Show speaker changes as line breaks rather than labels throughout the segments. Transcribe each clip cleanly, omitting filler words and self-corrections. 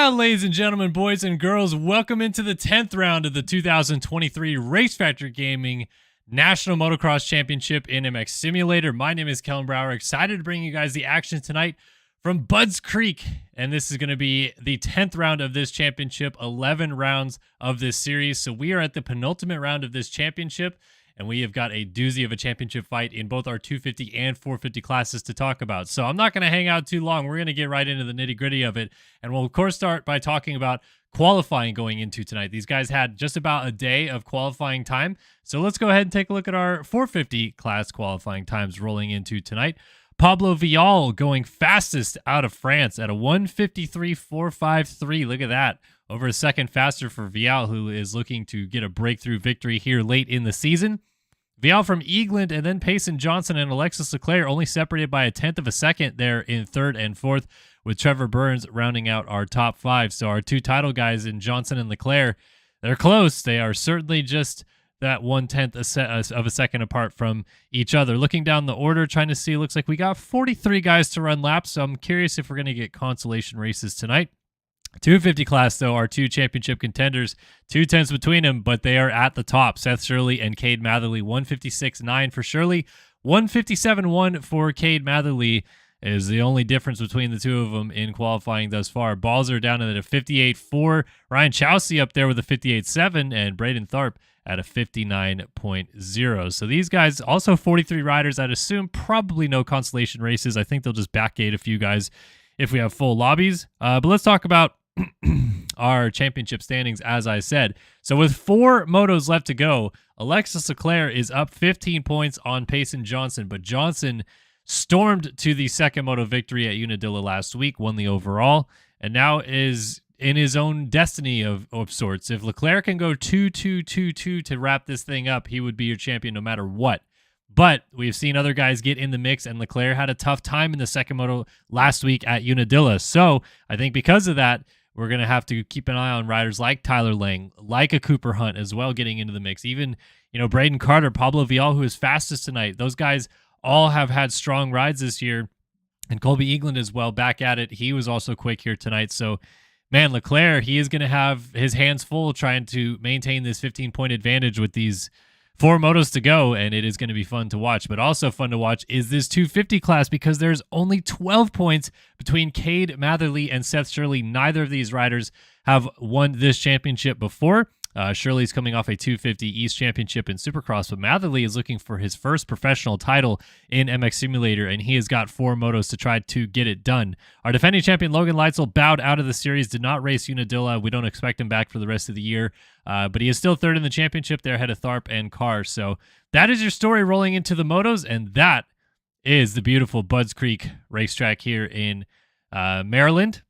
Well, ladies and gentlemen, boys and girls, welcome into the 10th round of the 2023 RaceFactory Gaming National Motocross Championship in MX Simulator. My name is Kellen Brower, excited to bring you guys the action tonight from Budds Creek, and this is going to be the 10th round of this championship, 11 rounds of this series. So we are at the penultimate round of this championship, and we have got a doozy of a championship fight in both our 250 and 450 classes to talk about. So I'm not going to hang out too long. We're going to get right into the nitty-gritty of it, and we'll of course start by talking about qualifying going into tonight. These guys had just about a day of qualifying time, so let's go ahead and take a look at our 450 class qualifying times rolling into tonight. Pablo Vial going fastest out of France at a 1:53.453. Look at that. Over a second faster for Vial, who is looking to get a breakthrough victory here late in the season. Vial from England, and then Payson Johnson and Alexis Leclerc only separated by a tenth of a second there in third and fourth, with Trevor Burns rounding out our top five. So our two title guys in Johnson and Leclerc, they're close. They are certainly just that 1/10 of a second apart from each other. Looking down the order, trying to see, looks like we got 43 guys to run laps, so I'm curious if we're going to get consolation races tonight. 250 class, though, our two championship contenders, 2/10 between them, but they are at the top. Seth Shirley and Cade Matherly, 156.9 for Shirley, 157.1 for Cade Matherly is the only difference between the two of them in qualifying thus far. Balzer down at a 58.4, Ryan Chowsey up there with a 58.7, and Braden Tharp at a 59.0. So these guys, also 43 riders, I'd assume probably no consolation races. I think they'll just backgate a few guys if we have full lobbies. But let's talk about our championship standings, as I said. So with 4 motos left to go, Alexis Leclerc is up 15 points on Payson Johnson, but Johnson stormed to the second moto victory at Unadilla last week, won the overall, and now is in his own destiny of sorts. If Leclerc can go 2-2-2-2 to wrap this thing up, he would be your champion no matter what. But we've seen other guys get in the mix, and Leclerc had a tough time in the second moto last week at Unadilla. So I think because of that, we're going to have to keep an eye on riders like Tyler Lang, like a Cooper Hunt as well, getting into the mix. Even, Braden Carter, Pablo Vial, who is fastest tonight. Those guys all have had strong rides this year, and Colby England as well back at it. He was also quick here tonight. So, man, Leclerc, he is going to have his hands full trying to maintain this 15-point advantage with these 4 motos to go, and it is going to be fun to watch. But also fun to watch is this 250 class, because there's only 12 points between Cade Matherly and Seth Shirley. Neither of these riders have won this championship before. Shirley's coming off a 250 East Championship in Supercross, but Matherly is looking for his first professional title in MX Simulator, and he has got 4 motos to try to get it done. Our defending champion, Logan Leitzel, bowed out of the series, did not race Unadilla. We don't expect him back for the rest of the year, but he is still third in the championship there ahead of Tharp and Carr. So that is your story rolling into the motos, and that is the beautiful Budds Creek racetrack here in Maryland.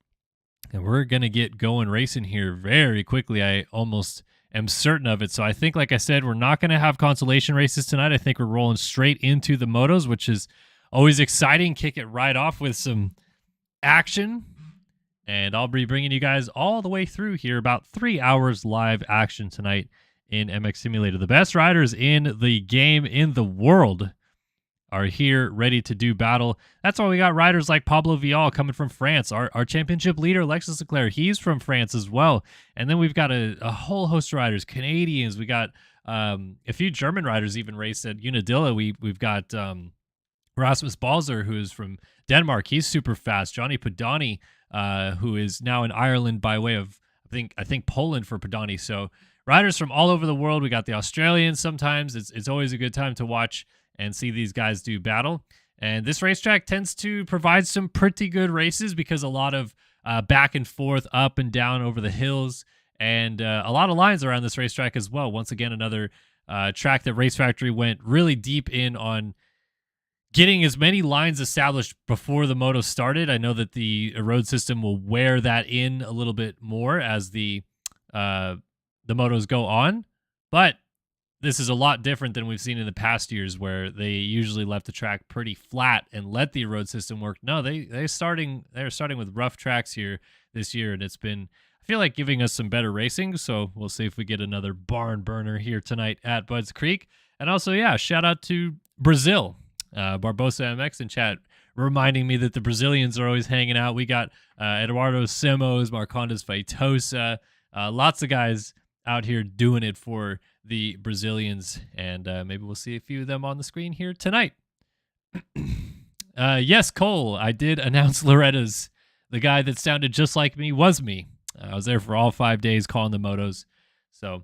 And we're going to get going racing here very quickly. I almost am certain of it. So I think, like I said, we're not going to have consolation races tonight. I think we're rolling straight into the motos, which is always exciting. Kick it right off with some action. And I'll be bringing you guys all the way through here, about 3 hours live action tonight in MX Simulator. The best riders in the game, in the world, are here ready to do battle. That's why we got riders like Pablo Vial coming from France. Our championship leader, Alexis Leclerc, he's from France as well. And then we've got a whole host of riders, Canadians. We got a few German riders even raced at Unadilla. We've got Rasmus Balzer, who is from Denmark. He's super fast. Johnny Padani, who is now in Ireland by way of, I think Poland for Padani. So riders from all over the world. We got the Australians sometimes. It's always a good time to watch and see these guys do battle. And this racetrack tends to provide some pretty good races because a lot of back and forth, up and down over the hills, and a lot of lines around this racetrack as well. Once again, another track that RaceFactory went really deep in on getting as many lines established before the moto started. I know that the road system will wear that in a little bit more as the motos go on, but this is a lot different than we've seen in the past years, where they usually left the track pretty flat and let the road system work. No, they're starting with rough tracks here this year, and it's been, I feel like, giving us some better racing. So we'll see if we get another barn burner here tonight at Budds Creek. And also, yeah, shout out to Brazil, Barbosa MX in chat. reminding me that the Brazilians are always hanging out. We got Eduardo Simões, Marcondes Feitosa, lots of guys out here doing it for the Brazilians, and maybe we'll see a few of them on the screen here tonight. Yes, Cole, I did announce Loretta's. The guy that sounded just like me was me. I was there for all 5 days calling the motos, so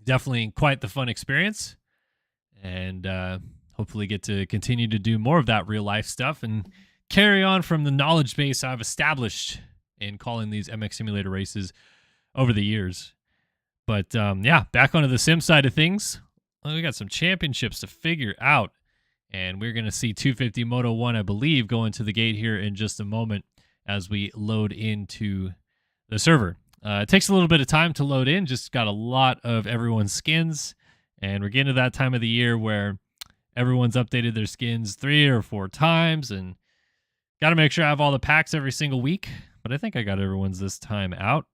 definitely quite the fun experience, and hopefully get to continue to do more of that real life stuff and carry on from the knowledge base I've established in calling these MX Simulator races over the years. But yeah, back onto the sim side of things. Well, we got some championships to figure out, and we're going to see 250 Moto 1, I believe, go into the gate here in just a moment as we load into the server. It takes a little bit of time to load in, just got a lot of everyone's skins, and we're getting to that time of the year where everyone's updated their skins 3 or 4 times, and got to make sure I have all the packs every single week, but I think I got everyone's this time out.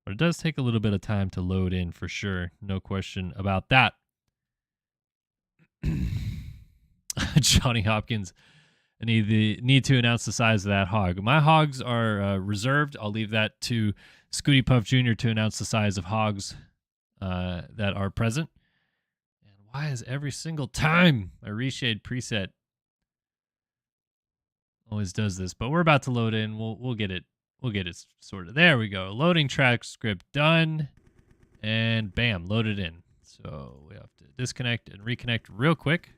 But it does take a little bit of time to load in for sure, no question about that. Johnny Hopkins, I need to announce the size of that hog. My hogs are reserved. I'll leave that to Scooty Puff Jr. to announce the size of hogs that are present. And why is every single time my reshade preset always does this? But we're about to load in. We'll get it. We'll get it sorted. There we go. Loading track script done, and bam, loaded in. So we have to disconnect and reconnect real quick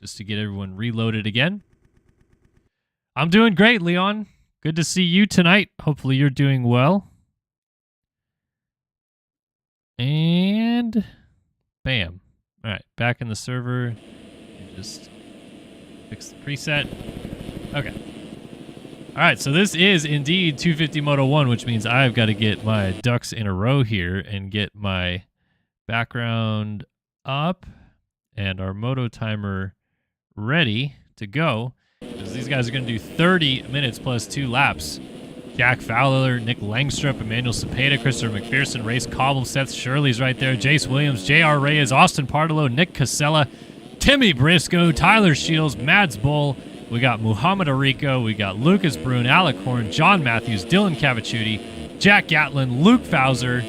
just to get everyone reloaded again. I'm doing great, Leon. Good to see you tonight. Hopefully you're doing well. And bam. All right, back in the server. Just fix the preset. Okay. All right, so this is indeed 250 Moto 1, which means I've got to get my ducks in a row here and get my background up and our moto timer ready to go, because these guys are going to do 30 minutes plus 2 laps. Jack Fowler, Nick Langstrup, Emmanuel Cepeda, Christopher McPherson, Race Cobble, Seth Shirley's right there, Jace Williams, J.R. Reyes, Austin Partolo, Nick Casella, Timmy Briscoe, Tyler Shields, Mads Bull. We got Muhammad Arico, we got Lucas Brune, Alec Horn, John Matthews, Dylan Cavicciuti, Jack Gatlin, Luke Fowler,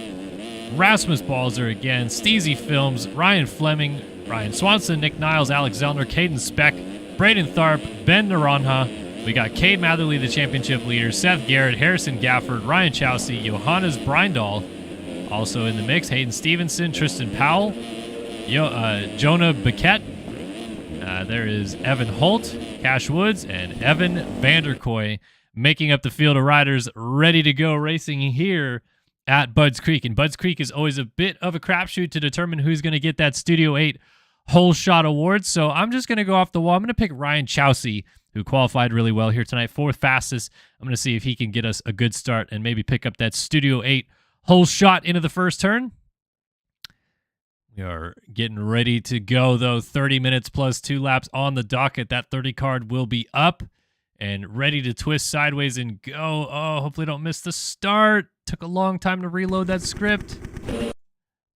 Rasmus Balzer again, Steezy Films, Ryan Fleming, Ryan Swanson, Nick Niles, Alex Zellner, Caden Speck, Braden Tharp, Ben Naranja. We got Cade Matherly, the championship leader, Seth Garrett, Harrison Gafford, Ryan Chowsey, Johannes Brindal. Also in the mix, Hayden Stevenson, Tristan Powell, Jonah Biquette. There is Evan Holt, Cash Woods, and Evan Vanderkoy making up the field of riders ready to go racing here at Budds Creek. And Budds Creek is always a bit of a crapshoot to determine who's going to get that Studio 8 Whole Shot Award. So I'm just going to go off the wall. I'm going to pick Ryan Chowsey, who qualified really well here tonight, 4th fastest. I'm going to see if he can get us a good start and maybe pick up that Studio 8 Whole Shot into the first turn. We are getting ready to go, though. 30 minutes plus 2 laps on the docket. That 30 card will be up and ready to twist sideways and go. Oh, hopefully don't miss the start. Took a long time to reload that script.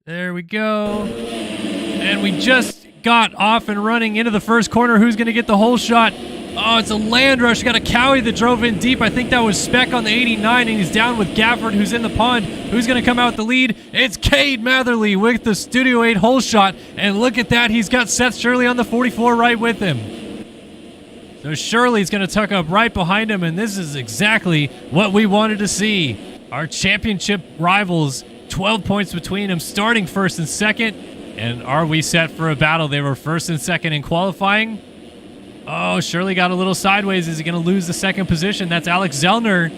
There we go. And we just got off and running into the first corner. Who's going to get the whole shot? Oh, it's a land rush. We got a Cowie that drove in deep. I think that was Speck on the 89, and he's down with Gafford, who's in the pond. Who's going to come out the lead? It's Cade Matherly with the Studio 8 whole shot. And look at that. He's got Seth Shirley on the 44 right with him. So Shirley's going to tuck up right behind him, and this is exactly what we wanted to see. Our championship rivals, 12 points between them, starting first and second. And are we set for a battle? They were first and second in qualifying. Oh, Shirley got a little sideways. Is he going to lose the second position? That's Alex Zellner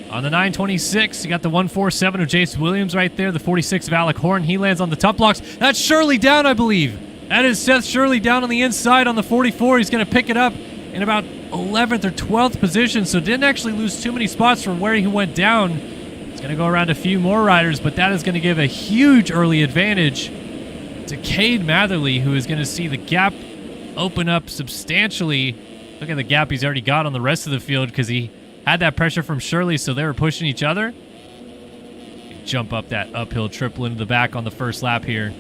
on the 926. You got the 147 of Jace Williams right there. The 46 of Alec Horn. He lands on the top blocks. That's Shirley down, I believe. That is Seth Shirley down on the inside on the 44. He's going to pick it up in about 11th or 12th position, so didn't actually lose too many spots from where he went down. It's going to go around a few more riders, but that is going to give a huge early advantage to Cade Matherly, who is going to see the gap open up substantially. Look at the gap he's already got on the rest of the field because he had that pressure from Shirley, so they were pushing each other. Jump up that uphill triple into the back on the first lap here.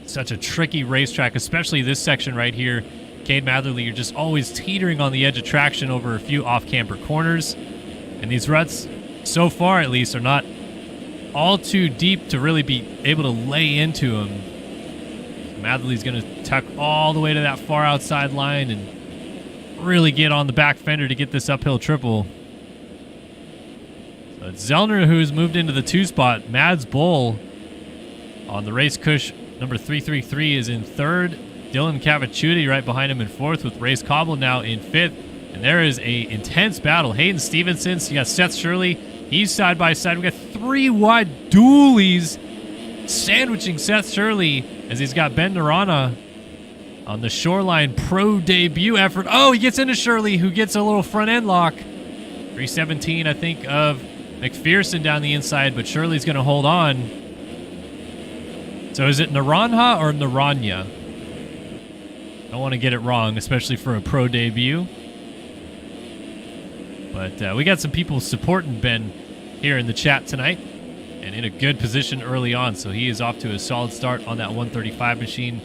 Such a tricky racetrack, especially this section right here Cade Matherly, you're just always teetering on the edge of traction over a few off-camber corners. And these ruts, so far at least, are not all too deep to really be able to lay into them. Matherly's going to tuck all the way to that far outside line and really get on the back fender to get this uphill triple. So it's Zellner who's moved into the 2 spot. Mads Bull on the race cush number 333 is in 3rd. Dylan Cavicciuti right behind him in 4th, with Race Cobble now in 5th. And there is a intense battle. Hayden Stevenson, so you got Seth Shirley. He's side by side. We got 3 wide dualies sandwiching Seth Shirley as he's got Ben Narana on the Shoreline Pro debut effort. Oh, he gets into Shirley, who gets a little front end lock. 317, I think, of McPherson down the inside, but Shirley's going to hold on. So is it Naranja or Naranja? Don't want to get it wrong, especially for a pro debut. But we got some people supporting Ben here in the chat tonight, and in a good position early on. So he is off to a solid start on that 135 machine,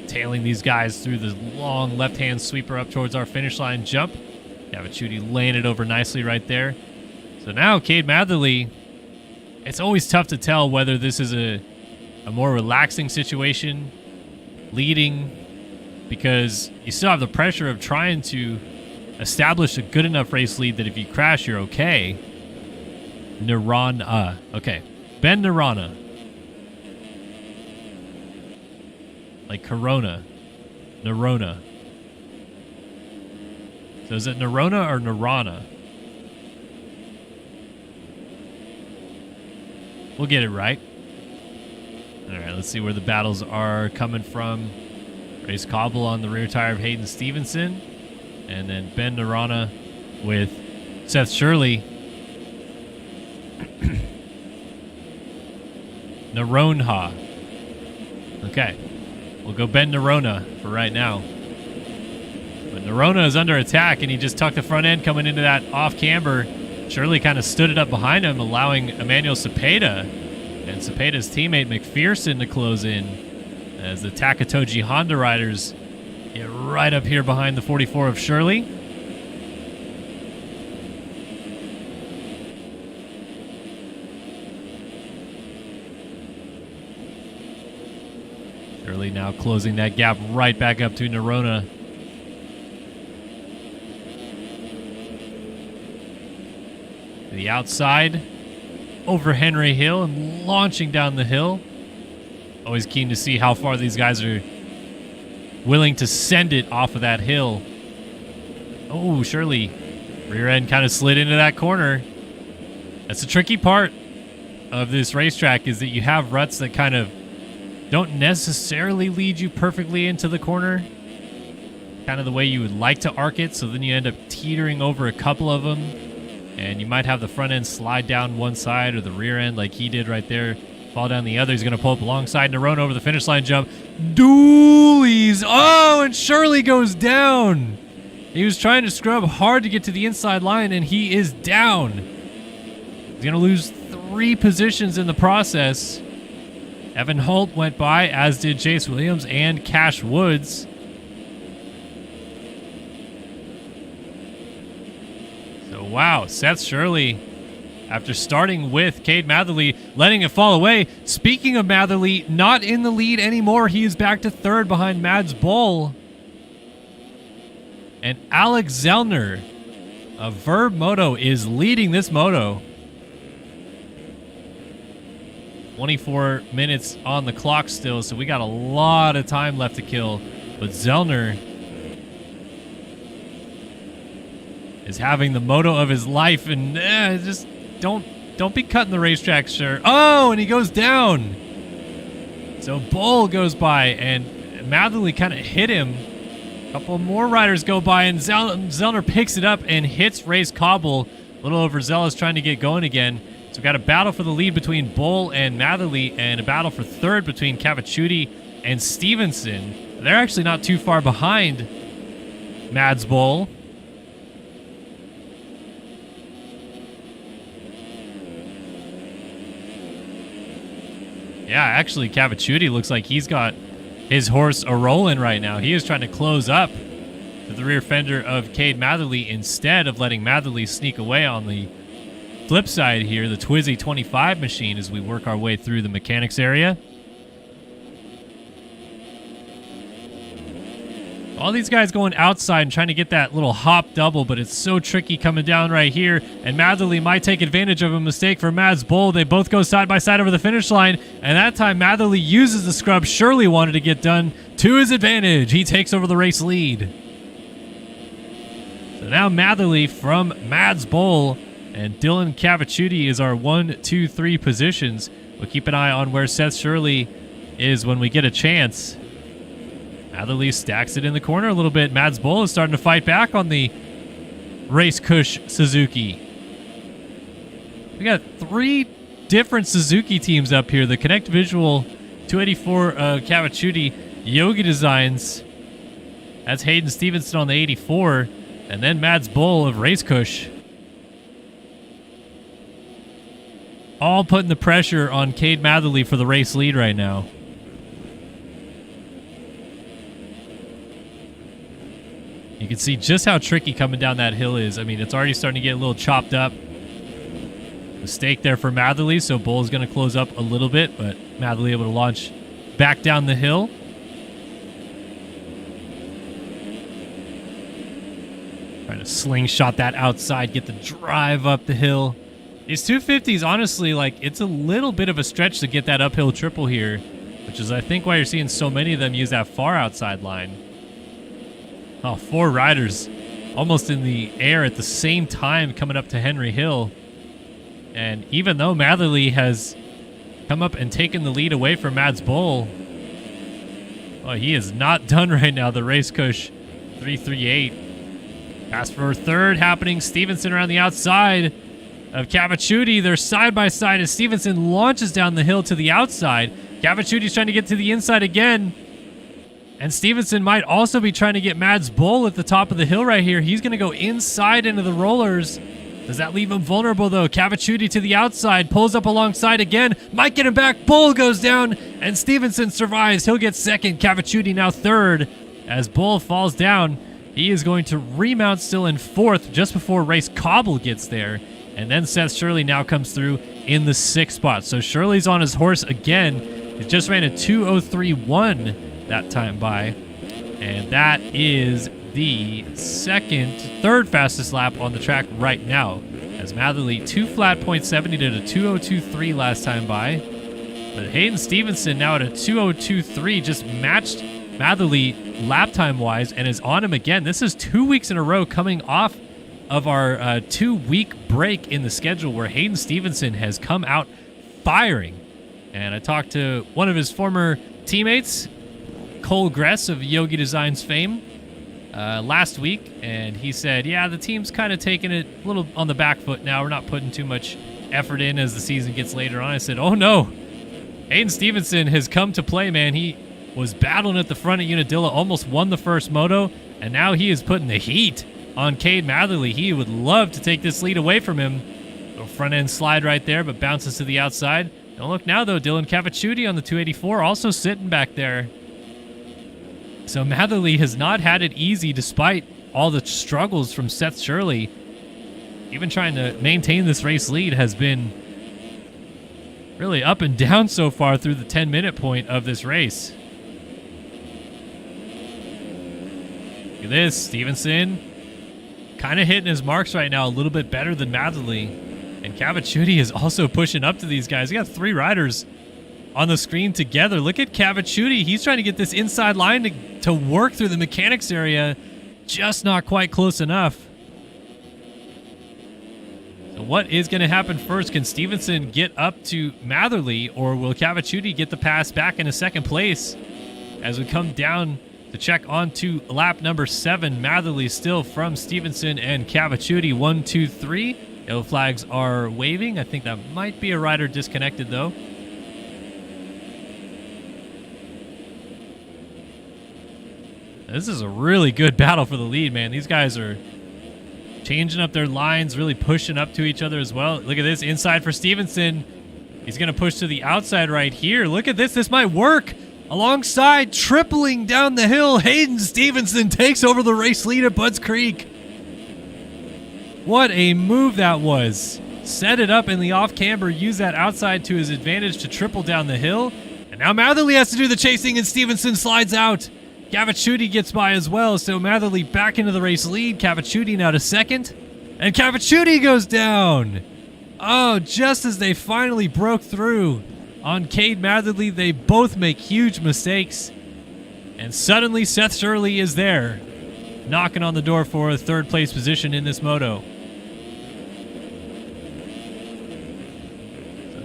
tailing these guys through the long left-hand sweeper up towards our finish line jump. Cavicciuti laying it over nicely right there. So now Cade Matherly, it's always tough to tell whether this is a more relaxing situation, leading, because you still have the pressure of trying to establish a good enough race lead that if you crash, you're okay. Narana. Okay. Ben Narana. Like Corona. Narona. So is it Narona or Narana? We'll get it right. All right, let's see where the battles are coming from. Race Cobble on the rear tire of Hayden Stevenson. And then Ben Narana with Seth Shirley. Naronha. Okay. We'll go Ben Narona for right now. But Narona is under attack, and he just tucked the front end coming into that off camber. Shirley kind of stood it up behind him, allowing Emmanuel Cepeda and Cepeda's teammate McPherson to close in as the Takatoji Honda riders get right up here behind the 44 of Shirley. Shirley now closing that gap right back up to Narona. To the outside, over Henry Hill and launching down the hill. Always keen to see how far these guys are willing to send it off of that hill. Oh, Shirley. Rear end kind of slid into that corner. That's the tricky part of this racetrack, is that you have ruts that kind of don't necessarily lead you perfectly into the corner, kind of the way you would like to arc it, so then you end up teetering over a couple of them, and you might have the front end slide down one side or the rear end like he did right there, fall down the other. He's going to pull up alongside Narona over the finish line jump. Dualies! Oh, and Shirley goes down! He was trying to scrub hard to get to the inside line, and he is down. He's going to lose 3 positions in the process. Evan Holt went by, as did Chase Williams and Cash Woods. So, wow, Seth Shirley, after starting with Cade Matherly, letting it fall away. Speaking of Matherly, not in the lead anymore. He is back to 3rd behind Mads Bull. And Alex Zellner of Verb Moto is leading this moto. 24 minutes on the clock still, so we got a lot of time left to kill. But Zellner is having the moto of his life, and just don't be cutting the racetrack, sure. Oh, and he goes down. So Bull goes by, and Matherly kind of hit him. A couple more riders go by, and Zellner picks it up and hits Race Cobble. A little overzealous trying to get going again. So we've got a battle for the lead between Bull and Matherly, and a battle for 3rd between Cavicciuti and Stevenson. They're actually not too far behind Mads Bull. Yeah, actually, Cavicciuti looks like he's got his horse a-rolling right now. He is trying to close up to the rear fender of Cade Matherly instead of letting Matherly sneak away on the flip side here, the Twizy 25 machine, as we work our way through the mechanics area. All these guys going outside and trying to get that little hop double, but it's so tricky coming down right here. And Matherly might take advantage of a mistake for Mads Boll. They both go side by side over the finish line. And that time, Matherly uses the scrub Shirley wanted to get done to his advantage. He takes over the race lead. So now Matherly from Mads Boll and Dylan Cavicciuti is our 1, 2, 3 positions. We'll keep an eye on where Seth Shirley is when we get a chance. Matherly stacks it in the corner a little bit. Mads Boll is starting to fight back on the Race Cush Suzuki. We got 3 different Suzuki teams up here. The Connect Visual 284 Cavicciuti Yogi Designs. That's Hayden Stevenson on the 84. And then Mads Boll of Race Cush. All putting the pressure on Cade Matherly for the race lead right now. You can see just how tricky coming down that hill is. I mean, it's already starting to get a little chopped up. Mistake there for Matherly, so Boll is going to close up a little bit, but Matherly able to launch back down the hill. Trying to slingshot that outside, get the drive up the hill. These 250s, honestly, like, it's a little bit of a stretch to get that uphill triple here, which is, I think, why you're seeing so many of them use that far outside line. Oh, 4 riders almost in the air at the same time coming up to Henry Hill. And even though Matherly has come up and taken the lead away from Mads Boll, oh, he is not done right now. The Race Cush 338. Pass for third happening. Stevenson around the outside of Cavicciuti. They're side by side as Stevenson launches down the hill to the outside. Cavicciuti's trying to get to the inside again. And Stevenson might also be trying to get Mads Boll at the top of the hill right here. He's going to go inside into the rollers. Does that leave him vulnerable, though? Cavicciuti to the outside, pulls up alongside again. Might get him back. Boll goes down, and Stevenson survives. He'll get second. Cavicciuti now third. As Boll falls down, he is going to remount still in fourth just before Race Cobble gets there. And then Seth Shirley now comes through in the 6th spot. So Shirley's on his horse again. He just ran a 2:03.1 that time by, and that is the third fastest lap on the track right now, as Matherly 2 flat .70 did a 2:02.3 last time by, but Hayden Stevenson now at a 2:02.3 just matched Matherly lap time wise and is on him again. This is 2 weeks in a row coming off of our 2-week break in the schedule where Hayden Stevenson has come out firing. And I talked to one of his former teammates, Cole Gress of Yogi Designs fame, last week, and he said, yeah, the team's kind of taking it a little on the back foot now. We're not putting too much effort in as the season gets later on. I said, oh no, Hayden Stevenson has come to play, man. He was battling at the front at Unadilla, almost won the first moto, and now he is putting the heat on Cade Matherly. He would love to take this lead away from him. Little front end slide right there, but bounces to the outside. Don't look now, though. Dylan Cavicciuti on the 284 also sitting back there. So Matherly has not had it easy despite all the struggles from Seth Shirley. Even trying to maintain this race lead has been really up and down so far through the 10-minute point of this race. Look at this. Stevenson kind of hitting his marks right now a little bit better than Matherly. And Cavicciuti is also pushing up to these guys. You got 3 riders on the screen together. Look at Cavicciuti. He's trying to get this inside line to work through the mechanics area. Just not quite close enough. So what is going to happen first? Can Stevenson get up to Matherly, or will Cavicciuti get the pass back into second place? As we come down to check onto lap number 7, Matherly still from Stevenson and Cavicciuti. 1, 2, 3. Yellow flags are waving. I think that might be a rider disconnected, though. This is a really good battle for the lead, man. These guys are changing up their lines, really pushing up to each other as well. Look at this, inside for Stevenson. He's going to push to the outside right here. Look at this. This might work. Alongside, tripling down the hill, Hayden Stevenson takes over the race lead at Budds Creek. What a move that was. Set it up in the off camber, use that outside to his advantage to triple down the hill. And now Matherly has to do the chasing and Stevenson slides out. Cavicciuti gets by as well, so Matherly back into the race lead. Cavicciuti now to second. And Cavicciuti goes down. Oh, just as they finally broke through on Cade Matherly, they both make huge mistakes. And suddenly Seth Shirley is there, knocking on the door for a third place position in this moto.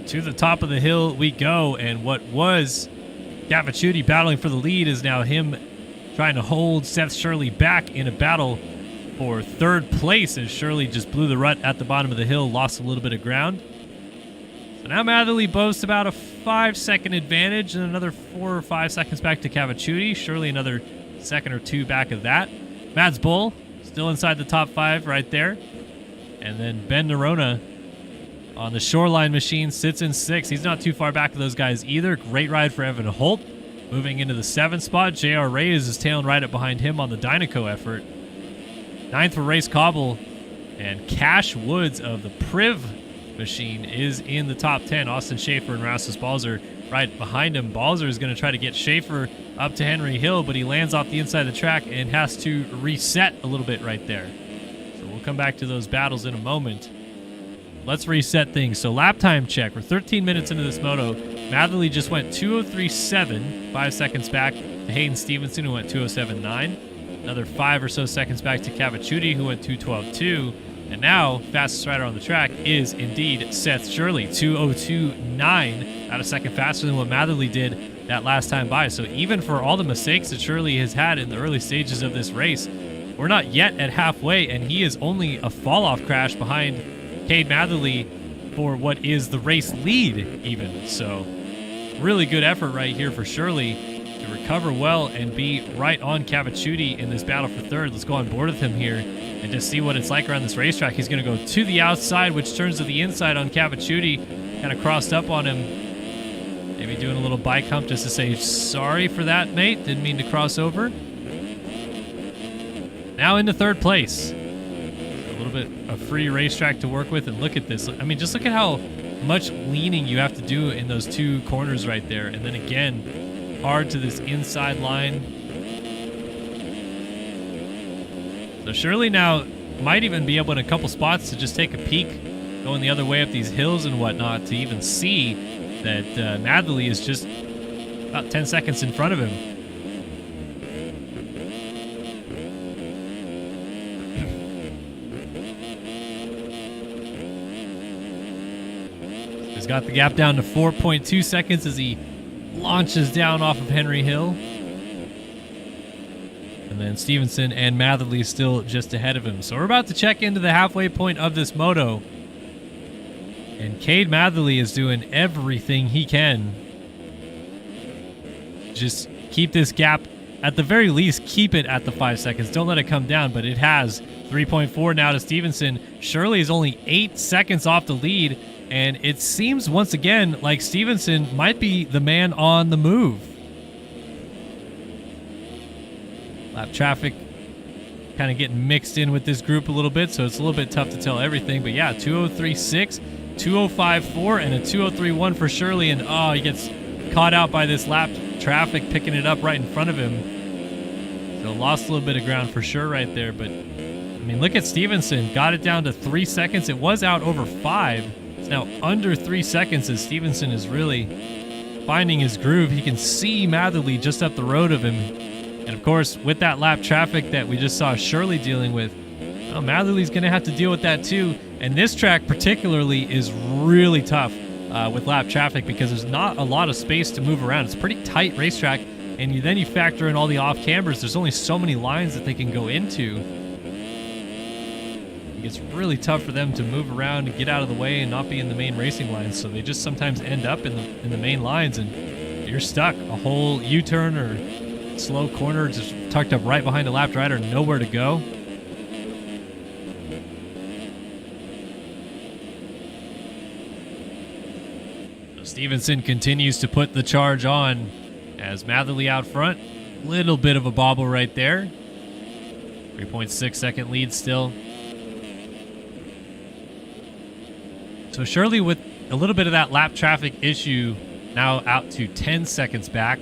To the top of the hill we go, and what was Cavicciuti battling for the lead is now him trying to hold Seth Shirley back in a battle for third place, as Shirley just blew the rut at the bottom of the hill, lost a little bit of ground. So now Matherly boasts about a 5-second advantage and another 4 or 5 seconds back to Cavicciuti. Shirley another second or two back of that. Mads Bull still inside the top 5 right there. And then Ben Nerona on the Shoreline machine sits in 6th. He's not too far back of those guys either. Great ride for Evan Holt. Moving into the 7th spot, J.R. Reyes is tailing right up behind him on the Dynaco effort. 9th for Race Cobble. And Cash Woods of the Priv machine is in the top 10. Austin Schaefer and Rasmus Balzer right behind him. Balzer is going to try to get Schaefer up to Henry Hill, but he lands off the inside of the track and has to reset a little bit right there. So we'll come back to those battles in a moment. Let's reset things. So lap time check. We're 13 minutes into this moto. Matherly just went 2:03.7, 5 seconds back to Hayden Stevenson, who went 2:07.9. Another 5 or so seconds back to Cavicciuti, who went 2:12.2. And now, fastest rider on the track is indeed Seth Shirley, 2:02.9, out a second faster than what Matherly did that last time by. So even for all the mistakes that Shirley has had in the early stages of this race, we're not yet at halfway, and he is only a fall-off crash behind Cade Matherly for what is the race lead even. So really good effort right here for Shirley to recover well and be right on Cavicciuti in this battle for third. Let's go on board with him here and just see what it's like around this racetrack. He's going to go to the outside, which turns to the inside on Cavicciuti. Kind of crossed up on him. Maybe doing a little bike hump just to say sorry for that, mate. Didn't mean to cross over. Now into third place. A little bit of free racetrack to work with, and look at this. I mean, just look at how much leaning you have to do in those two corners right there. And then again, hard to this inside line. So Shirley now might even be able in a couple spots to just take a peek going the other way up these hills and whatnot to even see that Matherly is just about 10 seconds in front of him. He's got the gap down to 4.2 seconds as he launches down off of Henry Hill. And then Stevenson and Matherly still just ahead of him. So we're about to check into the halfway point of this moto. And Cade Matherly is doing everything he can. Just keep this gap, at the very least, keep it at the 5 seconds. Don't let it come down, but it has. 3.4 now to Stevenson. Shirley is only 8 seconds off the lead. And it seems once again like Stevenson might be the man on the move. Lap traffic kind of getting mixed in with this group a little bit, so it's a little bit tough to tell everything. But yeah, 2:03.6, 2:05.4, and a 2:03.1 for Shirley. And oh, he gets caught out by this lap traffic picking it up right in front of him. So lost a little bit of ground for sure right there. But I mean, look at Stevenson. Got it down to 3 seconds. It was out over 5. It's now under 3 seconds as Stevenson is really finding his groove. He can see Matherly just up the road of him. And of course, with that lap traffic that we just saw Shirley dealing with, well, Matherly's going to have to deal with that too. And this track particularly is really tough with lap traffic because there's not a lot of space to move around. It's a pretty tight racetrack. And then you factor in all the off cambers. There's only so many lines that they can go into. It's really tough for them to move around and get out of the way and not be in the main racing lines. So they just sometimes end up in the main lines and you're stuck. A whole U-turn or slow corner just tucked up right behind a lapped rider, nowhere to go. So Stevenson continues to put the charge on As Matherly out front. Little bit of a bobble right there. 3.6 second lead still. So Shirley with a little bit of that lap traffic issue now out to 10 seconds back.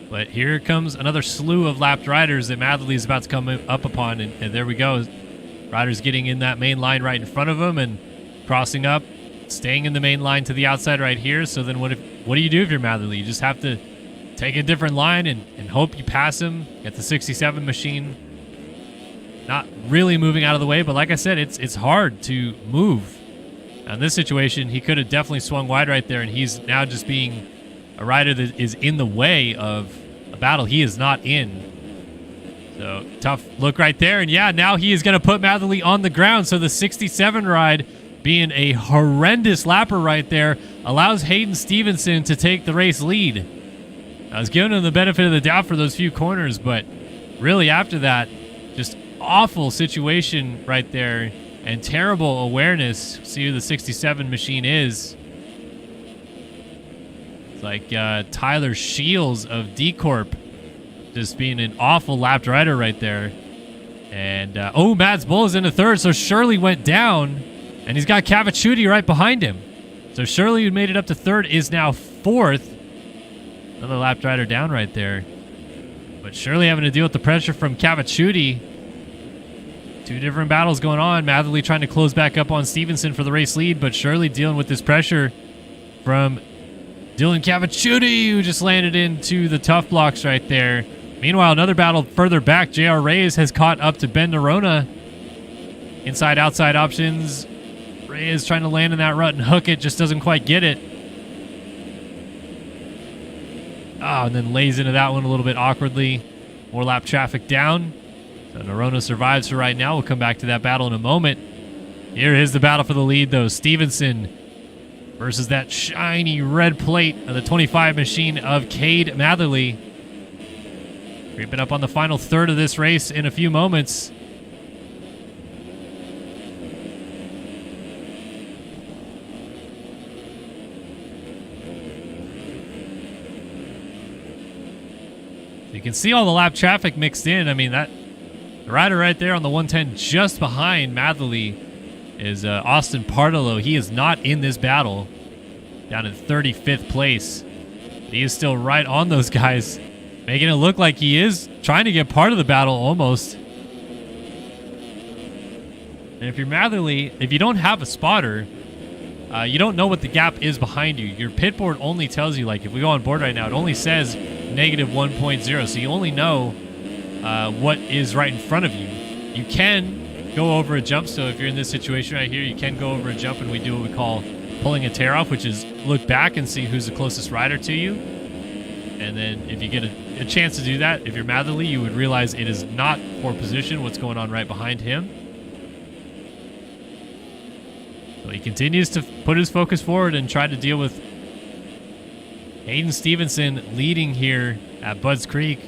But here comes another slew of lapped riders that Matherly is about to come up upon. And there we go. Riders getting in that main line right in front of him and crossing up, staying in the main line to the outside right here. So then what do you do if you're Matherly? You just have to take a different line and hope you pass him. Get the 67 machine not really moving out of the way, but like I said, it's hard to move. Now in this situation, he could have definitely swung wide right there, and he's now just being a rider that is in the way of a battle he is not in. So tough look right there, and yeah, now he is going to put Matherly on the ground. So the 67 ride, being a horrendous lapper right there, allows Hayden Stevenson to take the race lead. I was giving him the benefit of the doubt for those few corners, but really after that, just awful situation right there and terrible awareness. See who the 67 machine is. It's like Tyler Shields of D Corp, just being an awful lapped rider right there. And oh, Mads Bull is in the third, so Shirley went down, and he's got Cavicciuti right behind him. So Shirley, who made it up to third, is now fourth. Another lapped rider down right there. But Shirley having to deal with the pressure from Cavicciuti. Two different battles going on. Matherly trying to close back up on Stevenson for the race lead, but Shirley dealing with this pressure from Dylan Cavicciuti, who just landed into the tough blocks right there. Meanwhile, another battle further back. JR Reyes has caught up to Ben Nerona. Inside-outside options. Reyes trying to land in that rut and hook it, just doesn't quite get it. Oh, and then lays into that one a little bit awkwardly. More lap traffic down. So Nerona survives for right now. We'll come back to that battle in a moment. Here is the battle for the lead, though. Stevenson versus that shiny red plate of the 25 machine of Cade Matherly. Creeping up on the final third of this race in a few moments. You can see all the lap traffic mixed in. I mean, the rider right there on the 110 just behind Matherly is Austin Partolo. He is not in this battle, down in 35th place. He is still right on those guys, making it look like he is trying to get part of the battle almost. And if you're Matherly, if you don't have a spotter, you don't know what the gap is behind you. Your pit board only tells you, like if we go on board right now, it only says negative 1.0. So you only know what is right in front of you. You can go over a jump. So if you're in this situation right here, you can go over a jump, and we do what we call pulling a tear off, which is look back and see who's the closest rider to you. And then if you get a chance to do that, if you're Matherly, you would realize it is not for position what's going on right behind him. So he continues to put his focus forward and try to deal with Hayden Stevenson leading here at Budds Creek.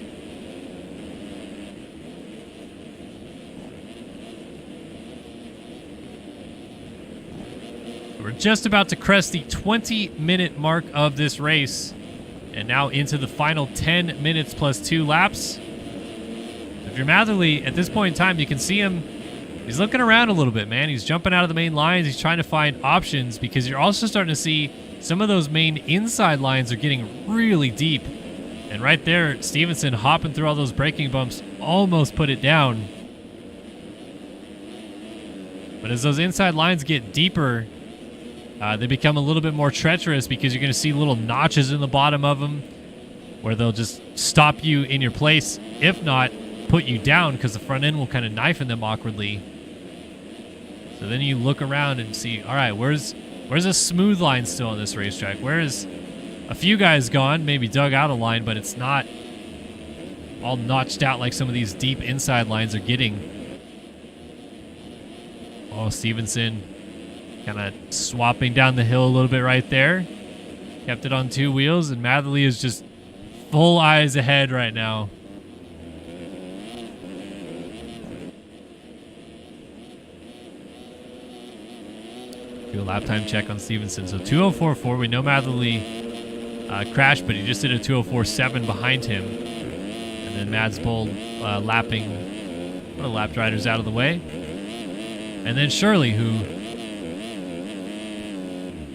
We're just about to crest the 20-minute mark of this race, and now into the final 10 minutes plus 2 laps. If you're Matherly, at this point in time, you can see him. He's looking around a little bit, man. He's jumping out of the main lines. He's trying to find options, because you're also starting to see some of those main inside lines are getting really deep. And right there, Stevenson hopping through all those braking bumps almost put it down. But as those inside lines get deeper, they become a little bit more treacherous, because you're going to see little notches in the bottom of them where they'll just stop you in your place. If not, put you down, because the front end will kind of knife in them awkwardly. So then you look around and see, all right, where's a smooth line still on this racetrack? Where is a few guys gone, maybe dug out a line, but it's not all notched out like some of these deep inside lines are getting. Oh, Stevenson kind of swapping down the hill a little bit right there. Kept it on 2 wheels, and Matherly is just full eyes ahead right now. Do a lap time check on Stevenson. So 2:04.4. We know Matherly crashed, but he just did a 204.7 behind him. And then Mads Bull lapping one of the lap riders out of the way. And then Shirley, who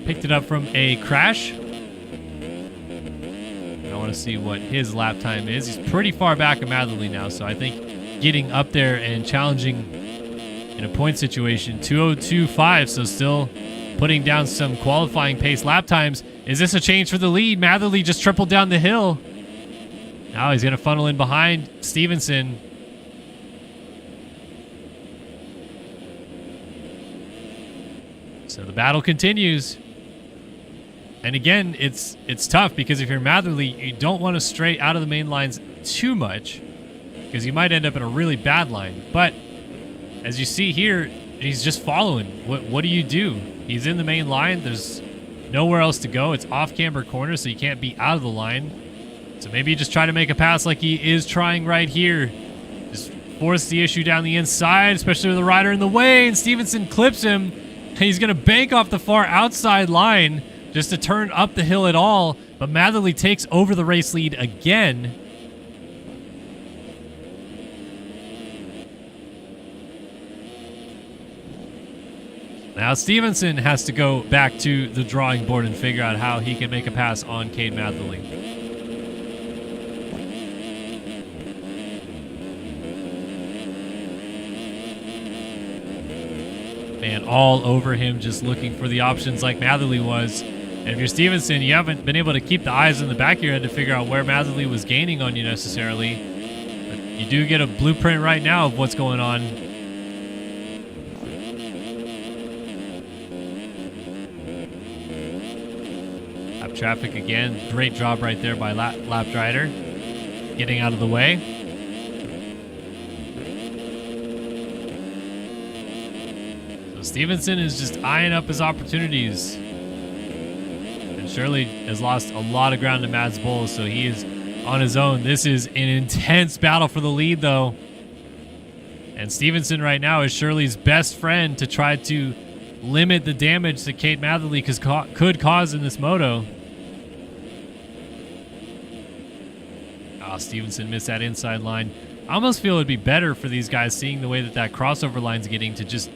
picked it up from a crash. I want to see what his lap time is. He's pretty far back of Matherly now, so I think getting up there and challenging in a point situation, 2:02.5, so still putting down some qualifying pace lap times. Is this a change for the lead? Matherly just tripled down the hill. Now he's going to funnel in behind Stevenson. So the battle continues. And again, it's tough because if you're Matherly, you don't want to stray out of the main lines too much because you might end up in a really bad line. But as you see here, he's just following. What do you do? He's in the main line. There's nowhere else to go. It's off camber corner, so you can't be out of the line. So maybe you just try to make a pass like he is trying right here. Just force the issue down the inside, especially with the rider in the way, and Stevenson clips him. And he's going to bank off the far outside line just to turn up the hill at all, but Matherly takes over the race lead again. Now Stevenson has to go back to the drawing board and figure out how he can make a pass on Cade Matherly. Man, all over him, just looking for the options like Matherly was. And if you're Stevenson, you haven't been able to keep the eyes in the back of your head to figure out where Matherly was gaining on you necessarily. But you do get a blueprint right now of what's going on. Lap traffic again. Great job right there by lap rider. Getting out of the way. So Stevenson is just eyeing up his opportunities. Shirley has lost a lot of ground to Mads Bull, so he is on his own. This is an intense battle for the lead, though. And Stevenson right now is Shirley's best friend to try to limit the damage that Cade Matherly could cause in this moto. Oh, Stevenson missed that inside line. I almost feel it would be better for these guys, seeing the way that crossover line's getting, to just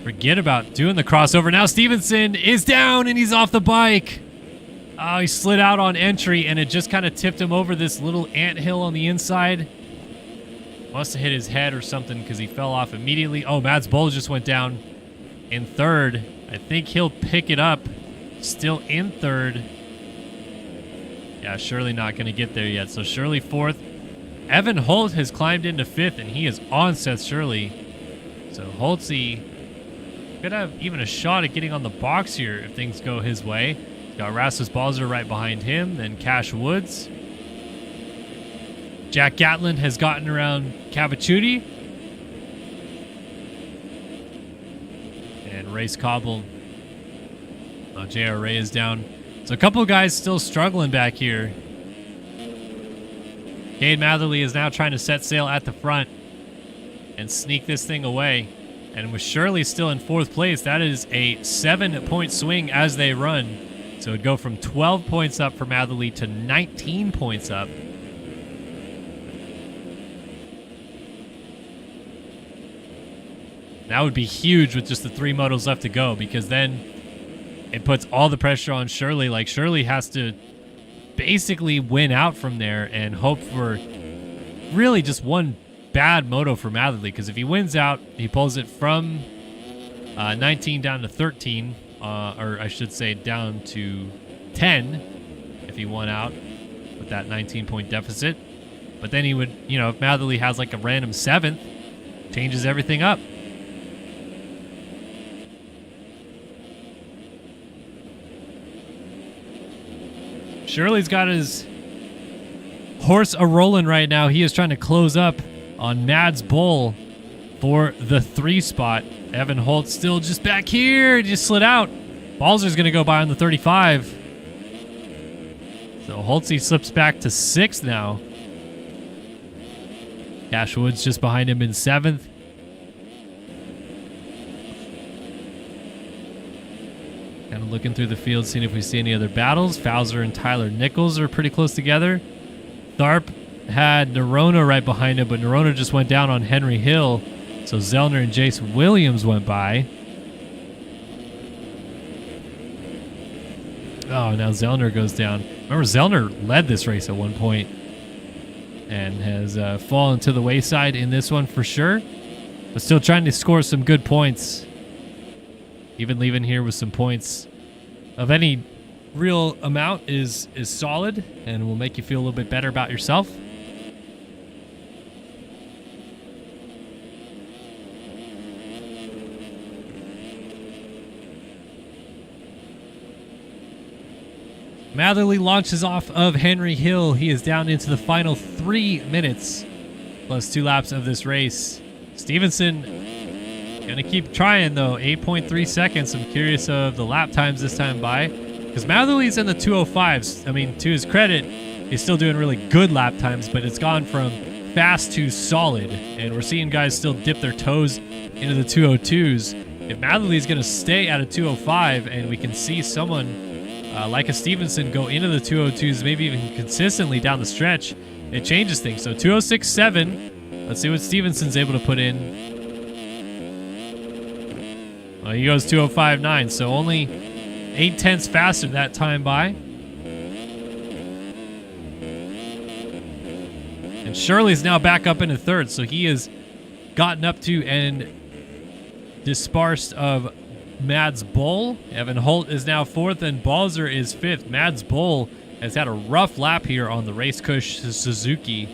forget about doing the crossover. Now Stevenson is down and he's off the bike. Oh, he slid out on entry, and it just kind of tipped him over this little anthill on the inside. Must have hit his head or something because he fell off immediately. Oh, Mads Bull just went down in third. I think he'll pick it up. Still in third. Yeah, Shirley not going to get there yet. So Shirley fourth. Evan Holt has climbed into fifth, and he is on Seth Shirley. So Holtzy could have even a shot at getting on the box here if things go his way. Got Rasmus Balzer right behind him, then Cash Woods. Jack Gatlin has gotten around Cavacciuti. And Race Cobble. J.R. Ray is down. So a couple of guys still struggling back here. Cade Matherly is now trying to set sail at the front and sneak this thing away. And with Shirley still in fourth place, that is a 7-point swing as they run. So it'd go from 12 points up for Matherly to 19 points up. That would be huge with just the 3 motos left to go, because then it puts all the pressure on Shirley. Like, Shirley has to basically win out from there and hope for really just one bad moto for Matherly, because if he wins out, he pulls it from 19 down to 13. Or I should say down to 10 if he won out with that 19-point deficit. But then he would, if Matherly has like a random 7th, changes everything up. Shirley's got his horse a-rolling right now. He is trying to close up on Mads Bull for the 3 spot. Evan Holt still just back here. He just slid out. Balzer's going to go by on the 35. So Holtzy slips back to 6th now. Cash Woods just behind him in 7th. Looking through the field, seeing if we see any other battles. Fowler and Tyler Nichols are pretty close together. Tharp had Nerona right behind him, but Nerona just went down on Henry Hill. So Zellner and Jace Williams went by. Oh, now Zellner goes down. Remember, Zellner led this race at one point and has fallen to the wayside in this one for sure. But still trying to score some good points. Even leaving here with some points of any real amount is solid and will make you feel a little bit better about yourself. Matherly launches off of Henry Hill. He is down into the final 3 minutes plus 2 laps of this race. Stevenson going to keep trying, though. 8.3 seconds. I'm curious of the lap times this time by, because Matherly's in the 205s. I mean, to his credit, he's still doing really good lap times, but it's gone from fast to solid, and we're seeing guys still dip their toes into the 202s. If Matherly's going to stay at a 205 and we can see someone like a Stevenson go into the 202s, maybe even consistently down the stretch, it changes things. So 206.7. Let's see what Stevenson's able to put in. Well, he goes 205.9, so only 0.8 faster that time by. And Shirley's now back up into third, so he has gotten up to and dispersed of Mads Boll. Evan Holt is now fourth, and Balzer is fifth. Mads Boll has had a rough lap here on the Race Cush Suzuki.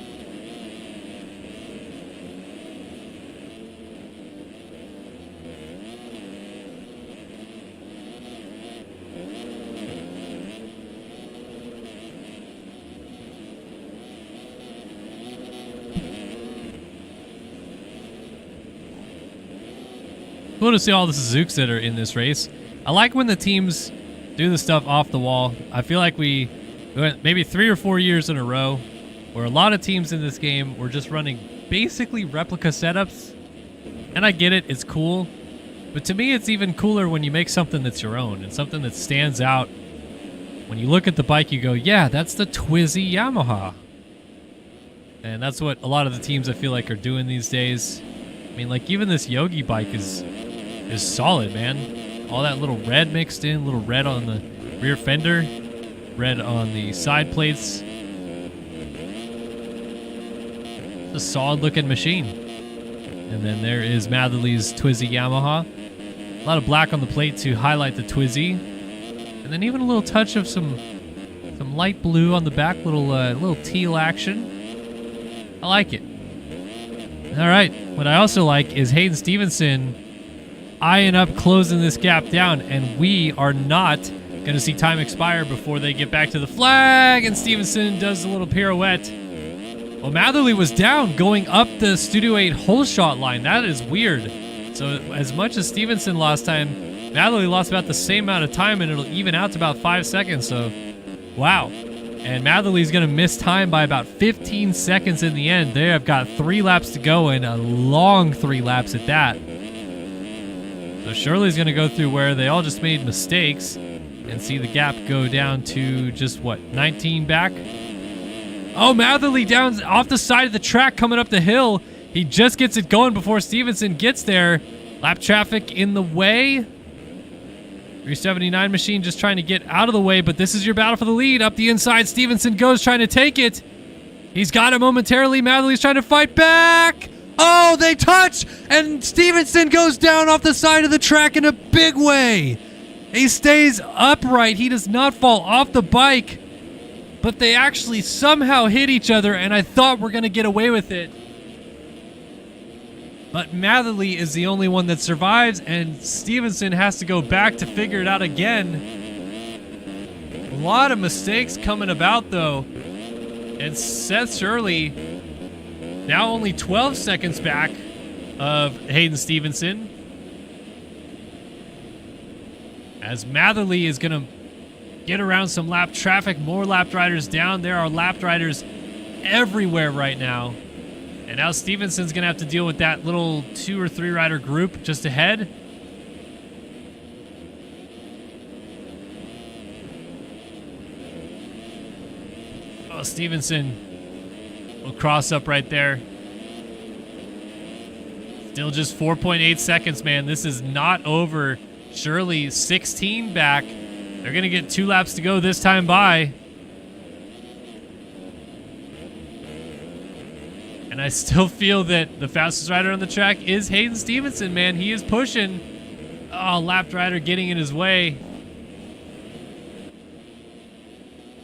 Cool to see all the Suzukis that are in this race. I like when the teams do the stuff off the wall. I feel like we went maybe 3 or 4 years in a row where a lot of teams in this game were just running basically replica setups. And I get it, it's cool. But to me, it's even cooler when you make something that's your own and something that stands out. When you look at the bike, you go, yeah, that's the Twizy Yamaha. And that's what a lot of the teams I feel like are doing these days. I mean, like, even this Yogi bike is solid, man. All that little red mixed in, little red on the rear fender, red on the side plates. It's a solid looking machine. And then there is Matherly's Twizy Yamaha. A lot of black on the plate to highlight the Twizy. And then even a little touch of some light blue on the back, little teal action. I like it. All right, what I also like is Hayden Stevenson eyeing up closing this gap down, and we are not going to see time expire before they get back to the flag, and Stevenson does a little pirouette. Well, Matherly was down going up the Studio 8 hole shot line. That is weird. So as much as Stevenson lost time, Matherly lost about the same amount of time, and it'll even out to about 5 seconds, so wow. And Matherly's going to miss time by about 15 seconds in the end. They have got 3 laps to go, and a long 3 laps at that. So Shirley's going to go through where they all just made mistakes and see the gap go down to just, what, 19 back? Oh, Matherly down off the side of the track coming up the hill. He just gets it going before Stevenson gets there. Lap traffic in the way. 379 machine just trying to get out of the way, but this is your battle for the lead. Up the inside, Stevenson goes trying to take it. He's got it momentarily. Matherly's trying to fight back. Oh, they touch, and Stevenson goes down off the side of the track in a big way. He stays upright. He does not fall off the bike, but they actually somehow hit each other, and I thought we're going to get away with it. But Matherly is the only one that survives, and Stevenson has to go back to figure it out again. A lot of mistakes coming about, though. And Seth Shirley now only 12 seconds back of Hayden Stevenson. As Matherly is going to get around some lap traffic, more lap riders down. There are lap riders everywhere right now. And now Stevenson's going to have to deal with that little 2 or 3 rider group just ahead. Oh, Stevenson will cross up right there. Still just 4.8 seconds, man. This is not over. Shirley 16 back. They're going to get 2 laps to go this time by. And I still feel that the fastest rider on the track is Hayden Stevenson, man. He is pushing. Oh, lapped rider getting in his way.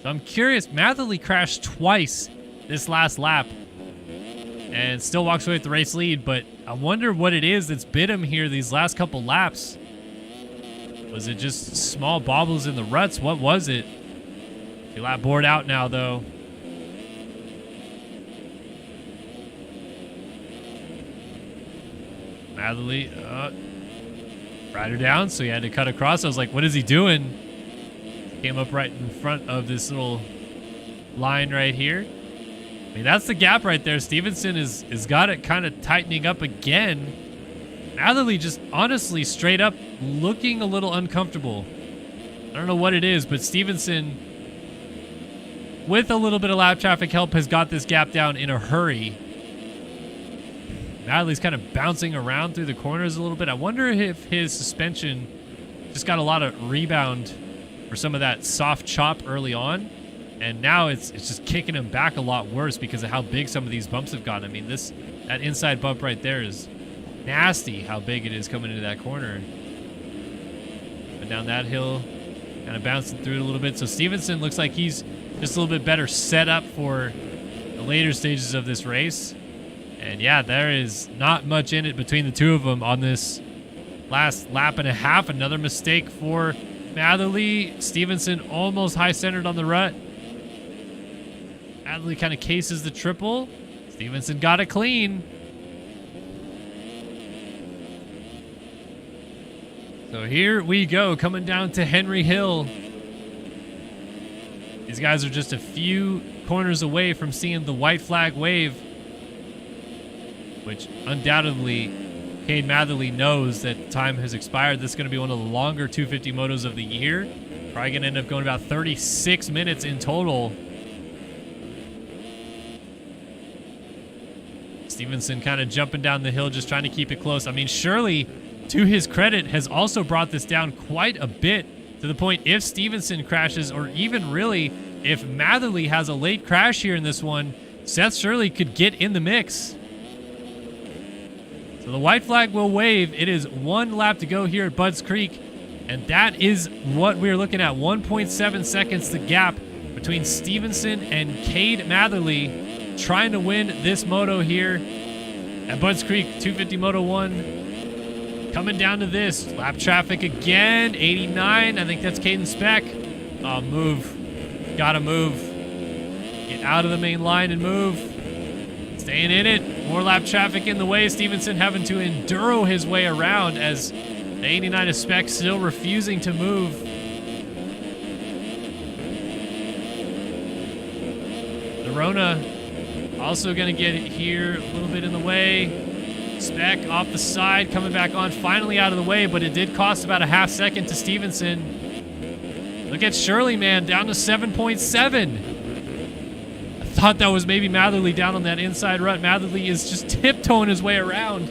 So I'm curious. Matherly crashed twice this last lap and still walks away with the race lead, but I wonder what it is that's bit him here these last couple laps. Was it just small bobbles in the ruts? What was it? The lap board out now, though. Matherly, rider down, so he had to cut across. I was like, what is he doing? Came up right in front of this little line right here. I mean, that's the gap right there. Stevenson is got it kind of tightening up again. Matherly just honestly straight up looking a little uncomfortable. I don't know what it is, but Stevenson, with a little bit of lap traffic help, has got this gap down in a hurry. Matherly's kind of bouncing around through the corners a little bit. I wonder if his suspension just got a lot of rebound for some of that soft chop early on. And now it's just kicking him back a lot worse because of how big some of these bumps have gotten. I mean, that inside bump right there is nasty how big it is coming into that corner. But down that hill, kind of bouncing through it a little bit. So Stevenson looks like he's just a little bit better set up for the later stages of this race. And yeah, there is not much in it between the two of them on this last lap and a half. Another mistake for Matherly. Stevenson almost high-centered on the rut. Matherly kind of cases the triple. Stevenson got it clean. So here we go, coming down to Henry Hill. These guys are just a few corners away from seeing the white flag wave, which undoubtedly Cade Matherly knows that time has expired. This is going to be one of the longer 250 motos of the year. Probably going to end up going about 36 minutes in total. Stevenson kind of jumping down the hill, just trying to keep it close. I mean, Shirley, to his credit, has also brought this down quite a bit, to the point if Stevenson crashes, or even really if Matherly has a late crash here in this one, Seth Shirley could get in the mix. So the white flag will wave. It is 1 lap to go here at Budds Creek, and that is what we're looking at. 1.7 seconds the gap between Stevenson and Cade Matherly trying to win this moto here at Budds Creek 250 Moto 1. Coming down to this lap traffic again, 89. I think that's Caden Speck. Oh, move. Gotta move. Get out of the main line and move. Staying in it. More lap traffic in the way. Stevenson having to enduro his way around as the 89 of Speck still refusing to move. The Rona also going to get here a little bit in the way. Speck off the side, coming back on, finally out of the way, but it did cost about a half second to Stevenson. Look at Shirley, man, down to 7.7. I thought that was maybe Matherly down on that inside rut. Matherly is just tiptoeing his way around.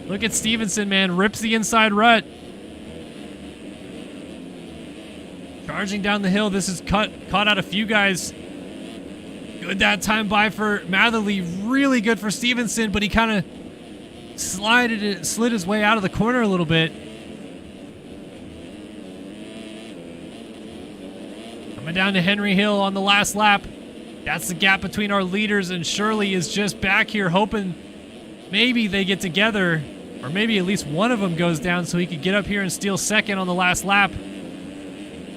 Look at Stevenson, man, rips the inside rut. Charging down the hill. This has caught out a few guys. Good that time by for Matherly. Really good for Stevenson, but he kind of slid his way out of the corner a little bit. Coming down to Henry Hill on the last lap. That's the gap between our leaders, and Shirley is just back here hoping maybe they get together, or maybe at least one of them goes down so he could get up here and steal second on the last lap.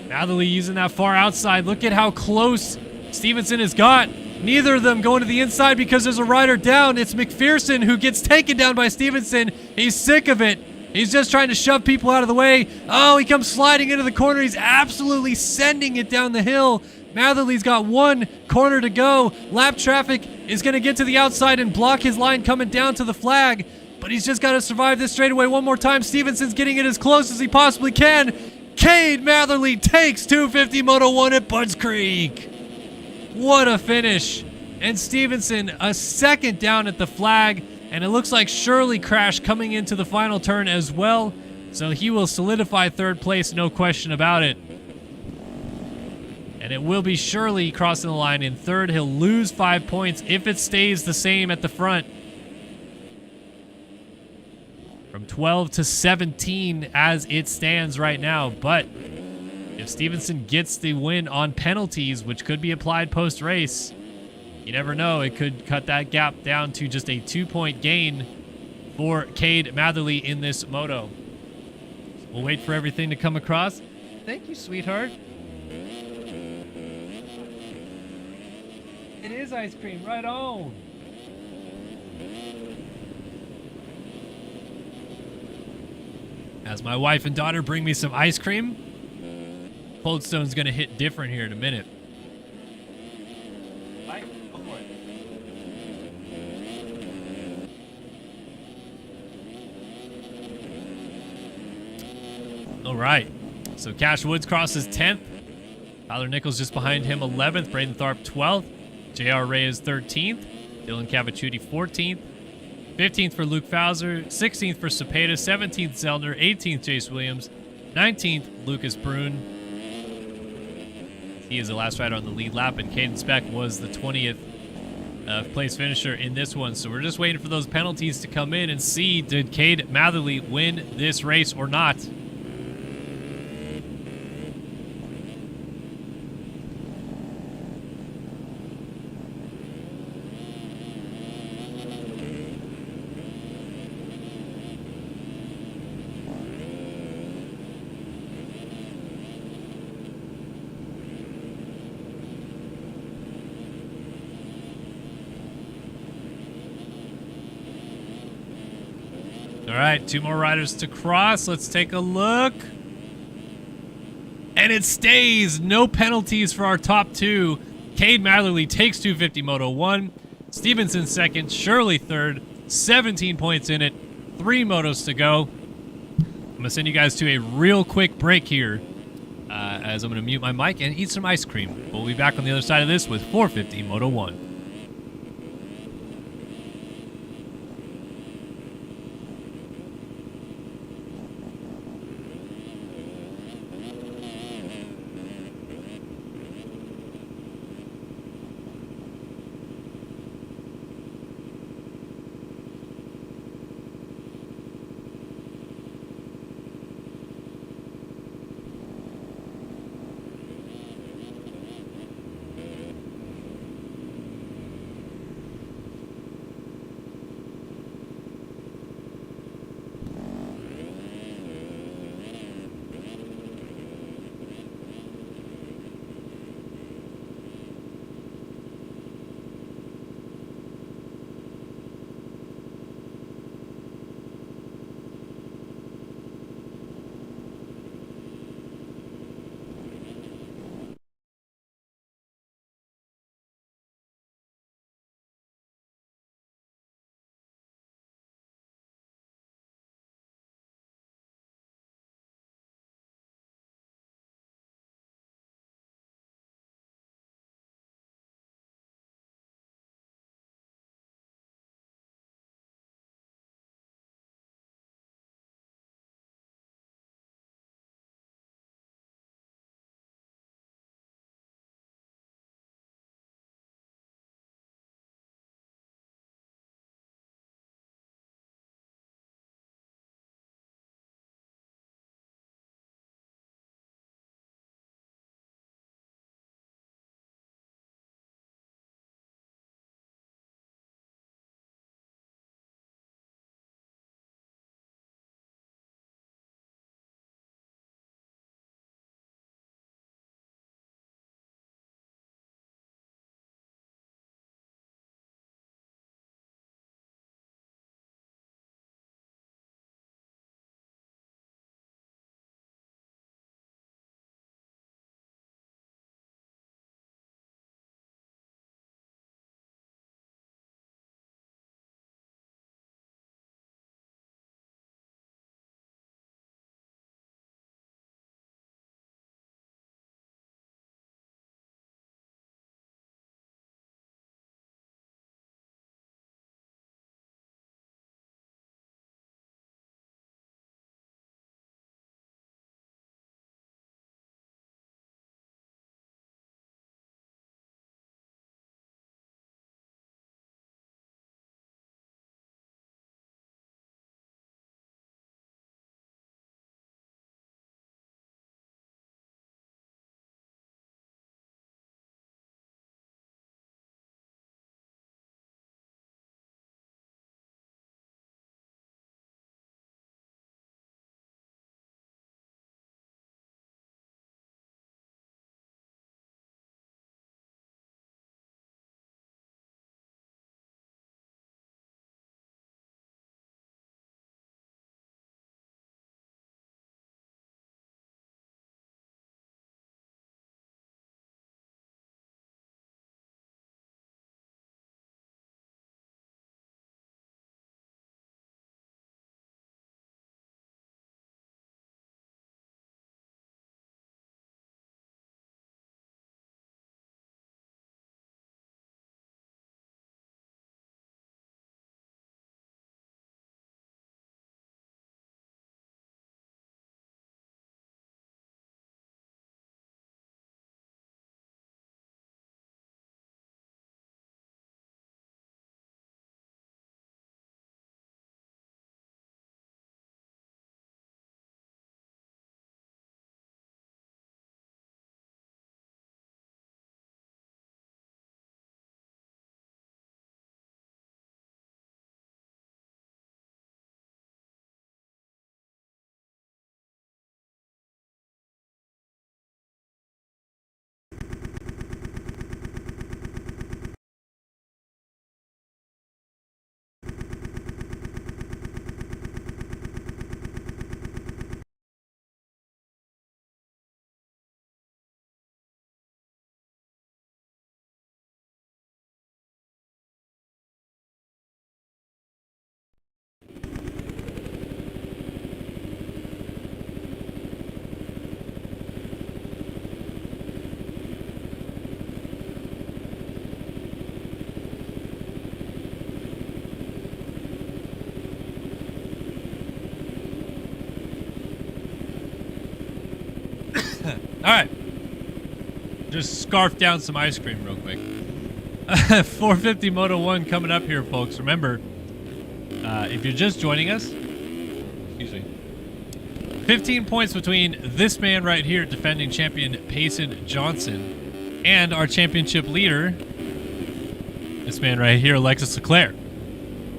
Matherly using that far outside. Look at how close Stevenson has got. Neither of them going to the inside because there's a rider down. It's McPherson who gets taken down by Stevenson. He's sick of it. He's just trying to shove people out of the way. Oh, he comes sliding into the corner. He's absolutely sending it down the hill. Matherly's got 1 corner to go. Lap traffic is going to get to the outside and block his line coming down to the flag. But he's just got to survive this straightaway one more time. Stevenson's getting it as close as he possibly can. Cade Matherly takes 250 Moto 1 at Budds Creek. What a finish. And Stevenson a second down at the flag. And it looks like Shirley crashed coming into the final turn as well. So he will solidify third place, no question about it. And it will be Shirley crossing the line in third. He'll lose 5 points if it stays the same at the front. From 12 to 17 as it stands right now. But if Stevenson gets the win on penalties, which could be applied post-race, you never know. It could cut that gap down to just a 2-point gain for Cade Matherly in this moto. We'll wait for everything to come across. Thank you, sweetheart. It is ice cream, right on. As my wife and daughter bring me some ice cream, Cold Stone's gonna hit different here in a minute. Right? Go for it. All right, so Cash Woods crosses 10th. Tyler Nichols just behind him 11th. Braden Tharp 12th. J.R. Ray is 13th. Dylan Cavicciuti 14th. 15th for Luke Fowler. 16th for Cepeda. 17th Zellner. 18th Chase Williams. 19th Lucas Brune. He is the last rider on the lead lap, and Caden Speck was the 20th place finisher in this one. So we're just waiting for those penalties to come in and see, did Cade Matherly win this race or not? All right, 2 more riders to cross. Let's take a look. And it stays. No penalties for our top 2. Cade Matherly takes 250 Moto 1. Stevenson second. Shirley third. 17 points in it. 3 motos to go. I'm going to send you guys to a real quick break here as I'm going to mute my mic and eat some ice cream. We'll be back on the other side of this with 450 Moto 1. All right. Just scarf down some ice cream real quick. 450 Moto 1 coming up here, folks. Remember, if you're just joining us, excuse me, 15 points between this man right here, defending champion Payson Johnson, and our championship leader, this man right here, Alexis Leclerc.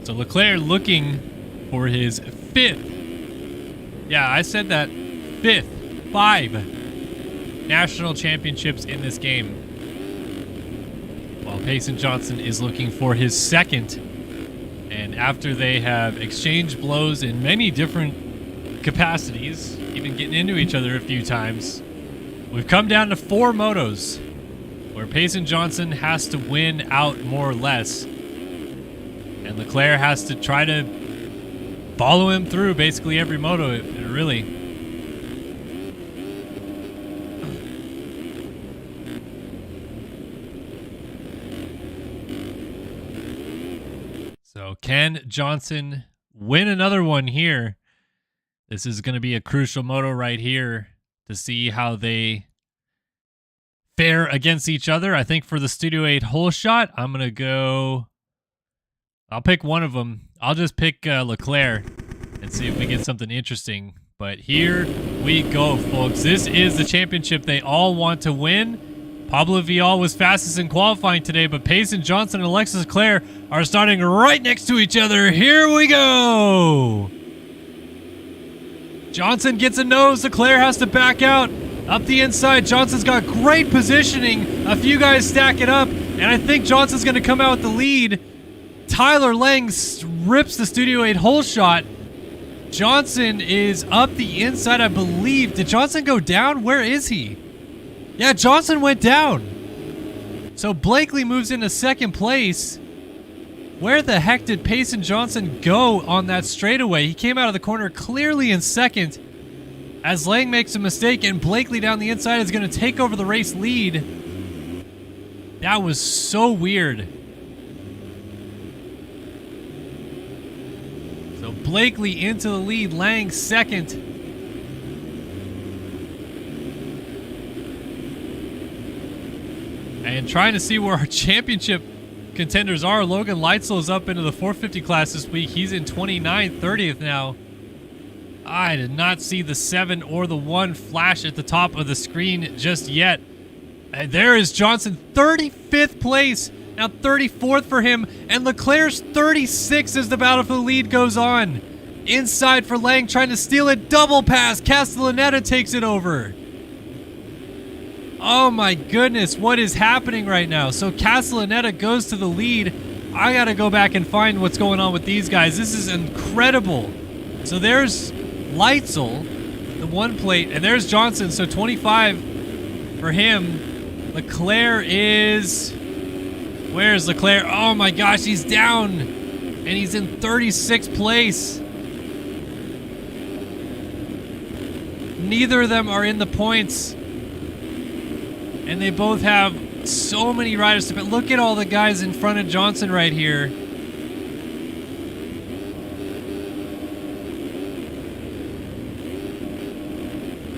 So Leclerc looking for his 5th. Yeah, I said that. 5th. 5 national championships in this game. While Payson Johnson is looking for his 2nd. And after they have exchanged blows in many different capacities, even getting into each other a few times, we've come down to 4 motos where Payson Johnson has to win out more or less. And Leclerc has to try to follow him through basically every moto, really. So can Johnson win another one here? This is going to be a crucial moto right here to see how they fare against each other. I think for the Studio 8 hole shot, I'm going to go... I'll pick one of them. I'll just pick Leclerc and see if we get something interesting. But here we go, folks. This is the championship they all want to win. Pablo Vial was fastest in qualifying today, but Payson Johnson and Alexis Leclerc are starting right next to each other. Here we go. Johnson gets a nose. Leclerc has to back out. Up the inside, Johnson's got great positioning. A few guys stack it up, and I think Johnson's going to come out with the lead. Tyler Lang rips the Studio 8 hole shot. Johnson is up the inside, I believe. Did Johnson go down? Where is he? Yeah, Johnson went down. So Blakely moves into 2nd place. Where the heck did Payson Johnson go on that straightaway? He came out of the corner clearly in 2nd. As Lang makes a mistake and Blakely down the inside is going to take over the race lead. That was so weird. So Blakely into the lead, Lang 2nd. And trying to see where our championship contenders are. Logan Leitzel is up into the 450 class this week. He's in 29th, 30th now. I did not see the 7 or the 1 flash at the top of the screen just yet. And there is Johnson, 35th place. Now 34th for him. And Leclerc's 36th as the battle for the lead goes on. Inside for Lang, trying to steal it. Double pass. Castellaneta takes it over. Oh my goodness, what is happening right now? So Castellaneta goes to the lead. I gotta go back and find what's going on with these guys. This is incredible. So there's Leitzel, the 1 plate, and there's Johnson, so 25 for him. Leclerc is... Where's Leclerc? Oh my gosh, he's down, and he's in 36th place. Neither of them are in the points. And they both have so many riders to pit. Look at all the guys in front of Johnson right here.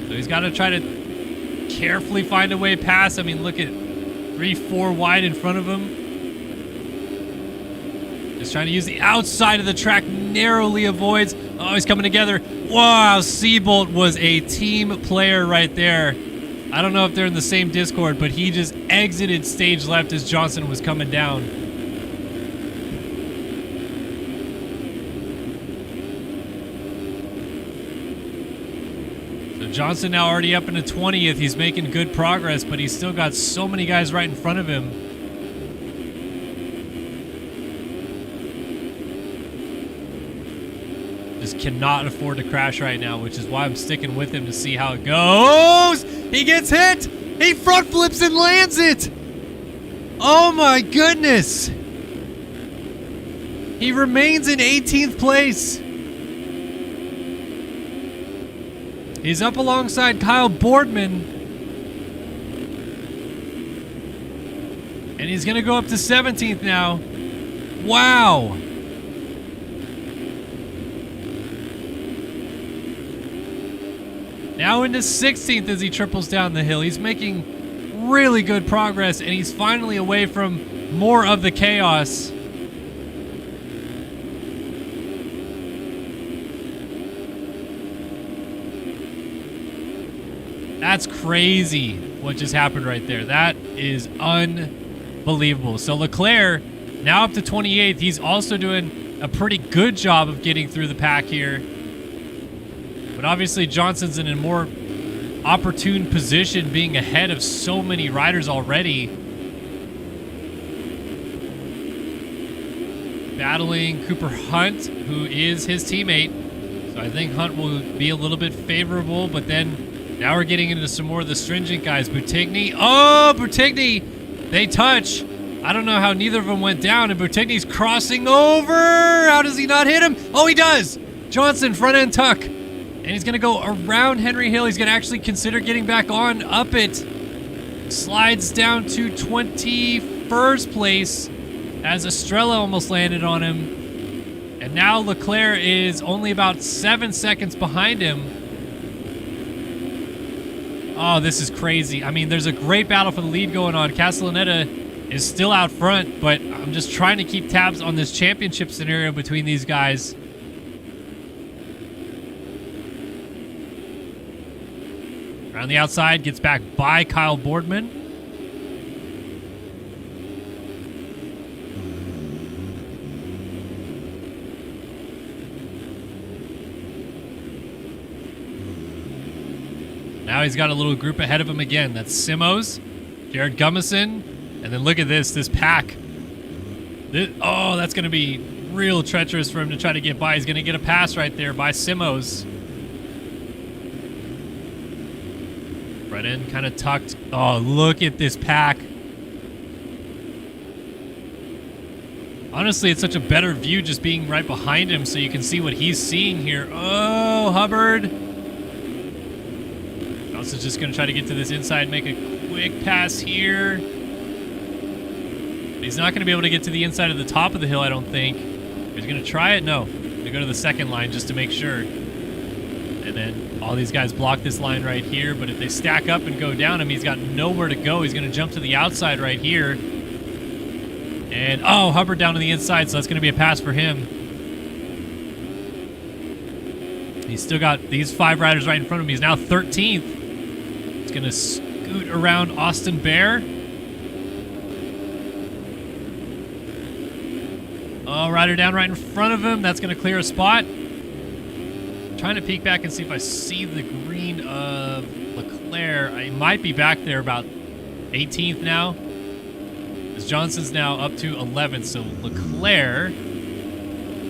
So he's got to try to carefully find a way past. I mean, look at 3-4 wide in front of him. Just trying to use the outside of the track, narrowly avoids. Oh, he's coming together. Wow, Seabolt was a team player right there. I don't know if they're in the same Discord, but he just exited stage left as Johnson was coming down. So Johnson now already up into 20th. He's making good progress, but he's still got so many guys right in front of him. Just cannot afford to crash right now, which is why I'm sticking with him to see how it goes. He gets hit. He front flips and lands it. Oh my goodness. He remains in 18th place. He's up alongside Kyle Boardman. And he's going to go up to 17th now. Wow. Now into 16th as he triples down the hill. He's making really good progress, and he's finally away from more of the chaos. That's crazy what just happened right there. That is unbelievable. So Leclerc now up to 28th. He's also doing a pretty good job of getting through the pack here. But obviously Johnson's in a more opportune position, being ahead of so many riders already. Battling Cooper Hunt, who is his teammate. So I think Hunt will be a little bit favorable, but then now we're getting into some more of the stringent guys. Buttigny. Oh, Buttigny! They touch. I don't know how neither of them went down, and Buttigny's crossing over. How does he not hit him? Oh, he does! Johnson, front end tuck. And he's going to go around Henry Hill. He's going to actually consider getting back on, up it. Slides down to 21st place as Estrella almost landed on him. And now Leclerc is only about 7 seconds behind him. Oh, this is crazy. I mean, there's a great battle for the lead going on. Castellaneta is still out front, but I'm just trying to keep tabs on this championship scenario between these guys. Around the outside, gets back by Kyle Boardman. Now he's got a little group ahead of him again. That's Simos, Jared Gummison, and then look at this pack. Oh, that's going to be real treacherous for him to try to get by. He's going to get a pass right there by Simos. Right in, kind of tucked. Oh, look at this pack. Honestly, it's such a better view just being right behind him so you can see what he's seeing here. Oh, Hubbard. Also just going to try to get to this inside, make a quick pass here. But he's not going to be able to get to the inside of the top of the hill, I don't think. He's going to try it? No. He's going to go to the second line just to make sure. And then all these guys block this line right here, but if they stack up and go down him, he's got nowhere to go. He's going to jump to the outside right here. And, oh, Hubbard down to the inside, so that's going to be a pass for him. He's still got these 5 riders right in front of him. He's now 13th. He's going to scoot around Austin Bear. Oh, rider down right in front of him. That's going to clear a spot. Trying to peek back and see if I see the green of Leclerc. I might be back there about 18th now. As Johnson's now up to 11th, so Leclerc,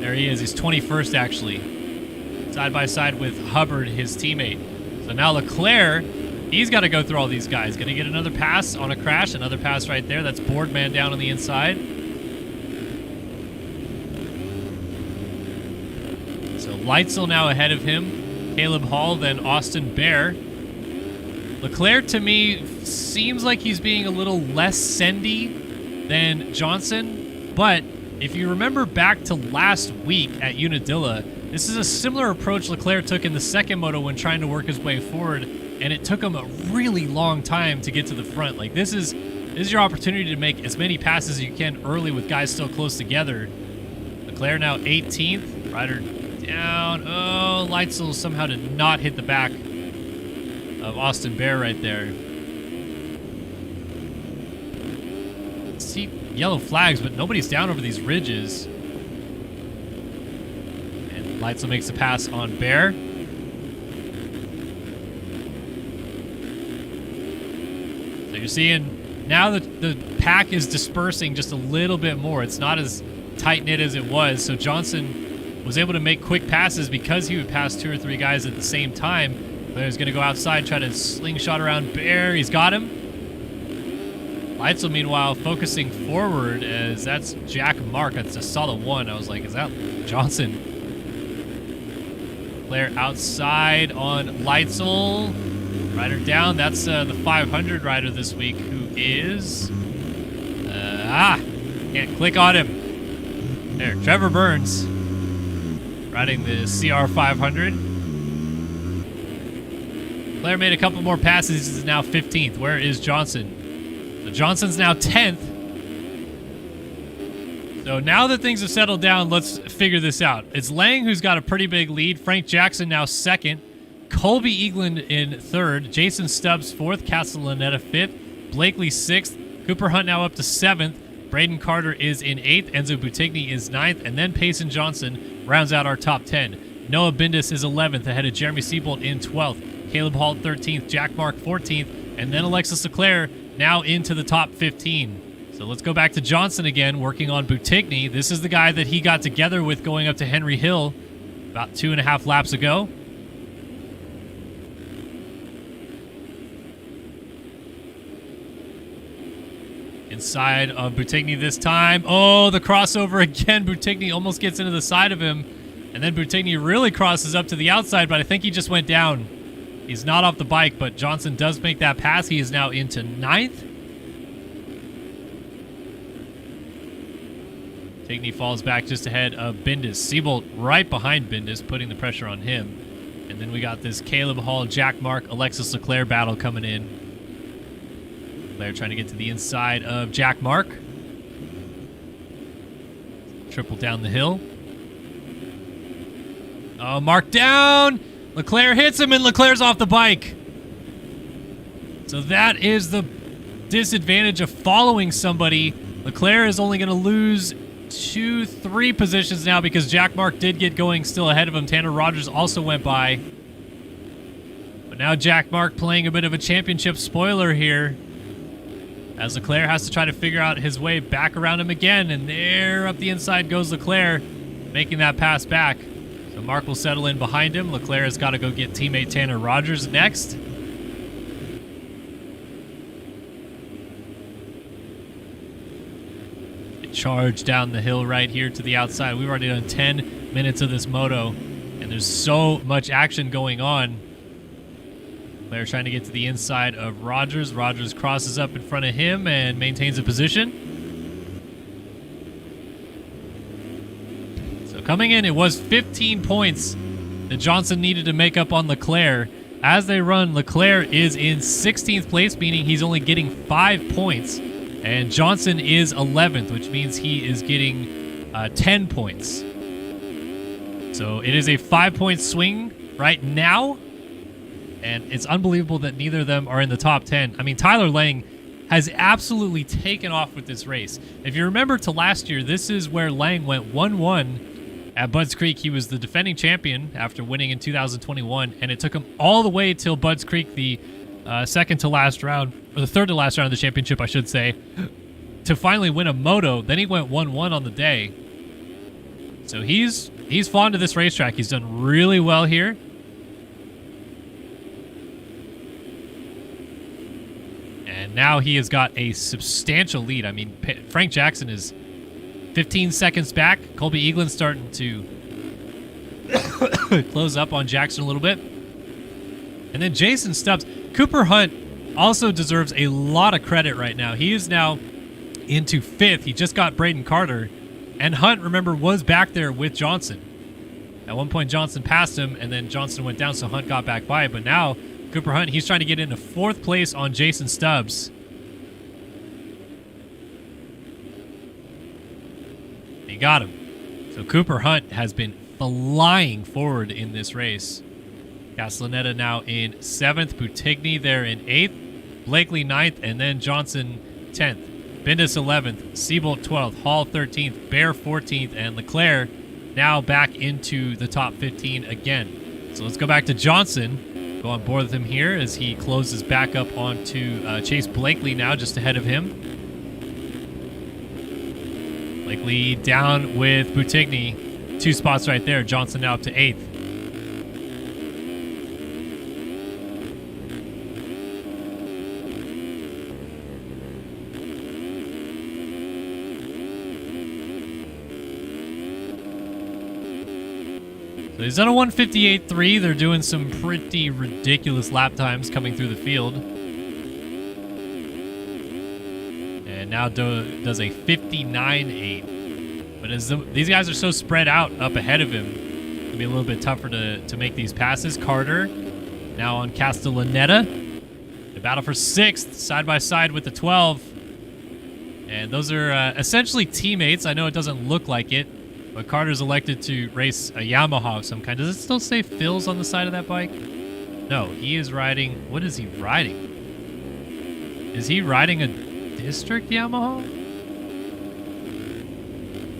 there he is. He's 21st actually, side by side with Hubbard, his teammate. So now Leclerc, he's got to go through all these guys. Going to get another pass on a crash, another pass right there. That's Boardman down on the inside. Leitzel now ahead of him. Caleb Hall, then Austin Bear. Leclerc, to me, seems like he's being a little less sendy than Johnson. But if you remember back to last week at Unadilla, this is a similar approach Leclerc took in the second moto when trying to work his way forward. And it took him a really long time to get to the front. Like, this is your opportunity to make as many passes as you can early with guys still close together. Leclerc now 18th. Rider down. Oh, Leitzel somehow did not hit the back of Austin Bear right there. See yellow flags, but nobody's down over these ridges. And Leitzel makes a pass on Bear. So you're seeing now that the pack is dispersing just a little bit more. It's not as tight-knit as it was, so Johnson was able to make quick passes because he would pass 2 or 3 guys at the same time. He's going to go outside, try to slingshot around Bear. He's got him. Leitzel, meanwhile, focusing forward as that's Jack Mark. That's a solid one. I was like, is that Johnson? Blair outside on Leitzel. Rider down. That's the 500 rider this week, who is... can't click on him. There, Trevor Burns. Riding the CR500. Leclerc made a couple more passes. He's now 15th. Where is Johnson? So Johnson's now 10th. So now that things have settled down, let's figure this out. It's Lang who's got a pretty big lead. Frank Jackson now 2nd. Colby Eagland in 3rd. Jason Stubbs 4th. Castellaneta 5th. Blakely 6th. Cooper Hunt now up to 7th. Braden Carter is in 8th. Enzo Butigny is 9th. And then Payson Johnson rounds out our top 10. Noah Bindis is 11th ahead of Jeremy Seabolt in 12th. Caleb Hall 13th. Jack Mark 14th. And then Alexis Leclerc now into the top 15. So let's go back to Johnson again, working on Butigny. This is the guy that he got together with going up to Henry Hill about 2.5 laps ago. Inside of Butigny this time. Oh, the crossover again. Butigny almost gets into the side of him. And then Butigny really crosses up to the outside, but I think he just went down. He's not off the bike, but Johnson does make that pass. He is now into 9th. Butigny falls back just ahead of Bindis. Seabolt right behind Bindis, putting the pressure on him. And then we got this Caleb Hall, Jack Mark, Alexis Leclerc battle coming in. Leclerc trying to get to the inside of Jack Mark. Triple down the hill. Oh, Mark down. Leclerc hits him, and Leclerc's off the bike. So that is the disadvantage of following somebody. Leclerc is only going to lose 2-3 positions now because Jack Mark did get going still ahead of him. Tanner Rogers also went by. But now Jack Mark playing a bit of a championship spoiler here, as Leclerc has to try to figure out his way back around him again. And there up the inside goes Leclerc, making that pass back. So Mark will settle in behind him. Leclerc has got to go get teammate Tanner Rogers next. Charge down the hill right here to the outside. We've already done 10 minutes of this moto, and there's so much action going on. Leclerc trying to get to the inside of Rogers. Rogers crosses up in front of him and maintains a position. So coming in, it was 15 points that Johnson needed to make up on Leclerc. As they run, Leclerc is in 16th place, meaning he's only getting 5 points. And Johnson is 11th, which means he is getting 10 points. So it is a 5-point swing right now. And it's unbelievable that neither of them are in the top 10. I mean, Tyler Lang has absolutely taken off with this race. If you remember to last year, this is where Lang went 1-1 at Budds Creek. He was the defending champion after winning in 2021. And it took him all the way till Budds Creek, the second to last round, or the third to last round of the championship, I should say, to finally win a moto. Then he went 1-1 on the day. So he's fond of this racetrack. He's done really well here. And now he has got a substantial lead. I mean, Frank Jackson is 15 seconds back. Colby Eagland's starting to close up on Jackson a little bit. And then Jason Stubbs. Cooper Hunt also deserves a lot of credit right now. He is now into 5th. He just got Braden Carter. And Hunt, remember, was back there with Johnson. At one point, Johnson passed him, and then Johnson went down, so Hunt got back by. But now, Cooper Hunt, he's trying to get into 4th place on Jason Stubbs. He got him. So Cooper Hunt has been flying forward in this race. Castellaneta now in 7th. Butigny there in 8th. Blakely 9th, and then Johnson 10th. Bindis 11th. Seabolt 12th. Hall 13th. Bear 14th. And Leclerc now back into the top 15 again. So let's go back to Johnson. Go on board with him here as he closes back up onto Chase Blakely now just ahead of him. Blakely down with Butigny. 2 spots right there. Johnson now up to 8th. So he's done a 158.3. They're doing some pretty ridiculous lap times coming through the field. And now does a 59.8. But as these guys are so spread out up ahead of him, it'll be a little bit tougher to make these passes. Carter now on Castellaneta. The battle for 6th, side by side with the 12. And those are essentially teammates. I know it doesn't look like it, but Carter's elected to race a Yamaha of some kind. Does it still say Phil's on the side of that bike? No, he is riding... What is he riding? Is he riding a district Yamaha?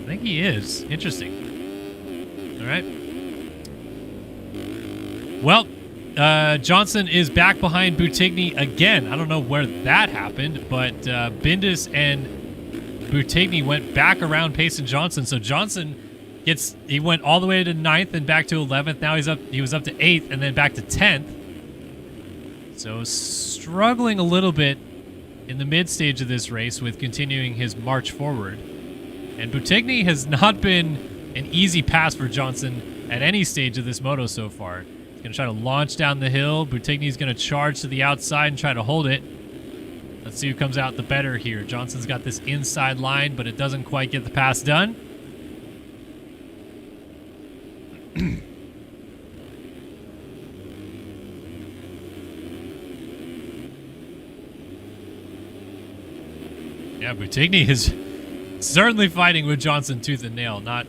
I think he is. Interesting. All right. Well, Johnson is back behind Buttigny again. I don't know where that happened, but Bindis and Buttigny went back around Payson Johnson. So Johnson he went all the way to 9th and back to 11th. Now he was up to 8th and then back to 10th. So struggling a little bit in the mid stage of this race with continuing his march forward. And Buttigny has not been an easy pass for Johnson at any stage of this moto so far. He's going to try to launch down the hill. Buttigny's going to charge to the outside and try to hold it. Let's see who comes out the better here. Johnson's got this inside line, but it doesn't quite get the pass done. Yeah, Buttigny is certainly fighting with Johnson tooth and nail, not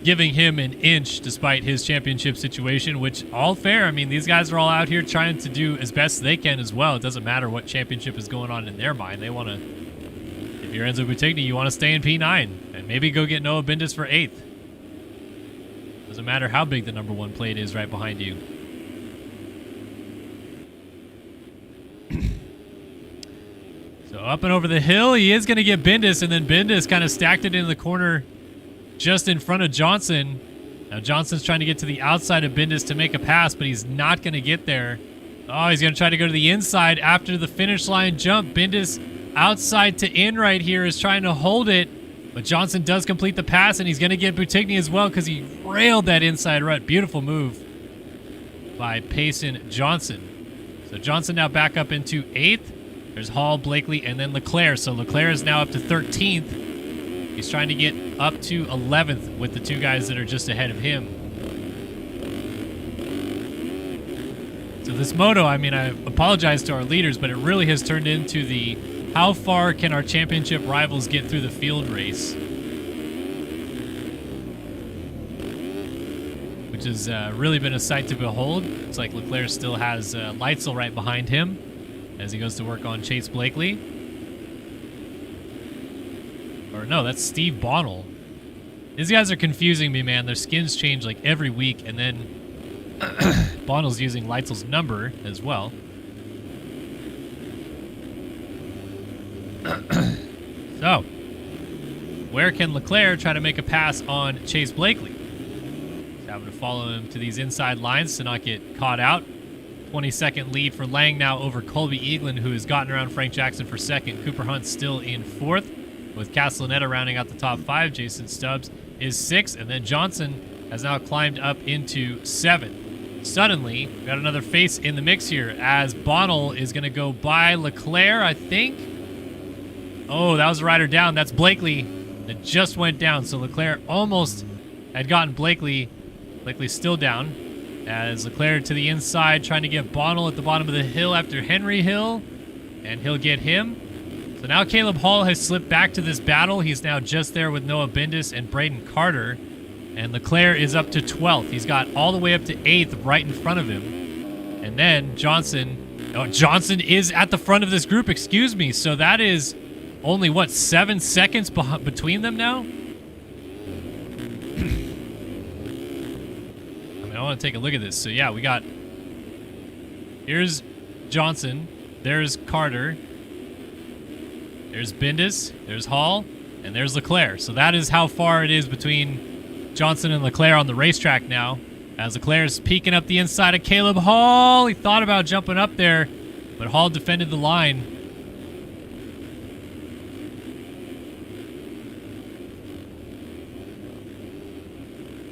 giving him an inch despite his championship situation, which all fair. I mean, these guys are all out here trying to do as best they can as well. It doesn't matter what championship is going on in their mind. They want to, if you're Enzo Buttigny, you want to stay in P9 and maybe go get Noah Bindis for 8th. Doesn't matter how big the number 1 plate is right behind you. So up and over the hill, he is going to get Bindis, and then Bindis kind of stacked it in the corner just in front of Johnson. Now Johnson's trying to get to the outside of Bindis to make a pass, but he's not going to get there. Oh, he's going to try to go to the inside after the finish line jump. Bindis outside to in right here is trying to hold it, but Johnson does complete the pass, and he's going to get Buttigny as well because he railed that inside rut. Beautiful move by Payson Johnson. So Johnson now back up into 8th. There's Hall, Blakely, and then Leclerc. So Leclerc is now up to 13th. He's trying to get up to 11th with the 2 guys that are just ahead of him. So this moto, I mean, I apologize to our leaders, but it really has turned into the how far can our championship rivals get through the field race, which has really been a sight to behold. It's like Leclerc still has Leitzel right behind him as he goes to work on Chase Blakely. Or no, that's Steve Bonnell. These guys are confusing me, man. Their skins change like every week, and then Bonnell's using Leitzel's number as well. So, where can Leclerc try to make a pass on Chase Blakely? He's having to follow him to these inside lines to not get caught out. 20-second lead for Lang now over Colby Eaglin, who has gotten around Frank Jackson for 2nd. Cooper Hunt still in 4th, with Castellaneta rounding out the top 5. Jason Stubbs is 6th, and then Johnson has now climbed up into 7th. Suddenly, we got another face in the mix here, as Bonnell is going to go by Leclerc, I think. Oh, that was a rider down. That's Blakely that just went down. So Leclerc almost had gotten Blakely. Blakely's still down. As Leclerc to the inside, trying to get Bonnell at the bottom of the hill after Henry Hill. And he'll get him. So now Caleb Hall has slipped back to this battle. He's now just there with Noah Bindis and Braden Carter. And Leclerc is up to 12th. He's got all the way up to 8th right in front of him. And then Johnson... Oh, Johnson is at the front of this group, excuse me. So that is only, what, 7 seconds between them now? I want to take a look at this. So yeah, we got, here's Johnson, there's Carter, there's Bindis, there's Hall, and there's Leclerc. So that is how far it is between Johnson and Leclerc on the racetrack now, as Leclerc's peeking up the inside of Caleb Hall. He thought about jumping up there, but Hall defended the line.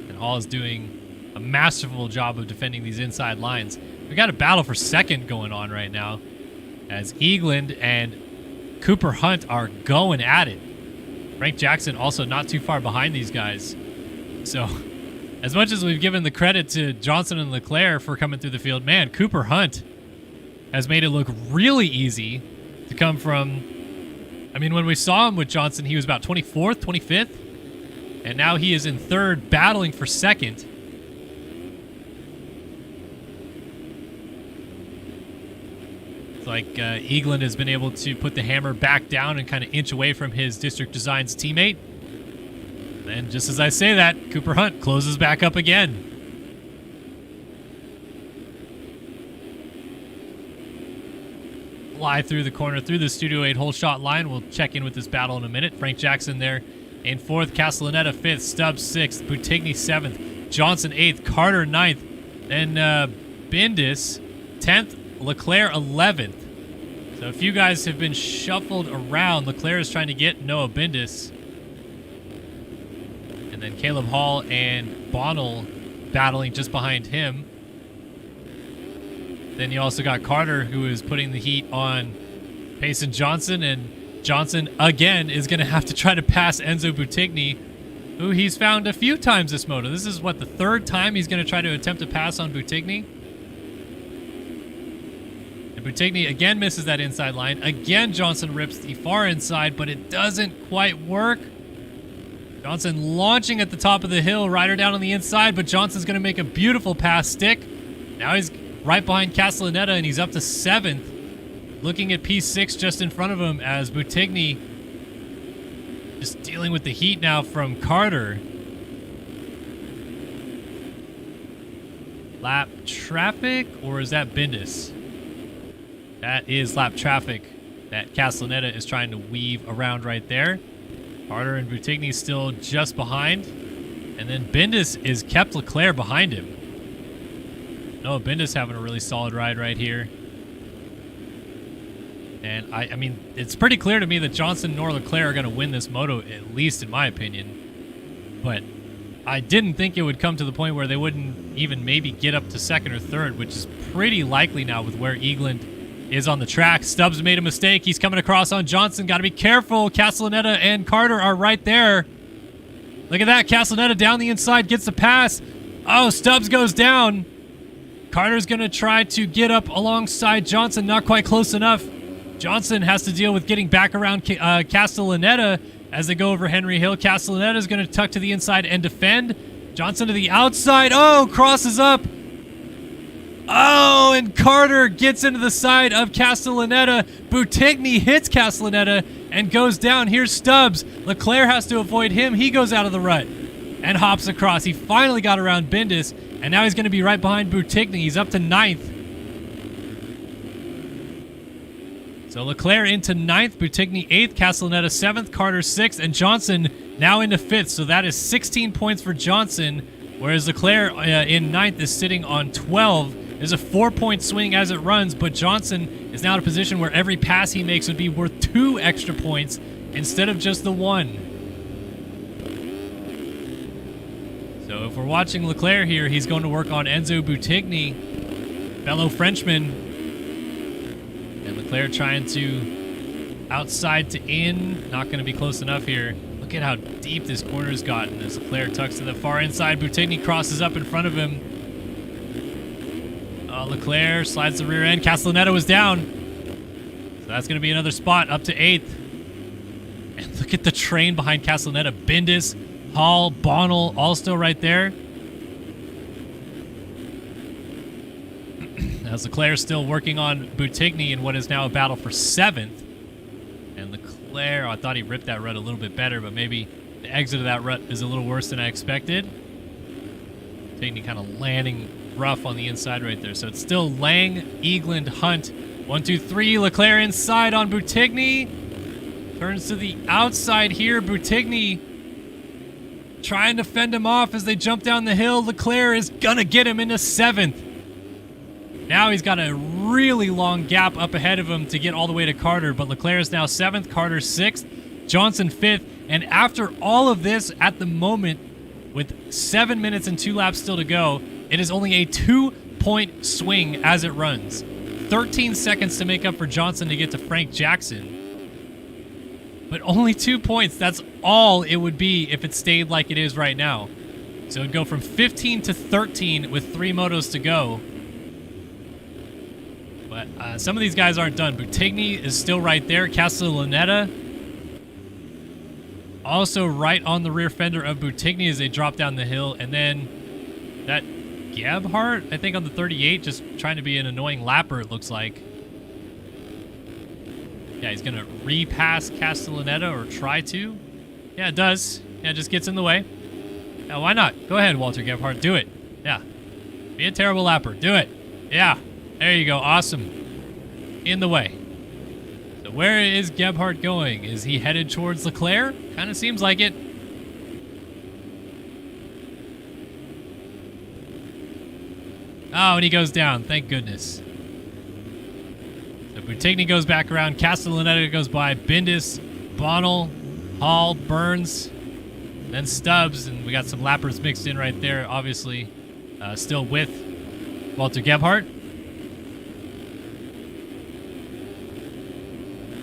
And Hall is doing a masterful job of defending these inside lines. We got a battle for 2nd going on right now, as Eagland and Cooper Hunt are going at it. Frank Jackson also not too far behind these guys. So as much as we've given the credit to Johnson and Leclerc for coming through the field, man, Cooper Hunt has made it look really easy to come from. I mean, when we saw him with Johnson, he was about 24th, 25th, and now he is in third, battling for second. It's like Eagland has been able to put the hammer back down and kind of inch away from his District Designs teammate. And just as I say that, Cooper Hunt closes back up again. Fly through the corner, through the Studio 8 hole shot line. We'll check in with this battle in a minute. Frank Jackson there in 4th, Castellaneta 5th, Stubbs 6th, Buttigny 7th, Johnson 8th, Carter 9th, and Bindis 10th, Leclerc 11th. So a few guys have been shuffled around. Leclerc is trying to get Noah Bindis. And then Caleb Hall and Bonnell battling just behind him. Then you also got Carter, who is putting the heat on Payson Johnson, and Johnson again is going to have to try to pass Enzo Buttigny, who he's found a few times this moto. This is what, the third time he's going to try to attempt to pass on Buttigny. And Buttigny again misses that inside line. Again, Johnson rips the far inside, but it doesn't quite work. Johnson launching at the top of the hill, Ryder down on the inside, but Johnson's going to make a beautiful pass stick. Now he's right behind Castellaneta, and he's up to 7th. Looking at P6 just in front of him as Buttigny just dealing with the heat now from Carter. Lap traffic, or is that Bindis? That is lap traffic that Castellaneta is trying to weave around right there. Carter and Buttigny still just behind. And then Bindis is kept Leclerc behind him. No, Bindis having a really solid ride right here. And I mean, it's pretty clear to me that Johnson nor Leclerc are going to win this moto, at least in my opinion. But I didn't think it would come to the point where they wouldn't even maybe get up to second or third, which is pretty likely now with where Eagland is on the track. Stubbs made a mistake. He's coming across on Johnson. Got to be careful. Castellaneta and Carter are right there. Look at that. Castellaneta down the inside, gets the pass. Oh, Stubbs goes down. Carter's going to try to get up alongside Johnson. Not quite close enough. Johnson has to deal with getting back around Castellaneta as they go over Henry Hill. Castellaneta is going to tuck to the inside and defend. Johnson to the outside. Oh, crosses up. Oh, and Carter gets into the side of Castellaneta. Buttigny hits Castellaneta and goes down. Here's Stubbs. Leclerc has to avoid him. He goes out of the rut and hops across. He finally got around Bindis, and now he's going to be right behind Buttigny. He's up to 9th. So Leclerc into 9th, Buttigny 8th, Castellaneta 7th, Carter 6th, and Johnson now into 5th. So that is 16 points for Johnson, whereas Leclerc in 9th is sitting on 12. There's a 4-point swing as it runs, but Johnson is now in a position where every pass he makes would be worth 2 extra points instead of just the 1. So if we're watching Leclerc here, he's going to work on Enzo Buttigny, fellow Frenchman. And Leclerc trying to outside to in. Not going to be close enough here. Look at how deep this corner's gotten as Leclerc tucks to the far inside. Buttigny crosses up in front of him. Leclerc slides the rear end. Castellaneta was down. So that's going to be another spot up to 8th. And look at the train behind Castellaneta. Bindis, Hall, Bonnell, all still right there. As Leclerc still working on Buttigny in what is now a battle for 7th. And Leclerc, I thought he ripped that rut a little bit better, but maybe the exit of that rut is a little worse than I expected. Buttigny kind of landing rough on the inside right there. So it's still Lang, Eagland, Hunt. 1, 2, 3. Leclerc inside on Buttigny. Turns to the outside here. Buttigny trying to fend him off as they jump down the hill. Leclerc is going to get him into 7th. Now he's got a really long gap up ahead of him to get all the way to Carter, but Leclerc is now 7th, Carter 6th, Johnson 5th, and after all of this at the moment, with 7 minutes and 2 laps still to go, it is only a 2-point swing as it runs. 13 seconds to make up for Johnson to get to Frank Jackson. But only 2 points. That's all it would be if it stayed like it is right now. So it'd go from 15 to 13 with 3 motos to go. But some of these guys aren't done. Buttigny is still right there. Castellaneta also right on the rear fender of Buttigny as they drop down the hill. And then that Gebhardt, I think on the 38, just trying to be an annoying lapper, it looks like. Yeah, he's going to repass Castellaneta or try to. Yeah, it does. Yeah, it just gets in the way. Yeah, why not? Go ahead, Walter Gebhardt. Do it. Yeah. Be a terrible lapper. Do it. Yeah. There you go. Awesome. In the way. So where is Gebhardt going? Is he headed towards Leclerc? Kind of seems like it. Oh, and he goes down. Thank goodness. So Buttigny goes back around. Castellaneta goes by. Bindis, Bonnell, Hall, Burns, then Stubbs, and we got some lappers mixed in right there, obviously, still with Walter Gebhardt.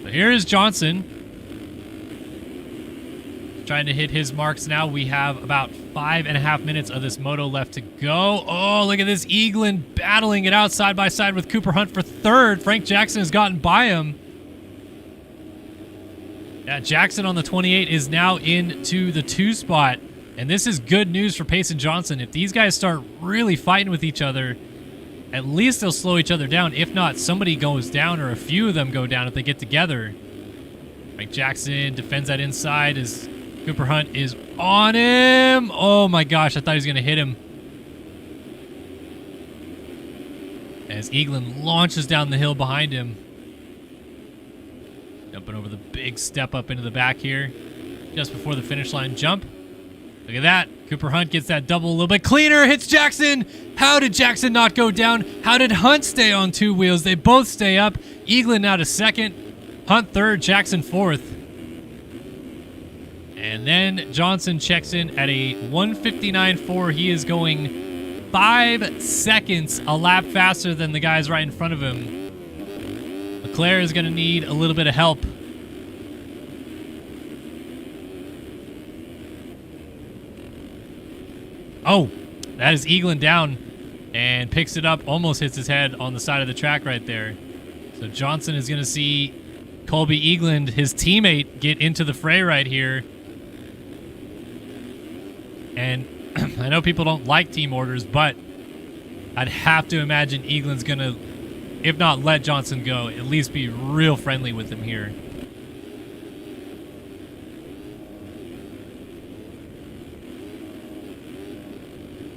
So here is Johnson. Trying to hit his marks now. We have about 5.5 minutes of this moto left to go. Oh, look at this. Eagland battling it out side by side with Cooper Hunt for third. Frank Jackson has gotten by him. Yeah, Jackson on the 28 is now into the 2 spot. And this is good news for Pace and Johnson. If these guys start really fighting with each other, at least they'll slow each other down. If not, somebody goes down or a few of them go down if they get together. Frank Jackson defends that inside as Cooper Hunt is on him. Oh my gosh, I thought he was going to hit him. As Eagland launches down the hill behind him. Jumping over the big step up into the back here. Just before the finish line jump. Look at that. Cooper Hunt gets that double a little bit cleaner. Hits Jackson. How did Jackson not go down? How did Hunt stay on 2 wheels? They both stay up. Eagland now to second. Hunt third. Jackson fourth. And then Johnson checks in at a 1:59.4. He is going 5 seconds a lap faster than the guys right in front of him. Leclerc is going to need a little bit of help. Oh, that is Eagland down and picks it up, almost hits his head on the side of the track right there. So Johnson is going to see Colby Eagland, his teammate, get into the fray right here. And I know people don't like team orders, but I'd have to imagine Eagland's going to, if not let Johnson go, at least be real friendly with him here.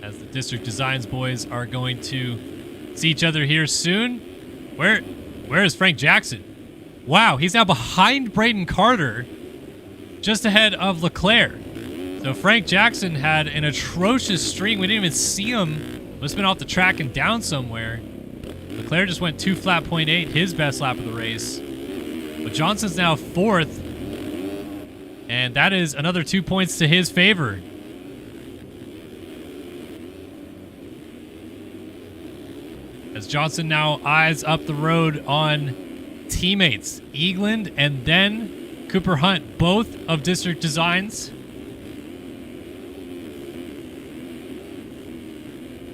As the District Designs boys are going to see each other here soon. Where is Frank Jackson? Wow, he's now behind Braden Carter, just ahead of Leclerc. So Frank Jackson had an atrocious string. We didn't even see him. Must have been off the track and down somewhere. Leclerc just went 2 flat 0.8, his best lap of the race. But Johnson's now fourth. And that is another 2 points to his favor. As Johnson now eyes up the road on teammates. Eagland and then Cooper Hunt, both of District Designs.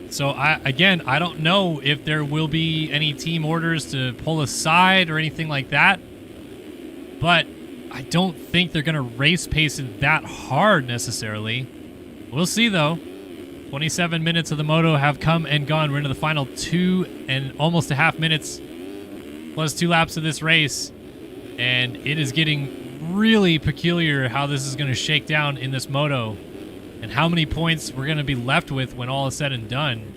So, I don't know if there will be any team orders to pull aside or anything like that. But I don't think they're going to race pace it that hard necessarily. We'll see, though. 27 minutes of the moto have come and gone. We're into the final 2 and almost a half minutes plus 2 laps of this race. And it is getting really peculiar how this is going to shake down in this moto. And how many points we're going to be left with when all is said and done.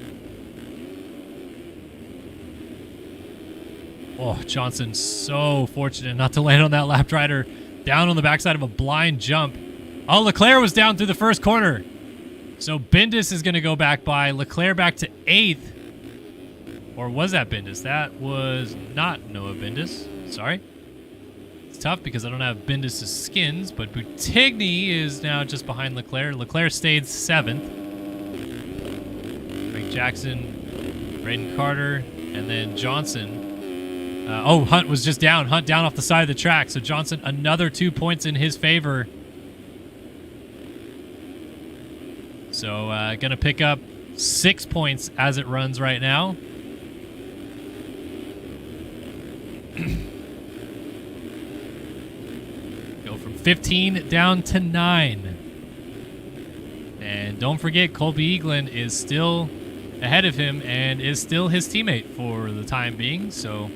Oh, Johnson's so fortunate not to land on that lap rider down on the backside of a blind jump. Oh, Leclerc was down through the first corner. So Bindis is going to go back by. Leclerc back to 8th. Or was that Bindis? That was not Noah Bindis. Sorry. It's tough because I don't have Bindis' skins, but Buttigny is now just behind Leclerc. Leclerc stayed 7th. Frank Jackson, Braden Carter, and then Johnson. Hunt was just down. Hunt down off the side of the track. So Johnson, another 2 points in his favor. So going to pick up 6 points as it runs right now. Go from 15 down to 9. And don't forget, Colby Eaglin is still ahead of him and is still his teammate for the time being. So,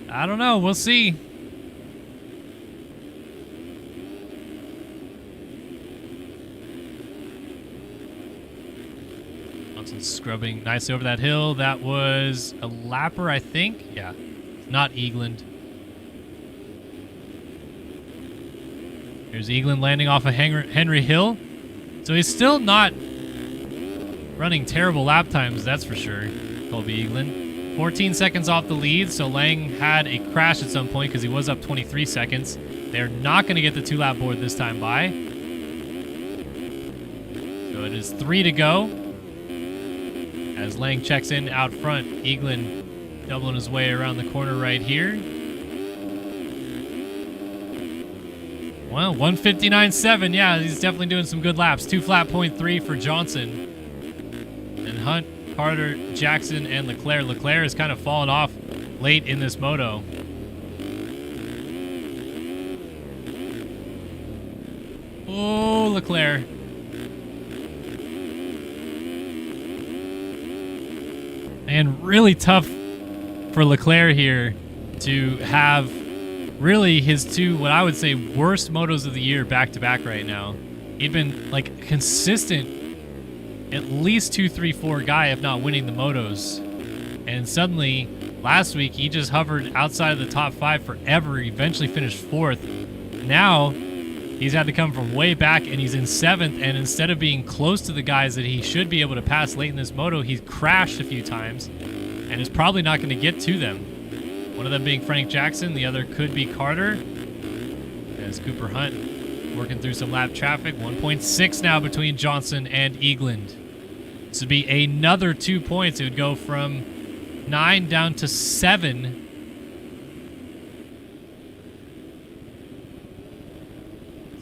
I don't know. We'll see. Johnson's scrubbing nicely over that hill. That was a lapper, I think. Yeah, not Eaglin. Here's Eaglin landing off of Henry Hill. So he's still not running terrible lap times, that's for sure, Colby Eaglin. 14 seconds off the lead, so Lang had a crash at some point because he was up 23 seconds. They're not going to get the 2-lap board this time by. So it is 3 to go. As Lang checks in out front, Eaglin doubling his way around the corner right here. Well, 159.7. Yeah, he's definitely doing some good laps. 2 flat .3 for Johnson. And Hunt, Carter, Jackson, and Leclerc. Leclerc has kind of fallen off late in this moto. Oh, Leclerc. And really tough for Leclerc here to have really his 2, what I would say, worst motos of the year back-to-back right now. He'd been, like, consistent, at least 2, 3, 4 guy, if not winning the motos. And suddenly, last week, he just hovered outside of the top 5 forever. He eventually finished 4th. Now, he's had to come from way back, and he's in 7th. And instead of being close to the guys that he should be able to pass late in this moto, he's crashed a few times and is probably not going to get to them. One of them being Frank Jackson, the other could be Carter. As Cooper Hunt working through some lap traffic. 1.6 now between Johnson and Eaglin. This would be another 2 points. It would go from 9 down to 7.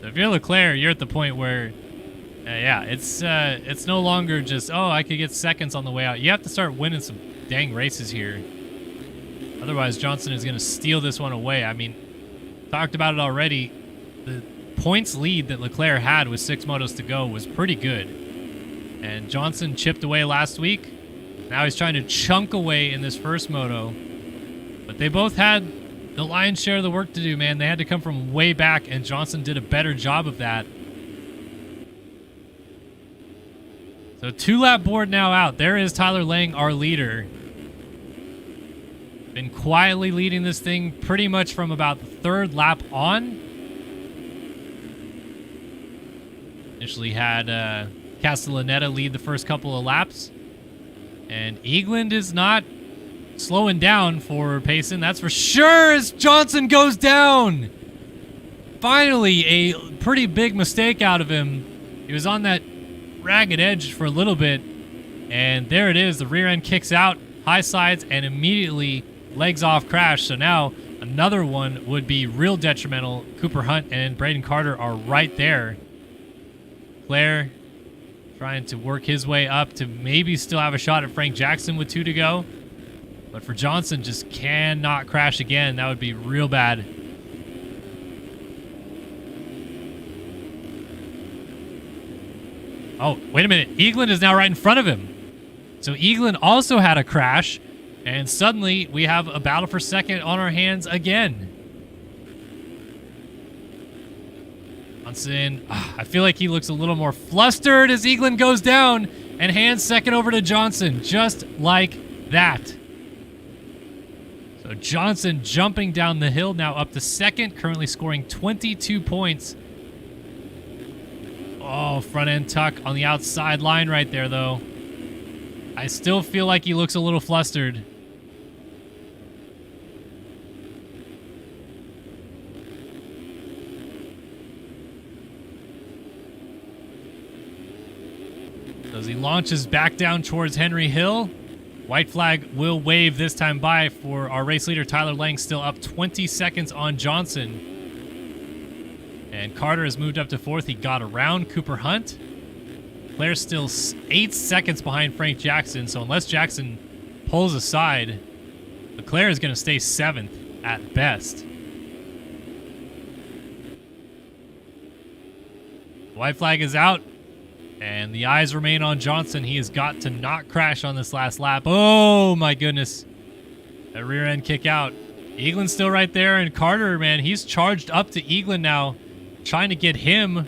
So if you're Leclerc, you're at the point where, yeah, it's no longer just, oh, I could get seconds on the way out. You have to start winning some dang races here. Otherwise, Johnson is going to steal this one away. I mean, talked about it already. The points lead that Leclerc had with 6 motos to go was pretty good. And Johnson chipped away last week. Now he's trying to chunk away in this first moto. But they both had the lion's share of the work to do, man. They had to come from way back, and Johnson did a better job of that. So 2-lap board now out. There is Tyler Lang, our leader. Been quietly leading this thing pretty much from about the 3rd lap on. Initially had Castellaneta lead the first couple of laps. And Eaglin is not slowing down for Payson, that's for sure, as Johnson goes down. Finally, a pretty big mistake out of him. He was on that ragged edge for a little bit. And there it is. The rear end kicks out, high sides, and immediately legs off crash. So now another one would be real detrimental. Cooper Hunt and Braden Carter are right there. Claire trying to work his way up to maybe still have a shot at Frank Jackson with 2 to go. But for Johnson, just cannot crash again. That would be real bad. Oh, wait a minute. Eaglin is now right in front of him. So Eaglin also had a crash. And suddenly, we have a battle for second on our hands again. Johnson, I feel like he looks a little more flustered as Eaglin goes down and hands second over to Johnson, just like that. So Johnson jumping down the hill, now up to second, currently scoring 22 points. Oh, front end tuck on the outside line right there, though. I still feel like he looks a little flustered. As he launches back down towards Henry Hill, white flag will wave this time by for our race leader, Tyler Lang, still up 20 seconds on Johnson. And Carter has moved up to 4th. He got around Cooper Hunt. Leclerc's still 8 seconds behind Frank Jackson, so unless Jackson pulls aside, Leclerc is going to stay 7th at best. White flag is out, and the eyes remain on Johnson. He has got to not crash on this last lap. Oh, my goodness. That rear end kick out. Eaglin's still right there, and Carter, man, he's charged up to Eaglin now, trying to get him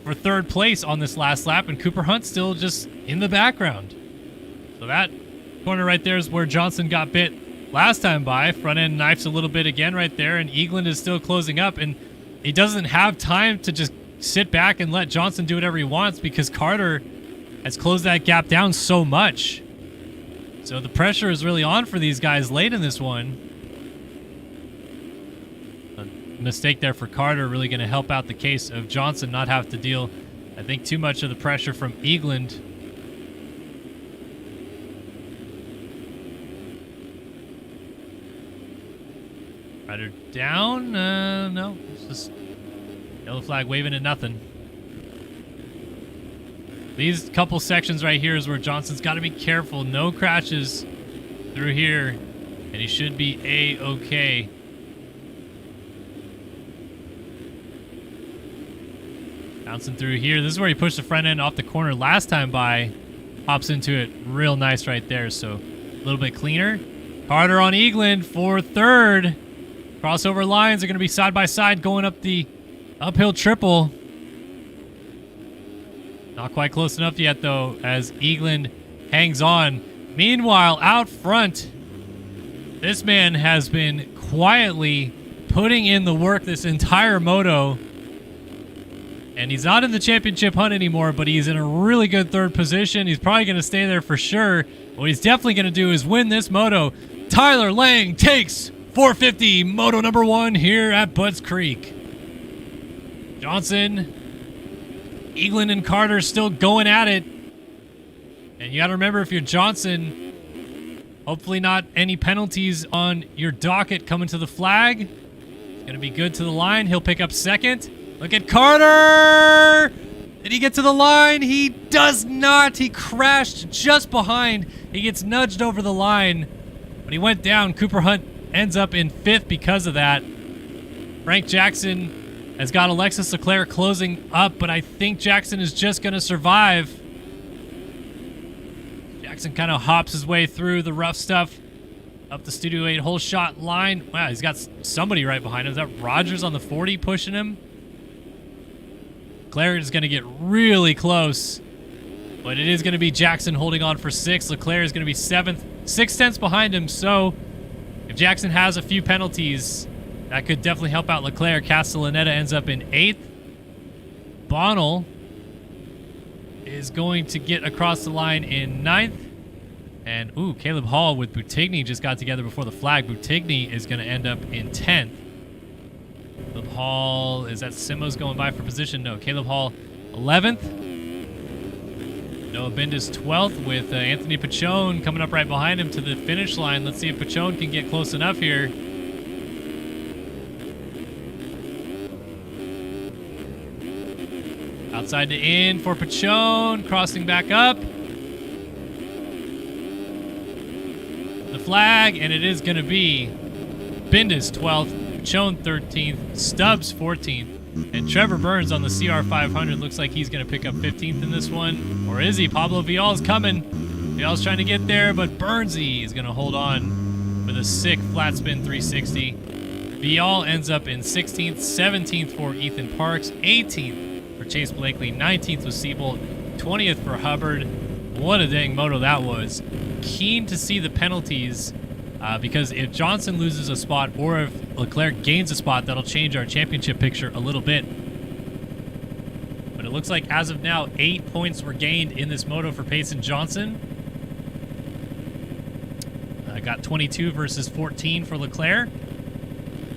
for 3rd place on this last lap, and Cooper Hunt still just in the background. So that corner right there is where Johnson got bit last time by. Front end knifes a little bit again right there, and Eaglin is still closing up, and he doesn't have time to just sit back and let Johnson do whatever he wants because Carter has closed that gap down so much. So the pressure is really on for these guys late in this one. A mistake there for Carter, really going to help out the case of Johnson not have to deal, I think, too much of the pressure from Eagland. Rider down? No, it's just yellow flag waving at nothing. These couple sections right here is where Johnson's got to be careful. No crashes through here, and he should be A-okay. Bouncing through here. This is where he pushed the front end off the corner last time by. Hops into it real nice right there, so a little bit cleaner. Carter on Eagland for 3rd. Crossover lines are going to be side by side going up the uphill triple. Not quite close enough yet, though, as Eagland hangs on. Meanwhile, out front, this man has been quietly putting in the work this entire moto. And he's not in the championship hunt anymore, but he's in a really good 3rd position. He's probably going to stay there for sure. What he's definitely going to do is win this moto. Tyler Lang takes 450 moto number 1 here at Budds Creek. Johnson, Eagland, and Carter still going at it. And you got to remember, if you're Johnson, hopefully not any penalties on your docket coming to the flag. It's going to be good to the line. He'll pick up 2nd. Look at Carter! Did he get to the line? He does not. He crashed just behind. He gets nudged over the line, but he went down. Cooper Hunt ends up in 5th because of that. Frank Jackson has got Alexis Leclerc closing up, but I think Jackson is just going to survive. Jackson kind of hops his way through the rough stuff up the Studio 8 whole shot line. Wow, he's got somebody right behind him. Is that Rogers on the 40 pushing him? Leclerc is going to get really close, but it is going to be Jackson holding on for 6th. Leclerc is going to be 7th, 6 tenths behind him. So if Jackson has a few penalties, that could definitely help out Leclerc. Castellaneta ends up in 8th. Bonnell is going to get across the line in 9th. And, ooh, Caleb Hall with Buttigny just got together before the flag. Buttigny is going to end up in 10th. Caleb Hall, is that Simo's going by for position? No, Caleb Hall 11th. Noah Bendis 12th with Anthony Pachone coming up right behind him to the finish line. Let's see if Pachone can get close enough here. Outside to in for Pachone, crossing back up. The flag, and it is going to be Bendis 12th. Pachone 13th, Stubbs 14th, and Trevor Burns on the CR500 looks like he's going to pick up 15th in this one. Or is he? Pablo Vial's coming. Vial's trying to get there, but Burnsy is going to hold on with a sick flat spin 360. Vial ends up in 16th, 17th for Ethan Parks, 18th for Chase Blakely, 19th with Siebold, 20th for Hubbard. What a dang moto that was. Keen to see the penalties. Because if Johnson loses a spot or if Leclerc gains a spot, that'll change our championship picture a little bit. But it looks like as of now, 8 points were gained in this moto for Payson Johnson. Got 22 versus 14 for Leclerc.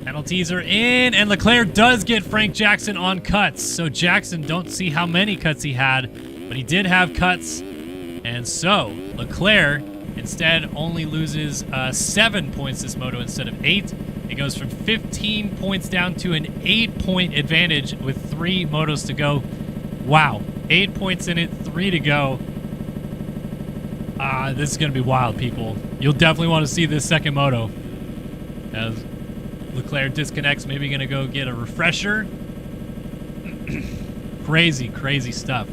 Penalties are in, and Leclerc does get Frank Jackson on cuts. So Jackson, don't see how many cuts he had, but he did have cuts. And so Leclerc instead only loses 7 points this moto instead of 8. It goes from 15 points down to an 8-point advantage with 3 motos to go. Wow. 8 points in it, 3 to go. This is going to be wild, people. You'll definitely want to see this second moto. As Leclerc disconnects, maybe going to go get a refresher. Crazy, crazy stuff.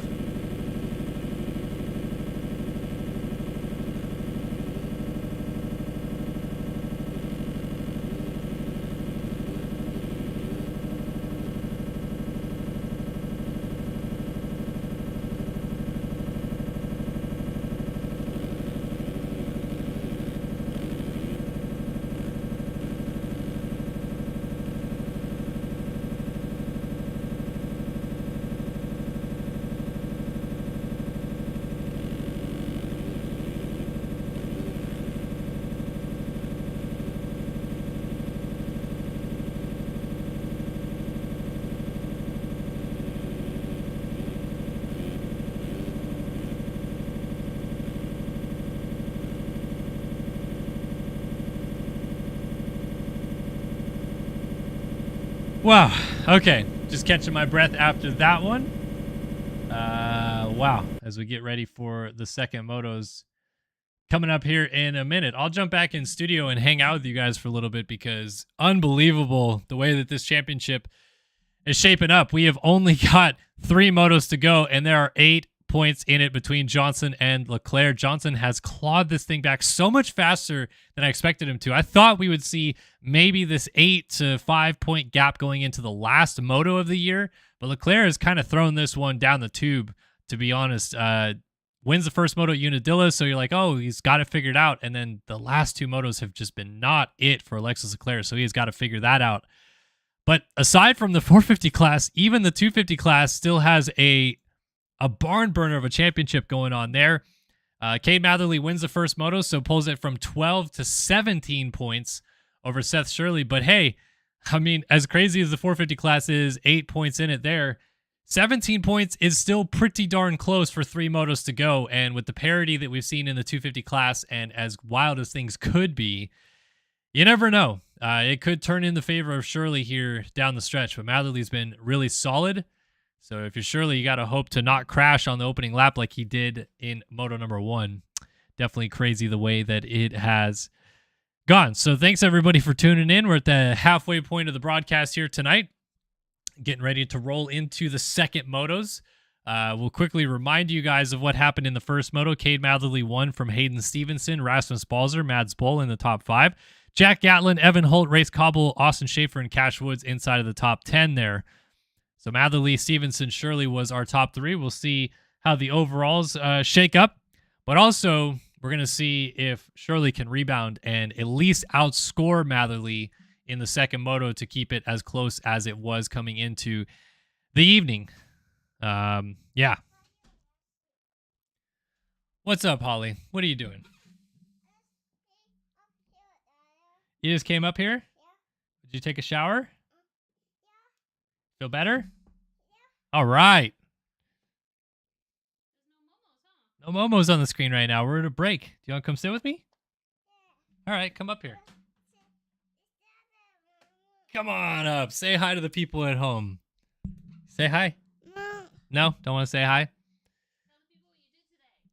Wow. Okay. Just catching my breath after that one. Wow. As we get ready for the second motos coming up here in a minute. I'll jump back in studio and hang out with you guys for a little bit because unbelievable the way that this championship is shaping up. We have only got 3 motos to go, and there are 8 points in it between Johnson and Leclerc. Johnson has clawed this thing back so much faster than I expected him to. I thought we would see maybe this 8 to 5 point gap going into the last moto of the year, but Leclerc has kind of thrown this one down the tube, to be honest. Wins the first moto at Unadilla, so you're like, oh, he's got it figured out, and then the last 2 motos have just been not it for Alexis Leclerc, so he's got to figure that out. But aside from the 450 class, even the 250 class still has a barn burner of a championship going on there. Cade Matherly wins the first moto, so pulls it from 12 to 17 points over Seth Shirley. But hey, I mean, as crazy as the 450 class is, 8 points in it there, 17 points is still pretty darn close for 3 motos to go. And with the parity that we've seen in the 250 class and as wild as things could be, you never know. It could turn in the favor of Shirley here down the stretch, but Matherly's been really solid. So if you're Shirley, you got to hope to not crash on the opening lap like he did in moto number 1. Definitely crazy the way that it has gone. So thanks everybody for tuning in. We're at the halfway point of the broadcast here tonight, getting ready to roll into the second motos. We'll quickly remind you guys of what happened in the first moto. Cade Matherly won from Hayden Stevenson, Rasmus Balzer, Mads Boll in the top 5. Jack Gatlin, Evan Holt, Race Cobble, Austin Schaefer, and Cash Woods inside of the top 10 there. So Matherly, Stevenson, Shirley was our top 3. We'll see how the overalls shake up. But also, we're going to see if Shirley can rebound and at least outscore Matherly in the second moto to keep it as close as it was coming into the evening. Yeah. What's up, Holly? What are you doing? You just came up here? Yeah. Did you take a shower? Yeah. Feel better? Yeah. All right. No momos on the screen right now. We're at a break. Do you want to come sit with me? Yeah. All right, come up here. Come on up. Say hi to the people at home. Say hi. No? Don't want to say hi?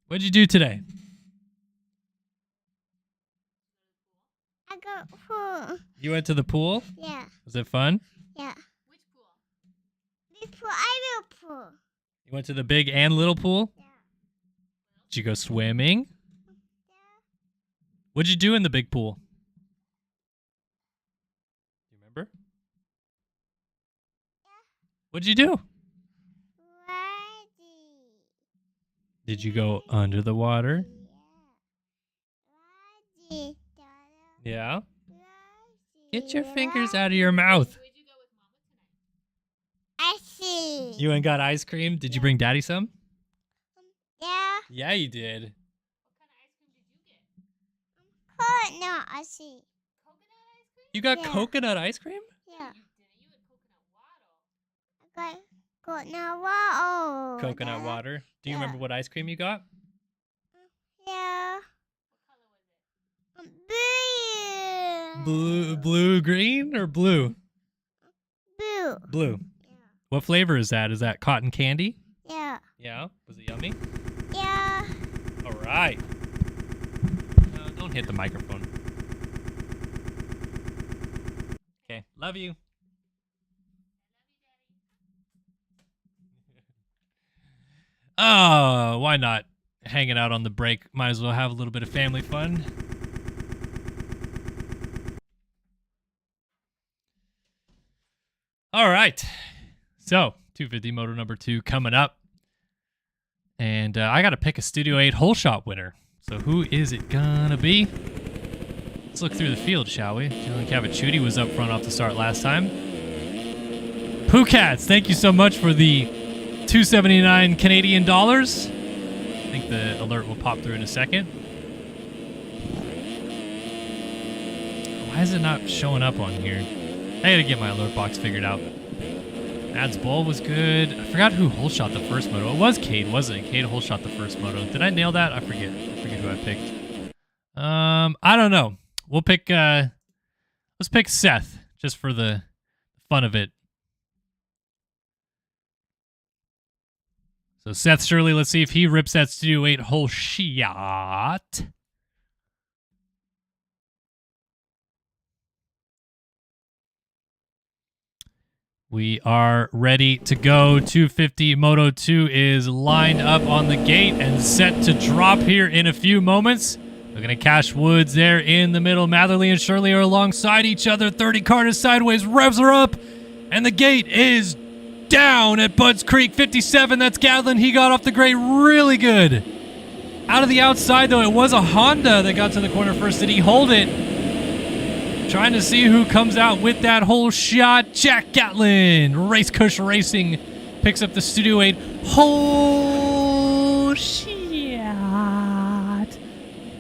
What'd you do today?
I got pool.
You went to the pool?
Yeah.
Was it fun?
Yeah. Which pool? This pool. I will pool.
You went to the big and little pool?
Yeah.
Did you go swimming?
Yeah.
What'd you do in the big pool? You remember?
Yeah.
What'd you do?
Ready.
Did you go under the water?
Yeah. Ready.
Yeah.
Ready.
Get your fingers out of your mouth.
Where'd you go with Mama tonight? I see.
You went and got ice cream? Did you bring Daddy some?
Yeah.
Yeah, you did.
What kind of ice cream did you get? Coconut, I see.
Coconut ice cream? You got coconut ice cream?
Yeah. You had coconut water. I got coconut water.
Coconut water. Do you remember what ice cream you got?
Yeah. What color was it?
Blue, green, or blue?
Blue.
Blue.
Yeah.
What flavor is that? Is that cotton candy?
Yeah.
Yeah? Was it yummy?
Yeah.
All right. No, don't hit the microphone. Okay. Love you. Oh, why not? Hanging out on the break. Might as well have a little bit of family fun. All right. So, 250 Moto number 2 coming up. And I got to pick a Studio 8 hole shot winner. So who is it gonna be? Let's look through the field, shall we? Dylan Cavacciuti was up front off the start last time. Poocats, thank you so much for the $279 Canadian dollars. I think the alert will pop through in a second. Why is it not showing up on here? I gotta get my alert box figured out. Mads Boll was good. I forgot who hole shot the first moto. It was Cade, wasn't it? Cade hole shot the first moto. Did I nail that? I forget. I forget who I picked. I don't know. We'll pick, let's pick Seth, just for the fun of it. So Seth Shirley, let's see if he rips that Studio 8 hole shot. We are ready to go. 250 Moto 2 is lined up on the gate and set to drop here in a few moments. Looking at Cash Woods there in the middle. Matherly and Shirley are alongside each other. 30 Carter sideways, revs her up, and the gate is down at Budds Creek. 57, that's Gatlin. He got off the grate really good. Out of the outside, though, it was a Honda that got to the corner first. Did he hold it? Trying to see who comes out with that whole shot. Jack Gatlin, Race Cush Racing, picks up the Studio 8 whole shot.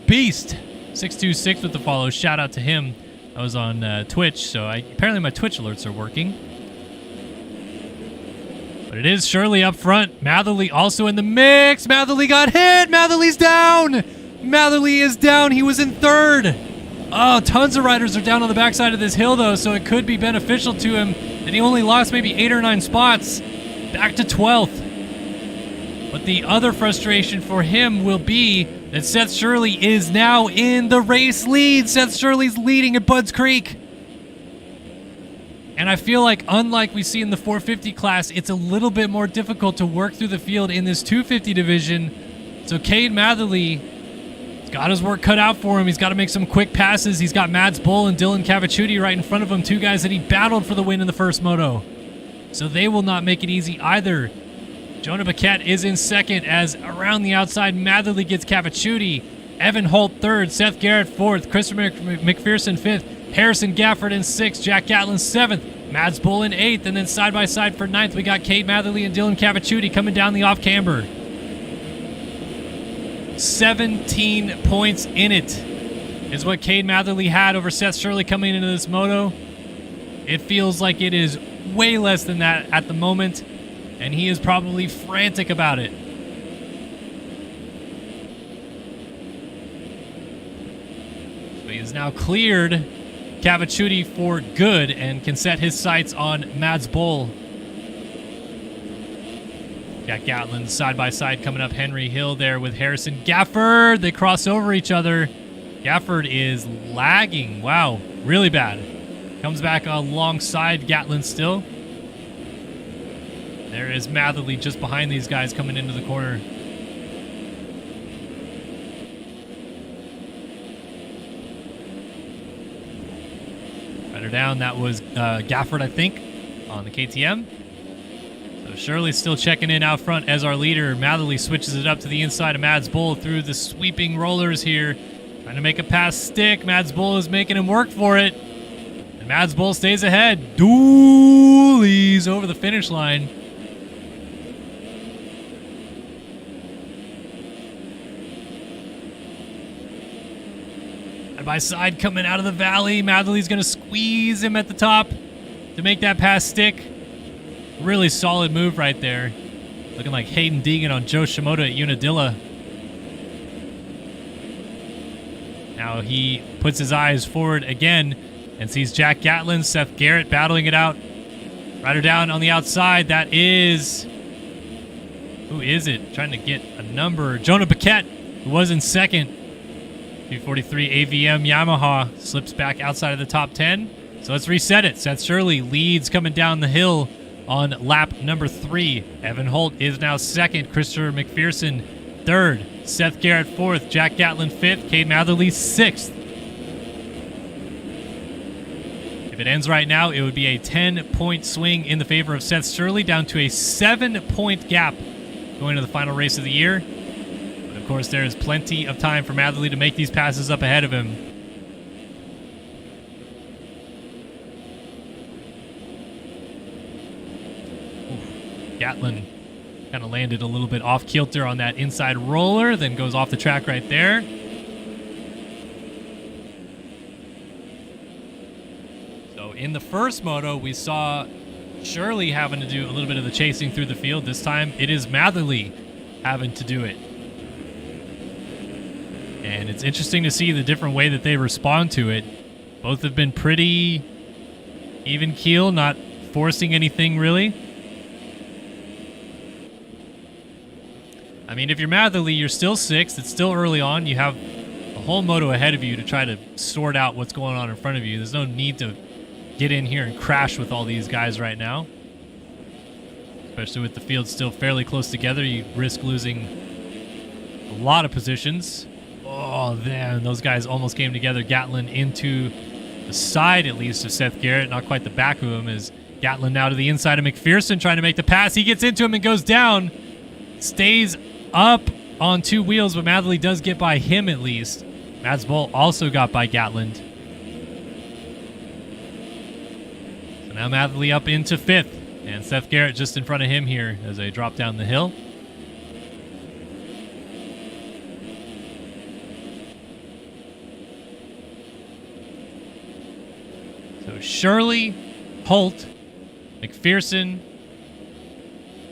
Beast, 626 with the follow. Shout out to him. I was on Twitch, so apparently my Twitch alerts are working. But it is Shirley up front. Matherly also in the mix. Matherly got hit. Matherly's down. Matherly is down. He was in third. Oh, tons of riders are down on the backside of this hill, though, so it could be beneficial to him that he only lost maybe 8 or 9 spots. Back to 12th. But the other frustration for him will be that Seth Shirley is now in the race lead. Seth Shirley's leading at Budds Creek. And I feel like, unlike we see in the 450 class, it's a little bit more difficult to work through the field in this 250 division. So Cade Matherly got his work cut out for him. He's got to make some quick passes. He's got Mads Boll and Dylan Cavacciuti right in front of him, 2 guys that he battled for the win in the first moto. So they will not make it easy either. Jonah Paquette is in second as around the outside, Matherly gets Cavacciuti. Evan Holt third, Seth Garrett fourth, Christopher McPherson fifth, Harrison Gafford in sixth, Jack Gatlin seventh, Mads Boll in eighth, and then side by side for ninth, we got Cade Matherly and Dylan Cavacciuti coming down the off camber. 17 points in it is what Cade Matherly had over Seth Shirley coming into this moto. It feels like it is way less than that at the moment, and he is probably frantic about it. So he has now cleared Cavacciuti for good and can set his sights on Mads Boll. Got Gatlin side by side coming up Henry Hill there with Harrison Gafford. They cross over each other. Gafford is lagging. Wow, really bad. Comes back alongside Gatlin still. There is Matherly just behind these guys coming into the corner. Rider down, that was Gafford, I think, on the KTM. So Shirley's still checking in out front as our leader. Matherly switches it up to the inside of Mads Boll through the sweeping rollers here. Trying to make a pass stick. Mads Boll is making him work for it. And Mads Boll stays ahead. Doolies over the finish line. Side by side coming out of the valley. Matherly's going to squeeze him at the top to make that pass stick. Really solid move right there. Looking like Hayden Deegan on Joe Shimoda at Unadilla. Now he puts his eyes forward again and sees Jack Gatlin, Seth Garrett battling it out. Rider down on the outside. That is Who is it? Trying to get a number. Jonah Paquette, who was in second. 243 AVM Yamaha slips back outside of the top 10. So let's reset it. Seth Shirley leads coming down the hill on lap number 3. Evan Holt is now second. Christopher McPherson third. Seth Garrett fourth. Jack Gatlin fifth. Cade Matherly sixth. If it ends right now, it would be a 10-point swing in the favor of Seth Shirley, down to a 7-point gap going to the final race of the year. But of course, there is plenty of time for Matherly to make these passes up ahead of him. Gatlin kind of landed a little bit off kilter on that inside roller, then goes off the track right there. So in the first moto, we saw Shirley having to do a little bit of the chasing through the field. This time, it is Matherly having to do it. And it's interesting to see the different way that they respond to it. Both have been pretty even keel, not forcing anything really. I mean, if you're Matherly, you're still sixth. It's still early on. You have a whole moto ahead of you to try to sort out what's going on in front of you. There's no need to get in here and crash with all these guys right now. Especially with the field still fairly close together, you risk losing a lot of positions. Oh, man, those guys almost came together. Gatlin into the side, at least, of Seth Garrett. Not quite the back of him, as Gatlin now to the inside of McPherson, trying to make the pass. He gets into him and goes down. Stays up on two wheels, but Matherly does get by him at least. Mads Boll also got by Gatland. So now Matherly up into fifth, and Seth Garrett just in front of him here as they drop down the hill. So Shirley, Holt, McPherson,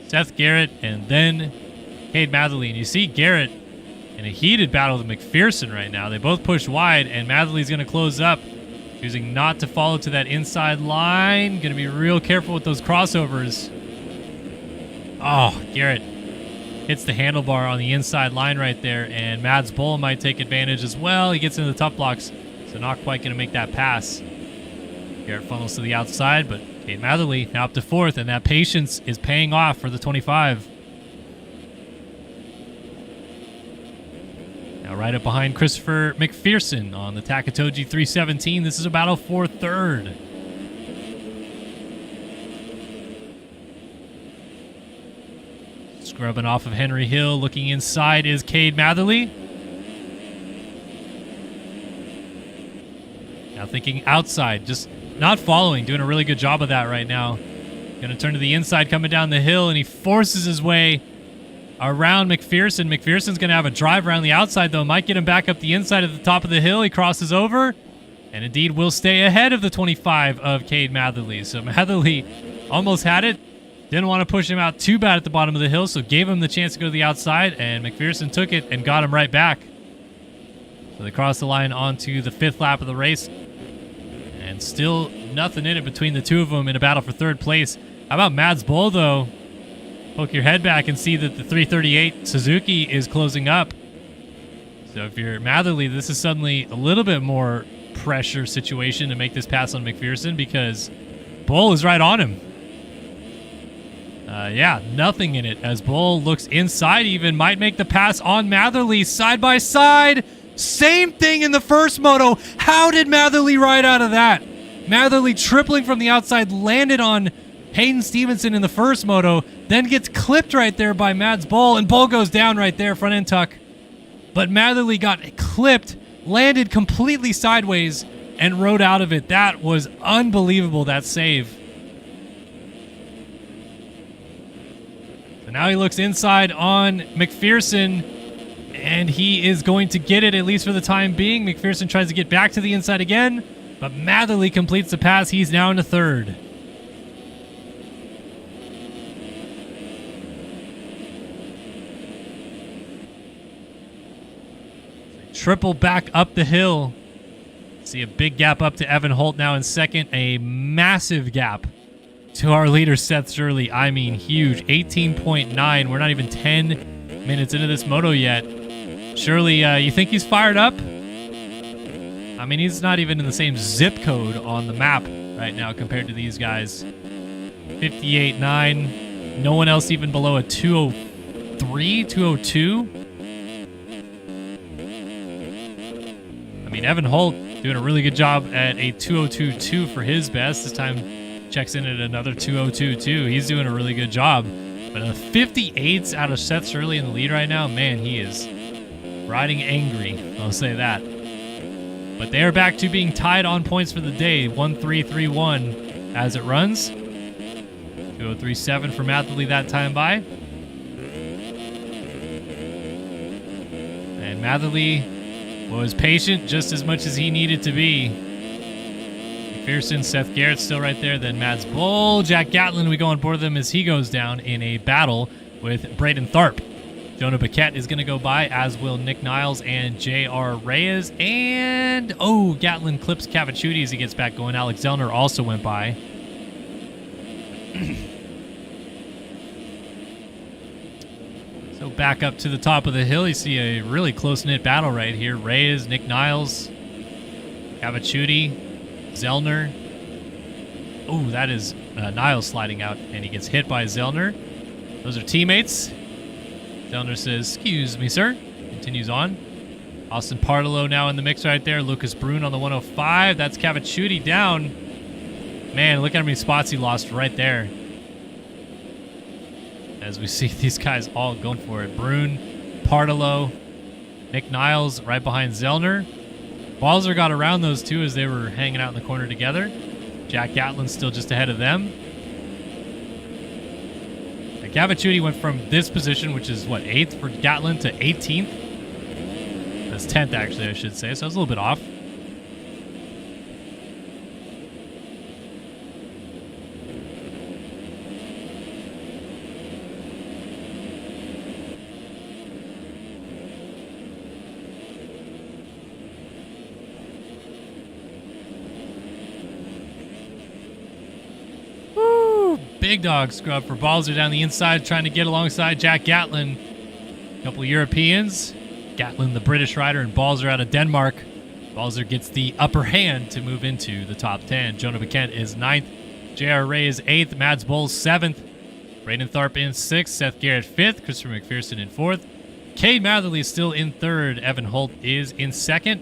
Seth Garrett, and then Cade Matherly. And you see Garrett in a heated battle with McPherson right now. They both push wide, and Matherly's going to close up, choosing not to follow to that inside line. Going to be real careful with those crossovers. Oh, Garrett hits the handlebar on the inside line right there, and Mads Boll might take advantage as well. He gets into the tough blocks, so not quite going to make that pass. Garrett funnels to the outside, but Cade Matherly now up to fourth, and that patience is paying off for the 25. Now right up behind Christopher McPherson on the Takatoji 317. This is a battle for third. Scrubbing off of Henry Hill, looking inside is Cade Matherly. Now thinking outside, just not following, doing a really good job of that right now. Going to turn to the inside, coming down the hill, and he forces his way around McPherson. McPherson's going to have a drive around the outside, though. Might get him back up the inside at the top of the hill. He crosses over, and indeed will stay ahead of the 25 of Cade Matherly. So Matherly almost had it. Didn't want to push him out too bad at the bottom of the hill, so gave him the chance to go to the outside, and McPherson took it and got him right back. So they cross the line onto the fifth lap of the race. And still nothing in it between the two of them in a battle for third place. How about Mads Boll, though? Poke your head back and see that the 338 Suzuki is closing up. So if you're Matherly, this is suddenly a little bit more pressure situation to make this pass on McPherson, because Boll is right on him. Yeah, nothing in it as Boll looks inside even. Might make the pass on Matherly side by side. Same thing in the first moto. How did Matherly ride out of that? Matherly tripling from the outside, landed on Hayden Stevenson in the first moto, then gets clipped right there by Mads Boll, and Boll goes down right there, front end tuck. But Matherly got clipped, landed completely sideways, and rode out of it. That was unbelievable, that save. So now he looks inside on McPherson, and he is going to get it, at least for the time being. McPherson tries to get back to the inside again, but Matherly completes the pass. He's now into third. Triple back up the hill. See a big gap up to Evan Holt now in second. A massive gap to our leader, Seth Shirley. I mean, huge. 18.9. We're not even 10 minutes into this moto yet. Shirley, you think he's fired up? I mean, he's not even in the same zip code on the map right now compared to these guys. 58.9. No one else even below a 203, 202. I mean, Evan Holt doing a really good job at a 202.2 for his best. This time checks in at another 202.2. He's doing a really good job. But a 58s out of Seth Shirley in the lead right now, man, he is riding angry. I'll say that. But they are back to being tied on points for the day. 1-3-3-1 as it runs. 2:03.7 for Matherly that time by. And Matherly was patient just as much as he needed to be. McPherson, Seth Garrett still right there. Then Mads Bull, Jack Gatlin, we go on board of them as he goes down in a battle with Braden Tharp. Jonah Paquette is going to go by, as will Nick Niles and J.R. Reyes. And, oh, Gatlin clips Cavacciuti as he gets back going. Alex Zellner also went by. So back up to the top of the hill, you see a really close-knit battle right here. Reyes, Nick Niles, Cavacciuti, Zellner. Oh, that is Niles sliding out, and he gets hit by Zellner. Those are teammates. Zellner says, "Excuse me, sir." Continues on. Austin Partolo now in the mix right there. Lucas Brun on the 105. That's Cavacciuti down. Man, look at how many spots he lost right there. As we see these guys all going for it. Brun, Partolo, Nick Niles right behind Zellner. Balzer got around those two as they were hanging out in the corner together. Jack Gatlin's still just ahead of them. Cavacciuti went from this position, which is, what, 8th for Gatlin, to 18th? That's 10th, actually, I should say, so I was a little bit off. Big dog scrub for Balzer down the inside, trying to get alongside Jack Gatlin. A couple of Europeans. Gatlin, the British rider, and Balzer out of Denmark. Balzer gets the upper hand to move into the top 10. Jonah Paquette is 9th. J.R. Ray is 8th. Mads Bull 7th. Braden Tharp in 6th. Seth Garrett 5th. Christopher McPherson in 4th. Cade Matherly is still in 3rd. Evan Holt is in 2nd.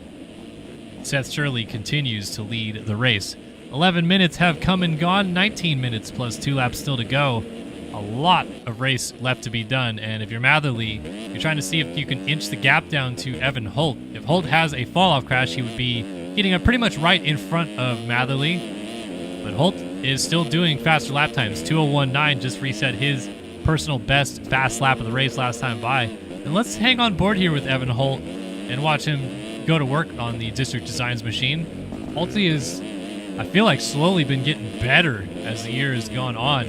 Seth Shirley continues to lead the race. 11 minutes have come and gone. 19 minutes plus 2 laps still to go. A lot of race left to be done. And if you're Matherly, you're trying to see if you can inch the gap down to Evan Holt. If Holt has a fall-off crash, he would be getting up pretty much right in front of Matherly. But Holt is still doing faster lap times. 2:01.9 just reset his personal best fast lap of the race last time by. And let's hang on board here with Evan Holt and watch him go to work on the District Designs machine. Holty is, I feel like, slowly been getting better as the year has gone on.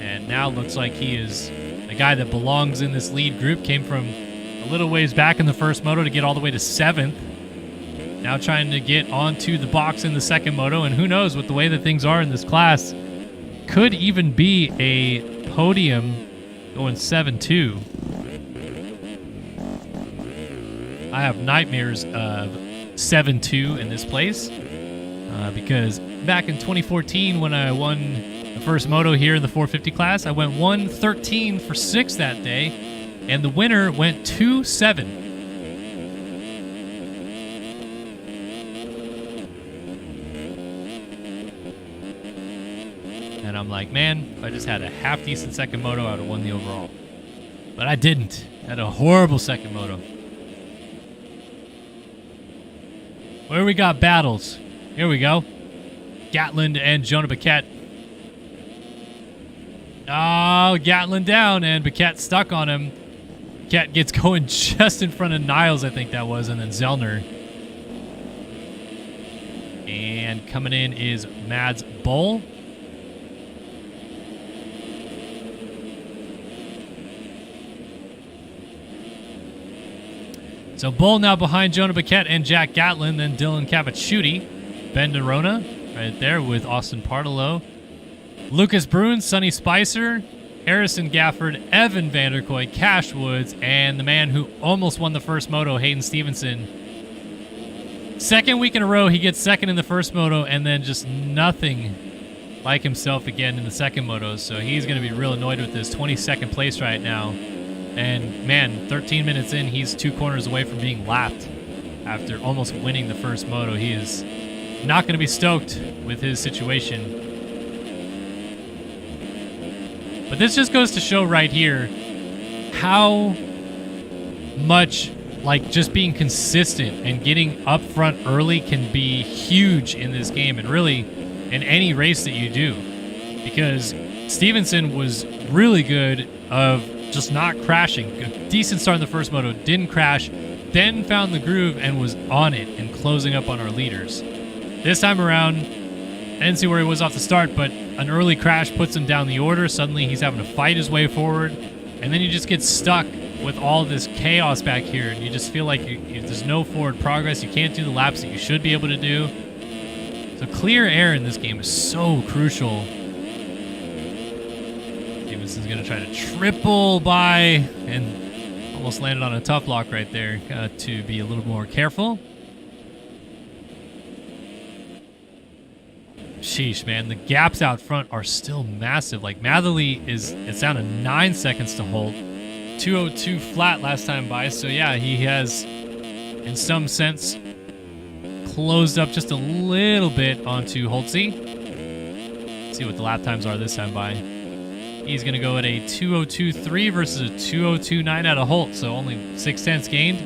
And now looks like he is a guy that belongs in this lead group. Came from a little ways back in the first moto to get all the way to 7th. Now trying to get onto the box in the second moto. And who knows, with the way that things are in this class, could even be a podium going 7-2. I have nightmares of 7-2 in this place. Because back in 2014, when I won the first moto here in the 450 class, I went 1:13 for 6 that day, and the winner went 2:7. And I'm like, man, if I just had a half-decent second moto, I would have won the overall. But I didn't. I had a horrible second moto. Where we got battles? Here we go. Gatlin and Jonah Paquette. Oh, Gatlin down, and Paquette stuck on him. Paquette gets going just in front of Niles, I think that was, and then Zellner. And coming in is Mads Bull. So Bull now behind Jonah Paquette and Jack Gatlin, then Dylan Cavacciuti. Ben Nerona right there with Austin Partolo. Lucas Bruins, Sonny Spicer, Harrison Gafford, Evan Vanderkoy, Cash Woods, and the man who almost won the first moto, Hayden Stevenson. Second week in a row, he gets second in the first moto, and then just nothing like himself again in the second moto. So he's going to be real annoyed with this 22nd place right now. And man, 13 minutes in, he's 2 corners away from being lapped after almost winning the first moto. He is not going to be stoked with his situation. But this just goes to show right here how much like just being consistent and getting up front early can be huge in this game, and really in any race that you do. Because Stevenson was really good of just not crashing. A decent start in the first moto, didn't crash, then found the groove and was on it and closing up on our leaders. This time around, I didn't see where he was off the start, but an early crash puts him down the order. Suddenly he's having to fight his way forward, and then you just get stuck with all this chaos back here, and you just feel like there's no forward progress. You can't do the laps that you should be able to do. So clear air in this game is so crucial. Stevenson's going to try to triple by and almost landed on a tough block right there. Got to be a little more careful. Sheesh, man. The gaps out front are still massive. Like, Matherly it's down to 9 seconds to hold. 2:02 flat last time by. So, yeah, he has, in some sense, closed up just a little bit onto Holtzy. Let's see what the lap times are this time by. He's going to go at a 2:02.3 versus a 2:02.9 out of Holt. So, only 0.6 gained.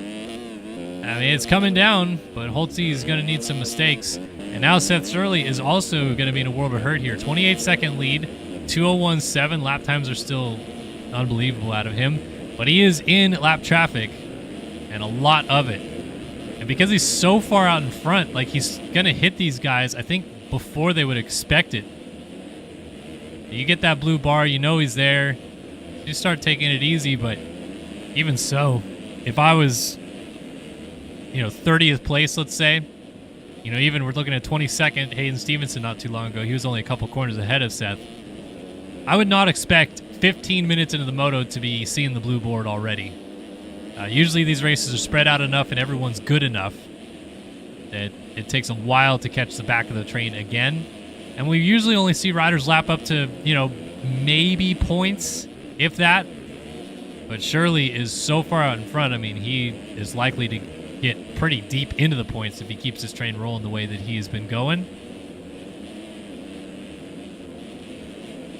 I mean, it's coming down, but Holtzy is going to need some mistakes. And now Seth Shirley is also going to be in a world of hurt here. 28-second lead, 2:01.7. Lap times are still unbelievable out of him. But he is in lap traffic, and a lot of it. And because he's so far out in front, like, he's going to hit these guys, I think, before they would expect it. You get that blue bar, you know he's there. You start taking it easy, but even so, if I was, 30th place, let's say, even we're looking at 22nd, Hayden Stevenson not too long ago. He was only a couple corners ahead of Seth. I would not expect 15 minutes into the moto to be seeing the blue board already. Usually these races are spread out enough and everyone's good enough that it takes a while to catch the back of the train again. And we usually only see riders lap up to, maybe points, if that. But Shirley is so far out in front, I mean, he is likely to get pretty deep into the points if he keeps his train rolling the way that he has been going.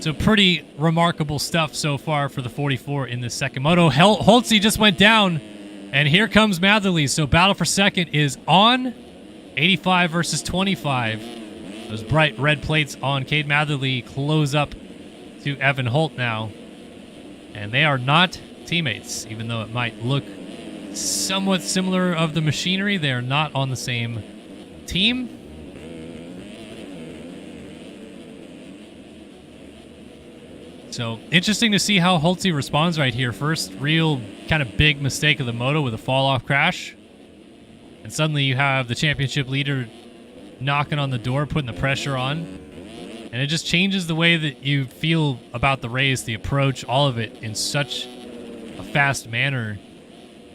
So pretty remarkable stuff so far for the 44 in the second moto. Holtzy just went down, and here comes Matherly. So battle for second is on. 85 versus 25. Those bright red plates on Cade Matherly close up to Evan Holt now. And they are not teammates, even though it might look somewhat similar of the machinery. They are not on the same team. So interesting to see how Holtzy responds right here. First real kind of big mistake of the moto with a fall-off crash. And suddenly you have the championship leader knocking on the door, putting the pressure on. And it just changes the way that you feel about the race, the approach, all of it in such a fast manner.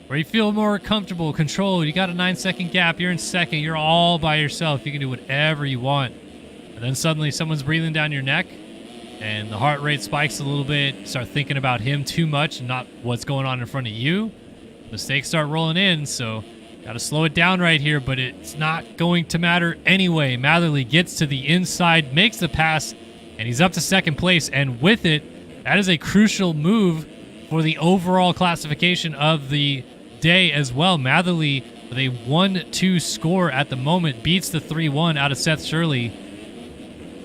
Where you feel more comfortable, controlled. You got a 9-second gap. You're in second. You're all by yourself. You can do whatever you want. And then suddenly someone's breathing down your neck. And the heart rate spikes a little bit. You start thinking about him too much and not what's going on in front of you. Mistakes start rolling in, so got to slow it down right here, but it's not going to matter anyway. Matherly gets to the inside, makes the pass, and he's up to second place. And with it, that is a crucial move for the overall classification of the day as well. Matherly, with a 1-2 score at the moment, beats the 3-1 out of Seth Shirley.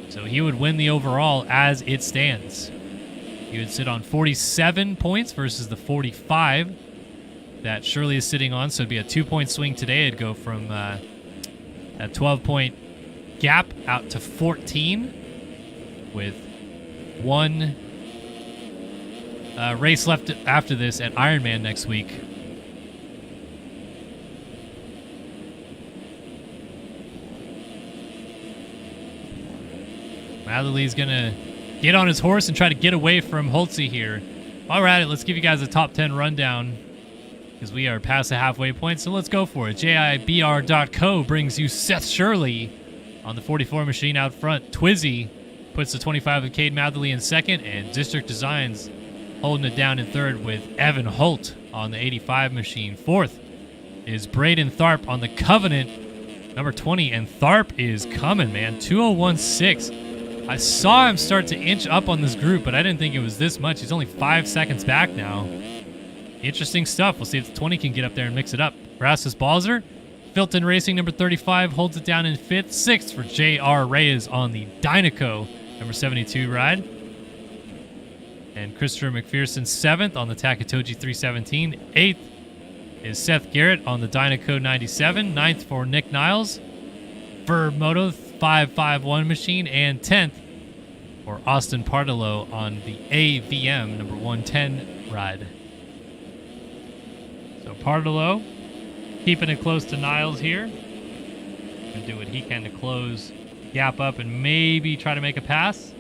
So he would win the overall as it stands. He would sit on 47 points versus the 45 that Shirley is sitting on. So it'd be a 2-point swing today. It'd go from that 12-point gap out to 14 with one race left after this at Ironman next week. Matherly's going to get on his horse and try to get away from Holtze here. While we're at it, let's give you guys a top 10 rundown because we are past the halfway point, so let's go for it. JIBR.co brings you Seth Shirley on the 44 machine out front. Twizzy puts the 25 of Cade Matherly in second, and District Designs holding it down in third with Evan Holt on the 85 machine. Fourth is Braden Tharp on the Covenant, number 20, and Tharp is coming, man. 2016. I saw him start to inch up on this group, but I didn't think it was this much. He's only 5 seconds back now. Interesting stuff. We'll see if the 20 can get up there and mix it up. Rasmus Balzer, Filton Racing, number 35, holds it down in fifth. Sixth for J.R. Reyes on the Dynaco, number 72 ride. And Christopher McPherson, seventh on the Takatoji 317. Eighth is Seth Garrett on the Dynaco 97. Ninth for Nick Niles for Moto 551 machine. And 10th for Austin Pardello on the AVM number 110 ride. So Pardello keeping it close to Niles here. Gonna do what he can to close gap up and maybe try to make a pass.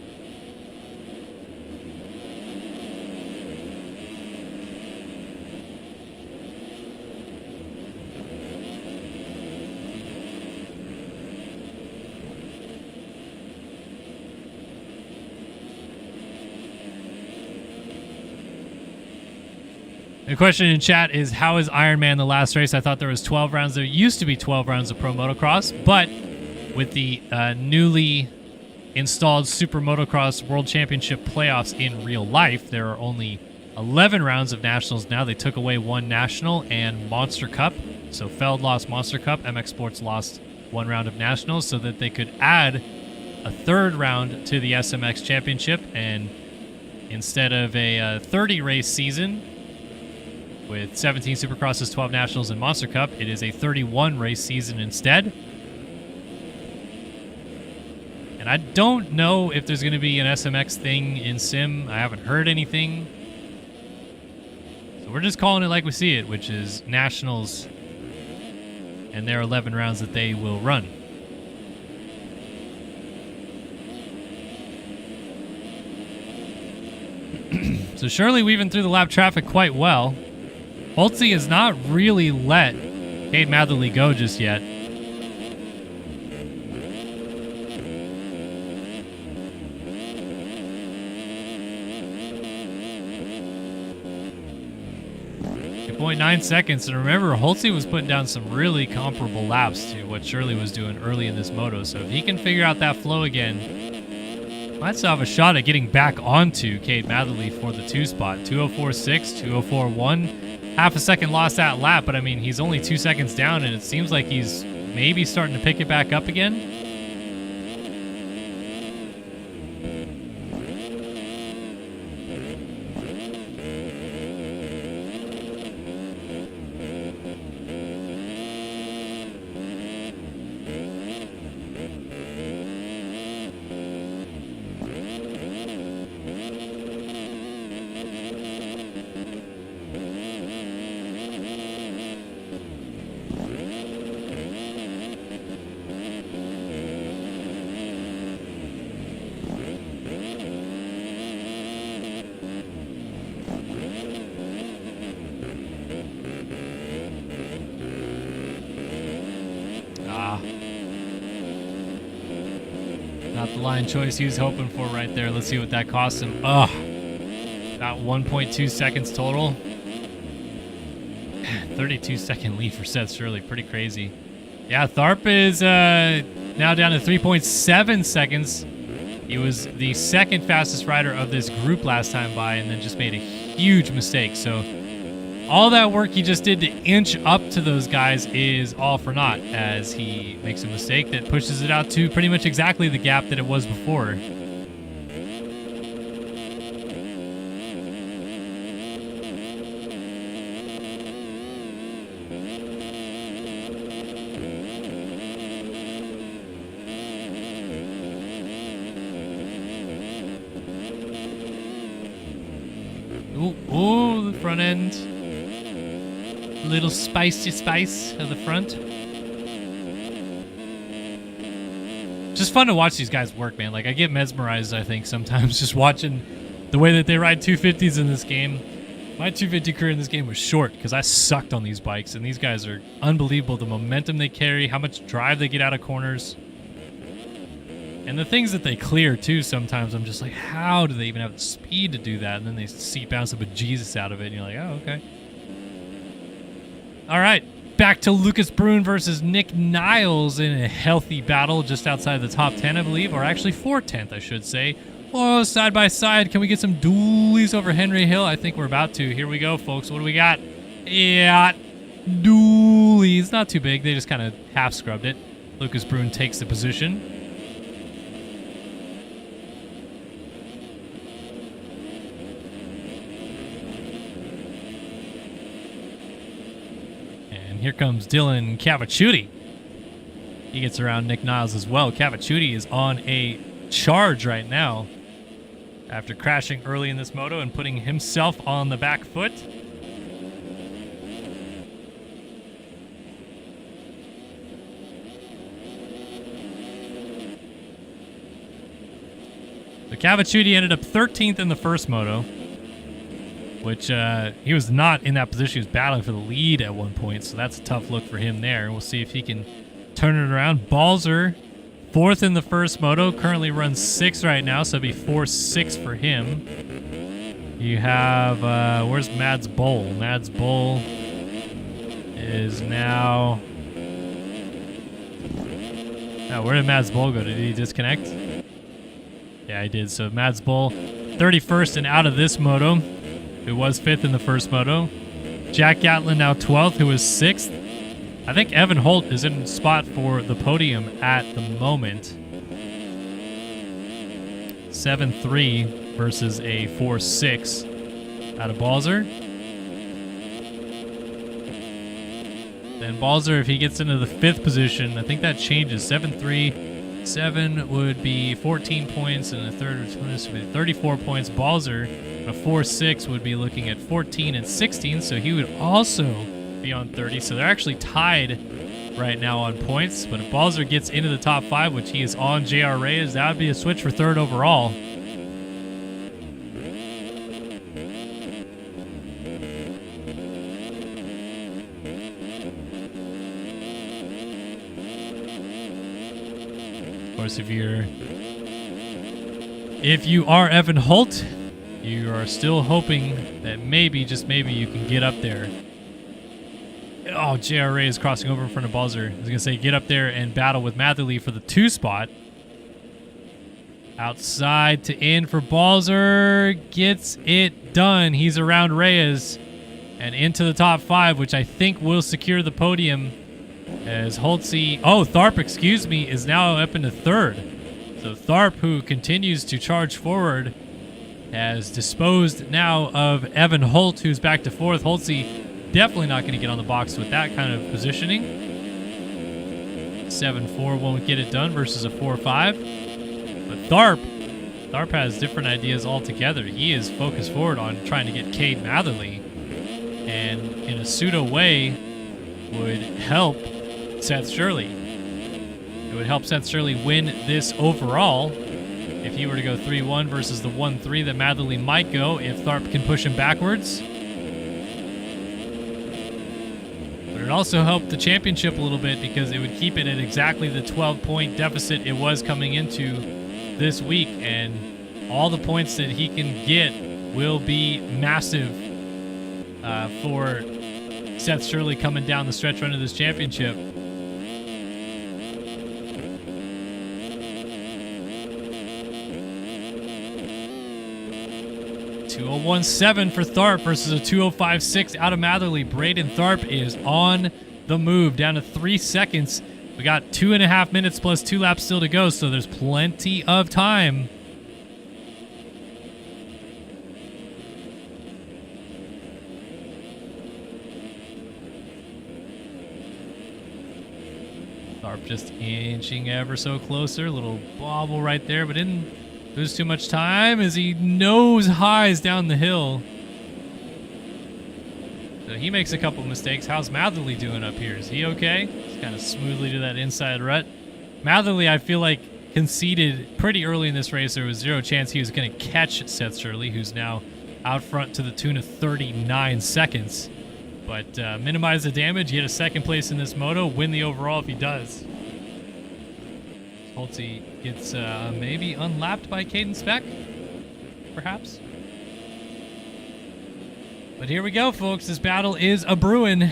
The question in chat is, how is Ironman the last race? I thought there was 12 rounds. There used to be 12 rounds of Pro Motocross, but with the newly installed Super Motocross World Championship playoffs in real life, there are only 11 rounds of nationals now. They took away one national and Monster Cup. So Feld lost Monster Cup, MX Sports lost one round of nationals so that they could add a third round to the SMX Championship. And instead of a 30 race season, with 17 Supercrosses, 12 Nationals, and Monster Cup, it is a 31 race season instead. And I don't know if there's going to be an SMX thing in Sim. I haven't heard anything. So we're just calling it like we see it, which is Nationals and their 11 rounds that they will run. So Shirley weaving through the lap traffic quite well. Holtze has not really let Cade Matherly go just yet. .9 seconds, and remember, Holtze was putting down some really comparable laps to what Shirley was doing early in this moto, so if he can figure out that flow again, might still have a shot at getting back onto Cade Matherly for the 2 spot. 204.6, 204.1. Half a second lost that lap, but I mean, he's only 2 seconds down, and it seems like he's maybe starting to pick it back up again. Not the line choice he was hoping for right there. Let's see what that costs him. Ugh. About 1.2 seconds total. 32-second lead for Seth Shirley. Pretty crazy. Yeah, Tharp is now down to 3.7 seconds. He was the second fastest rider of this group last time by and then just made a huge mistake. So all that work he just did to inch up to those guys is all for naught as he makes a mistake that pushes it out to pretty much exactly the gap that it was before. Ooh, the front end. Little spicy spice of the front. just fun to watch these guys work, man. Like, I get mesmerized, I think, sometimes just watching the way that they ride 250s in this game. My 250 career in this game was short because I sucked on these bikes, and these guys are unbelievable. The momentum they carry, how much drive they get out of corners, and the things that they clear, too, sometimes I'm just like, how do they even have the speed to do that? And then they seat bounce a bejesus out of it, and you're like, oh, okay. All right. Back to Lucas Brune versus Nick Niles in a healthy battle just outside the top 10, I believe, or actually 410th, I should say. Oh, side by side. Can we get some dualies over Henry Hill? I think we're about to. Here we go, folks. What do we got? Yeah, dualies. Not too big. They just kind of half scrubbed it. Lucas Brune takes the position. Here comes Dylan Cavacciuti. He gets around Nick Niles as well. Cavacciuti is on a charge right now after crashing early in this moto and putting himself on the back foot. So Cavacciuti ended up 13th in the first moto, which he was not in that position. He was battling for the lead at one point, so that's a tough look for him there. We'll see if he can turn it around. Balzer, 4th in the first moto, currently runs 6th right now, so it'll be 4-6 for him. You have, where's Mads Bowl? Mads Bowl is now... Oh, where did Mads Bowl go? Did he disconnect? Yeah, he did. So Mads Bowl, 31st and out of this moto, who was 5th in the first moto. Jack Gatlin now 12th, who was 6th. I think Evan Holt is in spot for the podium at the moment. 7-3 versus a 4-6 out of Balzer. Then Balzer, if he gets into the 5th position, I think that changes. 7-3. 7 would be 14 points, and a third would be 34 points. Balzer, a 4-6 would be looking at 14 and 16, so he would also be on 30. So they're actually tied right now on points. But if Balzer gets into the top 5, which he is on JR Reyes, that would be a switch for 3rd overall. Of course, if you are Evan Holt, you are still hoping that maybe, just maybe, you can get up there. Oh, JR Ray is crossing over in front of Balzer. I was going to say get up there and battle with Matherly for the 2 spot. Outside to in for Balzer. Gets it done. He's around Reyes and into the top 5, which I think will secure the podium. As Holtzy, Tharp, excuse me, is now up into 3rd. So Tharp, who continues to charge forward, has disposed now of Evan Holt, who's back to 4th. Holtzy definitely not going to get on the box with that kind of positioning. 7-4 won't get it done versus a 4-5. But Tharp has different ideas altogether. He is focused forward on trying to get Cade Matherly, and in a pseudo way would help Seth Shirley. It would help Seth Shirley win this overall if he were to go 3-1 versus the 1-3 that Matherly might go if Tharp can push him backwards. But it also helped the championship a little bit because it would keep it at exactly the 12-point deficit it was coming into this week, and all the points that he can get will be massive for Seth Shirley coming down the stretch run of this championship. 2:01.7 for Tharp versus a 2:05.6 out of Matherly. Braden Tharp is on the move, down to 3 seconds. We got 2.5 minutes plus 2 laps still to go, so there's plenty of time. Tharp just inching ever so closer. Little bobble right there, but didn't lose too much time as he nose highs down the hill. So he makes a couple mistakes. How's Matherly doing up here? Is he okay? Just kind of smoothly to that inside rut. Matherly, I feel like, conceded pretty early in this race there was zero chance he was going to catch Seth Shirley, who's now out front to the tune of 39 seconds. But minimize the damage, get a second place in this moto, win the overall if he does. Holtzy gets maybe unlapped by Caden Speck, perhaps. But here we go, folks. This battle is a brewing.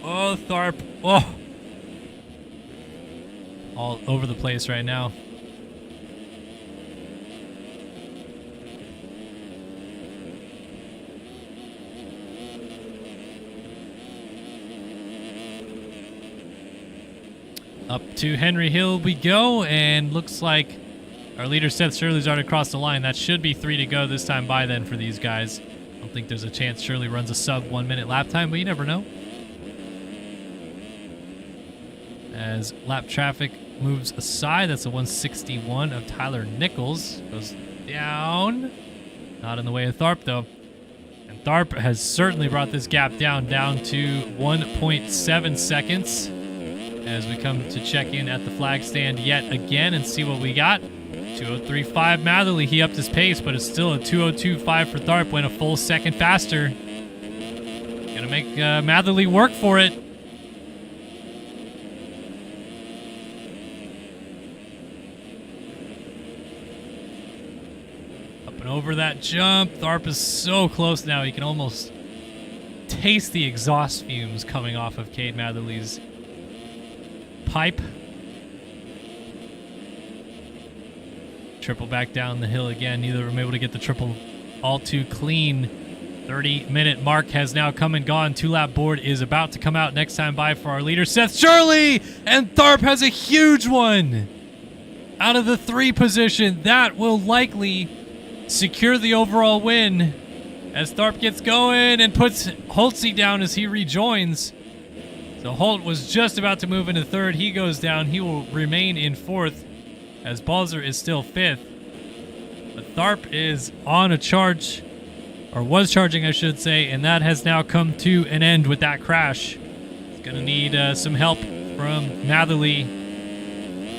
Oh, Tharp. Oh. All over the place right now. Up to Henry Hill we go, and looks like our leader Seth Shirley's already crossed the line. That should be 3 to go this time by then for these guys. I don't think there's a chance Shirley runs a sub 1 minute lap time, but you never know. As lap traffic moves aside, that's a 161 of Tyler Nichols. Goes down. Not in the way of Tharp, though. And Tharp has certainly brought this gap down to 1.7 seconds. As we come to check in at the flag stand yet again and see what we got. 2:03.5 Matherly. He upped his pace, but it's still a 2:02.5 for Tharp. Went a full second faster. Gonna make Matherly work for it. Up and over that jump. Tharp is so close now. You can almost taste the exhaust fumes coming off of Cade Matherly's pipe. Triple back down the hill again. Neither of them able to get the triple all too clean. 30-minute mark has now come and gone. 2-lap board is about to come out next time by for our leader, Seth Shirley. And Tharp has a huge one. Out of the 3 position, that will likely secure the overall win. As Tharp gets going and puts Holtzy down as he rejoins. So Holt was just about to move into 3rd. He goes down. He will remain in 4th as Balzer is still 5th. But Tharp is on a charge, or was charging, I should say, and that has now come to an end with that crash. He's going to need some help from Matherly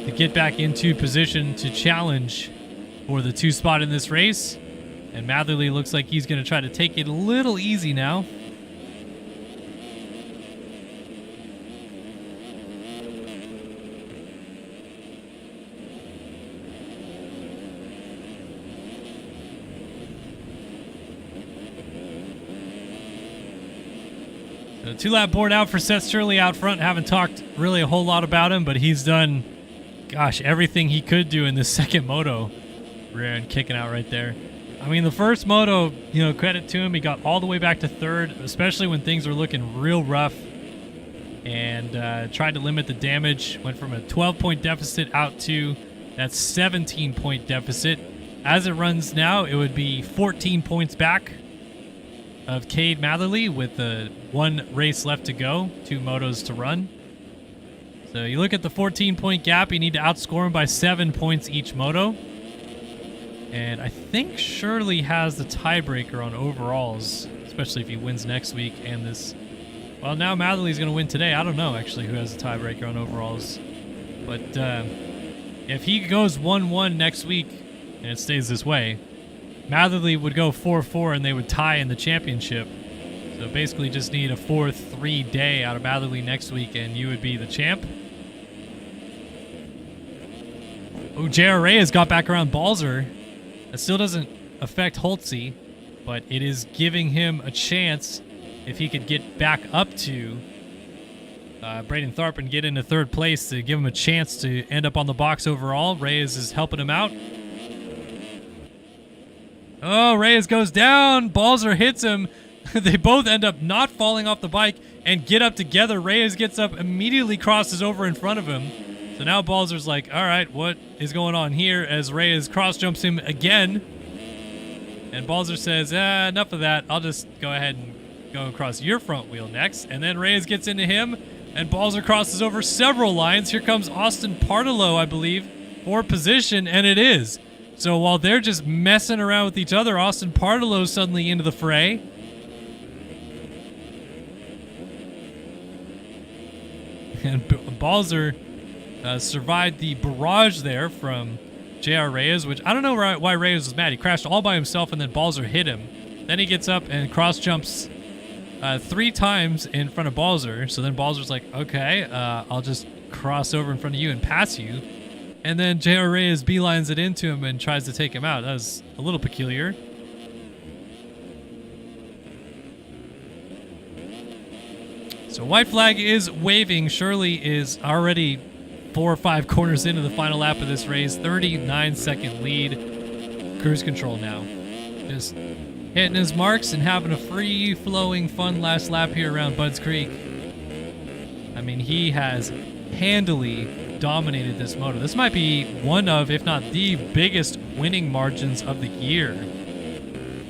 to get back into position to challenge for the 2 spot in this race. And Matherly looks like he's going to try to take it a little easy now. The 2-lap board out for Seth Shirley out front. Haven't talked really a whole lot about him, but he's done, gosh, everything he could do in this second moto. Rear end kicking out right there. I mean, the first moto, you know, credit to him. He got all the way back to 3rd, especially when things were looking real rough, and tried to limit the damage. Went from a 12-point deficit out to that 17-point deficit. As it runs now, it would be 14 points back of Cade Matherly with 1 race left to go, 2 motos to run. So you look at the 14-point gap, you need to outscore him by 7 points each moto. And I think Shirley has the tiebreaker on overalls, especially if he wins next week and this. Well, now Matherly's going to win today. I don't know, actually, who has the tiebreaker on overalls. But if he goes 1-1 next week and it stays this way, Matherly would go 4-4 and they would tie in the championship. So basically just need a 4-3 day out of Matherly next week and you would be the champ. Oh, J.R. Reyes got back around Balzer. That still doesn't affect Holtzy, but it is giving him a chance if he could get back up to Braden Tharp and get into 3rd place to give him a chance to end up on the box overall. Reyes is helping him out. Oh, Reyes goes down. Balzer hits him. They both end up not falling off the bike and get up together. Reyes gets up, immediately crosses over in front of him. So now Balzer's like, all right, what is going on here? As Reyes cross jumps him again. And Balzer says, enough of that. I'll just go ahead and go across your front wheel next. And then Reyes gets into him and Balzer crosses over several lines. Here comes Austin Partolo, I believe, for position, and it is. So while they're just messing around with each other, Austin Partolo's suddenly into the fray. And Balzer survived the barrage there from JR Reyes, which I don't know why Reyes was mad. He crashed all by himself, and then Balzer hit him. Then he gets up and cross jumps 3 times in front of Balzer. So then Balzer's like, okay, I'll just cross over in front of you and pass you. And then JR Reyes beelines it into him and tries to take him out. That was a little peculiar. So white flag is waving. Shirley is already 4 or 5 corners into the final lap of this race. 39-second lead. Cruise control now. Just hitting his marks and having a free-flowing, fun last lap here around Budds Creek. I mean, he has handily dominated this moto. This might be one of, if not the biggest winning margins of the year.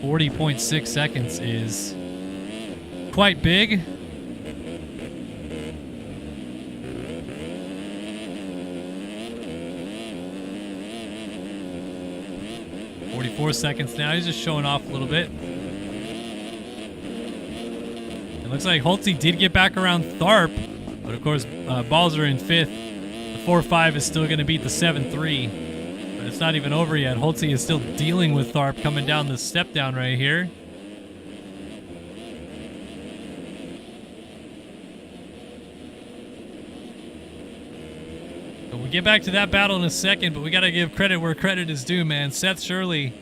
40.6 seconds is quite big. Seconds now. He's just showing off a little bit. It looks like Holtze did get back around Tharp, but of course Balzer in 5th. The 4.5 is still going to beat the 7.3, but it's not even over yet. Holtze is still dealing with Tharp coming down the step down right here. But we'll get back to that battle in a second, but we got to give credit where credit is due, man. Seth Shirley,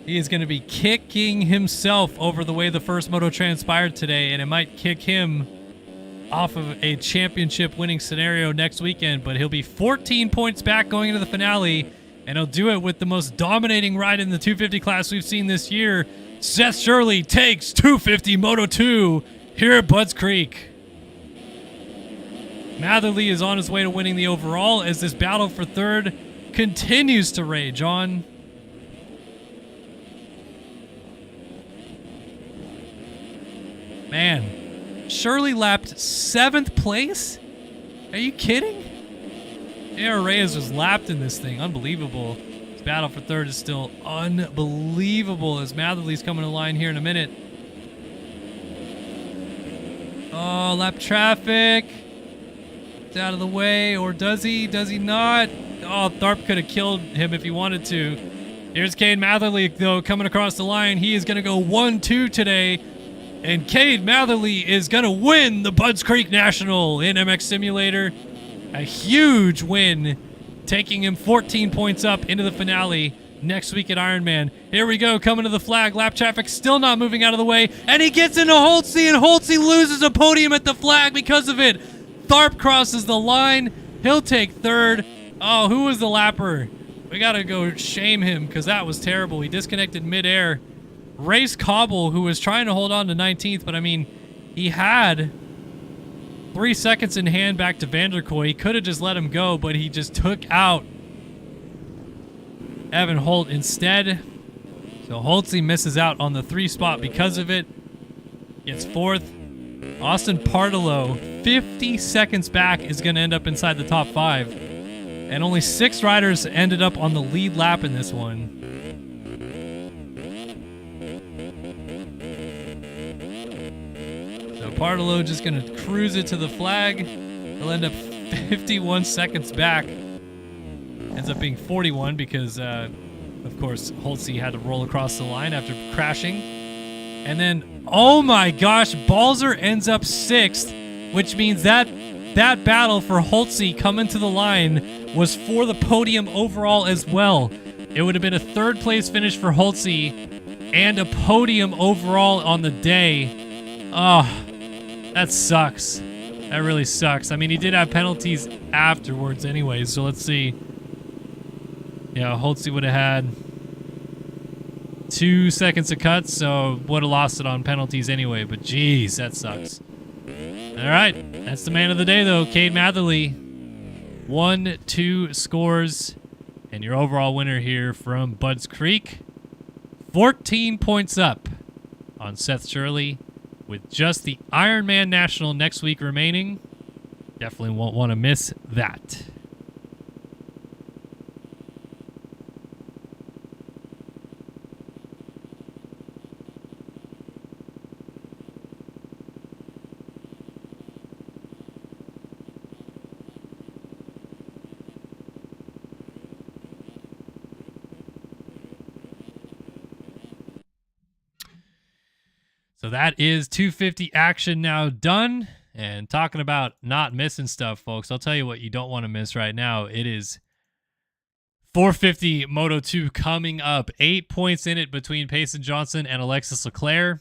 he is going to be kicking himself over the way the first moto transpired today, and it might kick him off of a championship winning scenario next weekend, but he'll be 14 points back going into the finale, and he'll do it with the most dominating ride in the 250 class we've seen this year. Seth Shirley takes 250 Moto 2 here at Budds Creek. Matherly is on his way to winning the overall as this battle for third continues to rage on. Man, Shirley lapped 7th place? Are you kidding? JR Reyes was lapped in this thing. Unbelievable. This battle for third is still unbelievable as Matherly's coming to line here in a minute. Oh, lap traffic. It's out of the way, or does he? Does he not? Oh, Tharp could have killed him if he wanted to. Here's Cade Matherly, though, coming across the line. He is going to go 1-2 today. And Cade Matherly is going to win the Budds Creek National in MX Simulator. A huge win, taking him 14 points up into the finale next week at Ironman. Here we go, coming to the flag. Lap traffic still not moving out of the way. And he gets into Holtze, and Holtze loses a podium at the flag because of it. Tharp crosses the line. He'll take third. Oh, who was the lapper? We got to go shame him because that was terrible. He disconnected midair. Race Cobble, who was trying to hold on to 19th, but I mean, he had 3 seconds in hand back to Vanderkoy. He could have just let him go, but he just took out Evan Holt instead. So Holtze misses out on the 3 spot because of it. Gets 4th. Austin Partolo, 50 seconds back, is going to end up inside the top 5. And only 6 riders ended up on the lead lap in this one. So Partolo just going to cruise it to the flag. He'll end up 51 seconds back. Ends up being 41 because, of course, Holtze had to roll across the line after crashing. And then, oh my gosh, Balzer ends up 6th, which means that battle for Holtze coming to the line was for the podium overall as well. It would have been a 3rd place finish for Holtze and a podium overall on the day. Oh, that sucks. That really sucks. I mean, he did have penalties afterwards anyway, so let's see. Yeah, Holtze would have had 2 seconds of cuts, so would have lost it on penalties anyway, but geez, that sucks. All right, that's the man of the day, though, Cade Matherly. 1-2 scores, and your overall winner here from Budds Creek. 14 points up on Seth Shirley with just the Ironman National next week remaining. Definitely won't want to miss that. So that is 250 action now done. And talking about not missing stuff, folks, I'll tell you what you don't want to miss right now. It is 450 Moto 2 coming up. 8 points in it between Payson Johnson and Alexis Leclerc.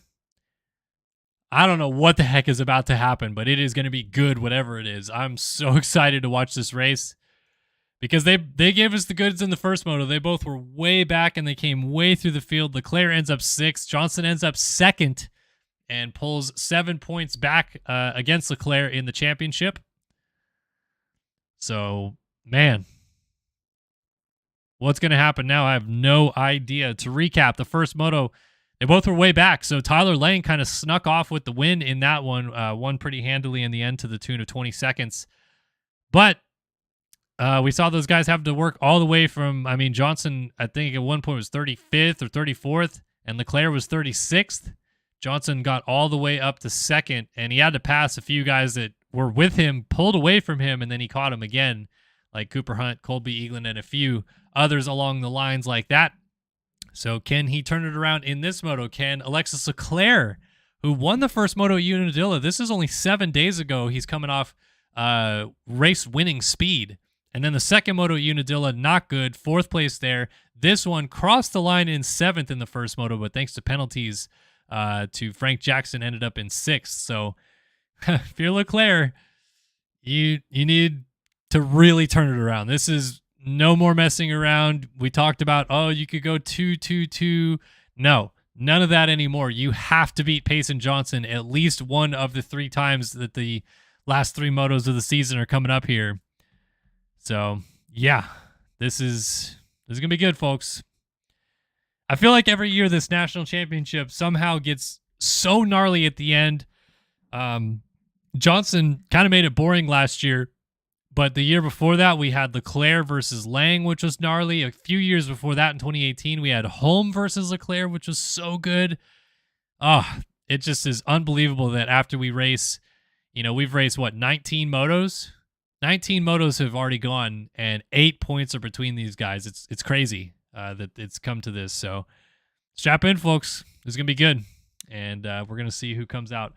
I don't know what the heck is about to happen, but it is going to be good, whatever it is. I'm so excited to watch this race because they gave us the goods in the first moto. They both were way back and they came way through the field. Leclerc ends up 6th. Johnson ends up 2nd and pulls 7 points back against Leclerc in the championship. So, man, what's going to happen now? I have no idea. To recap, the first moto, they both were way back. So Tyler Lane kind of snuck off with the win in that one, won pretty handily in the end to the tune of 20 seconds. But we saw those guys have to work all the way from, I mean, Johnson, I think at one point was 35th or 34th, and Leclerc was 36th. Johnson got all the way up to 2nd, and he had to pass a few guys that were with him, pulled away from him, and then he caught him again, like Cooper Hunt, Colby Eaglin, and a few others along the lines like that. So can he turn it around in this moto? Can Alexis Leclerc, who won the first moto at Unadilla, this is only 7 days ago, he's coming off race-winning speed. And then the second moto at Unadilla, not good, 4th place there. This one crossed the line in 7th in the first moto, but thanks to penalties to Frank Jackson, ended up in 6th. So if you're Leclerc, you need to really turn it around. This is no more messing around. We talked about, oh, you could go 2-2-2. No, none of that anymore. You have to beat Payson Johnson at least one of the 3 times that the last 3 motos of the season are coming up here. So, yeah, this is going to be good, folks. I feel like every year this national championship somehow gets so gnarly at the end. Johnson kind of made it boring last year, but the year before that, we had Leclerc versus Lang, which was gnarly. A few years before that, in 2018, we had Holm versus Leclerc, which was so good. It just is unbelievable that after we race, we've raced, 19 motos? 19 motos have already gone, and 8 points are between these guys. It's crazy that it's come to this. So strap in, folks. It's going to be good. And we're going to see who comes out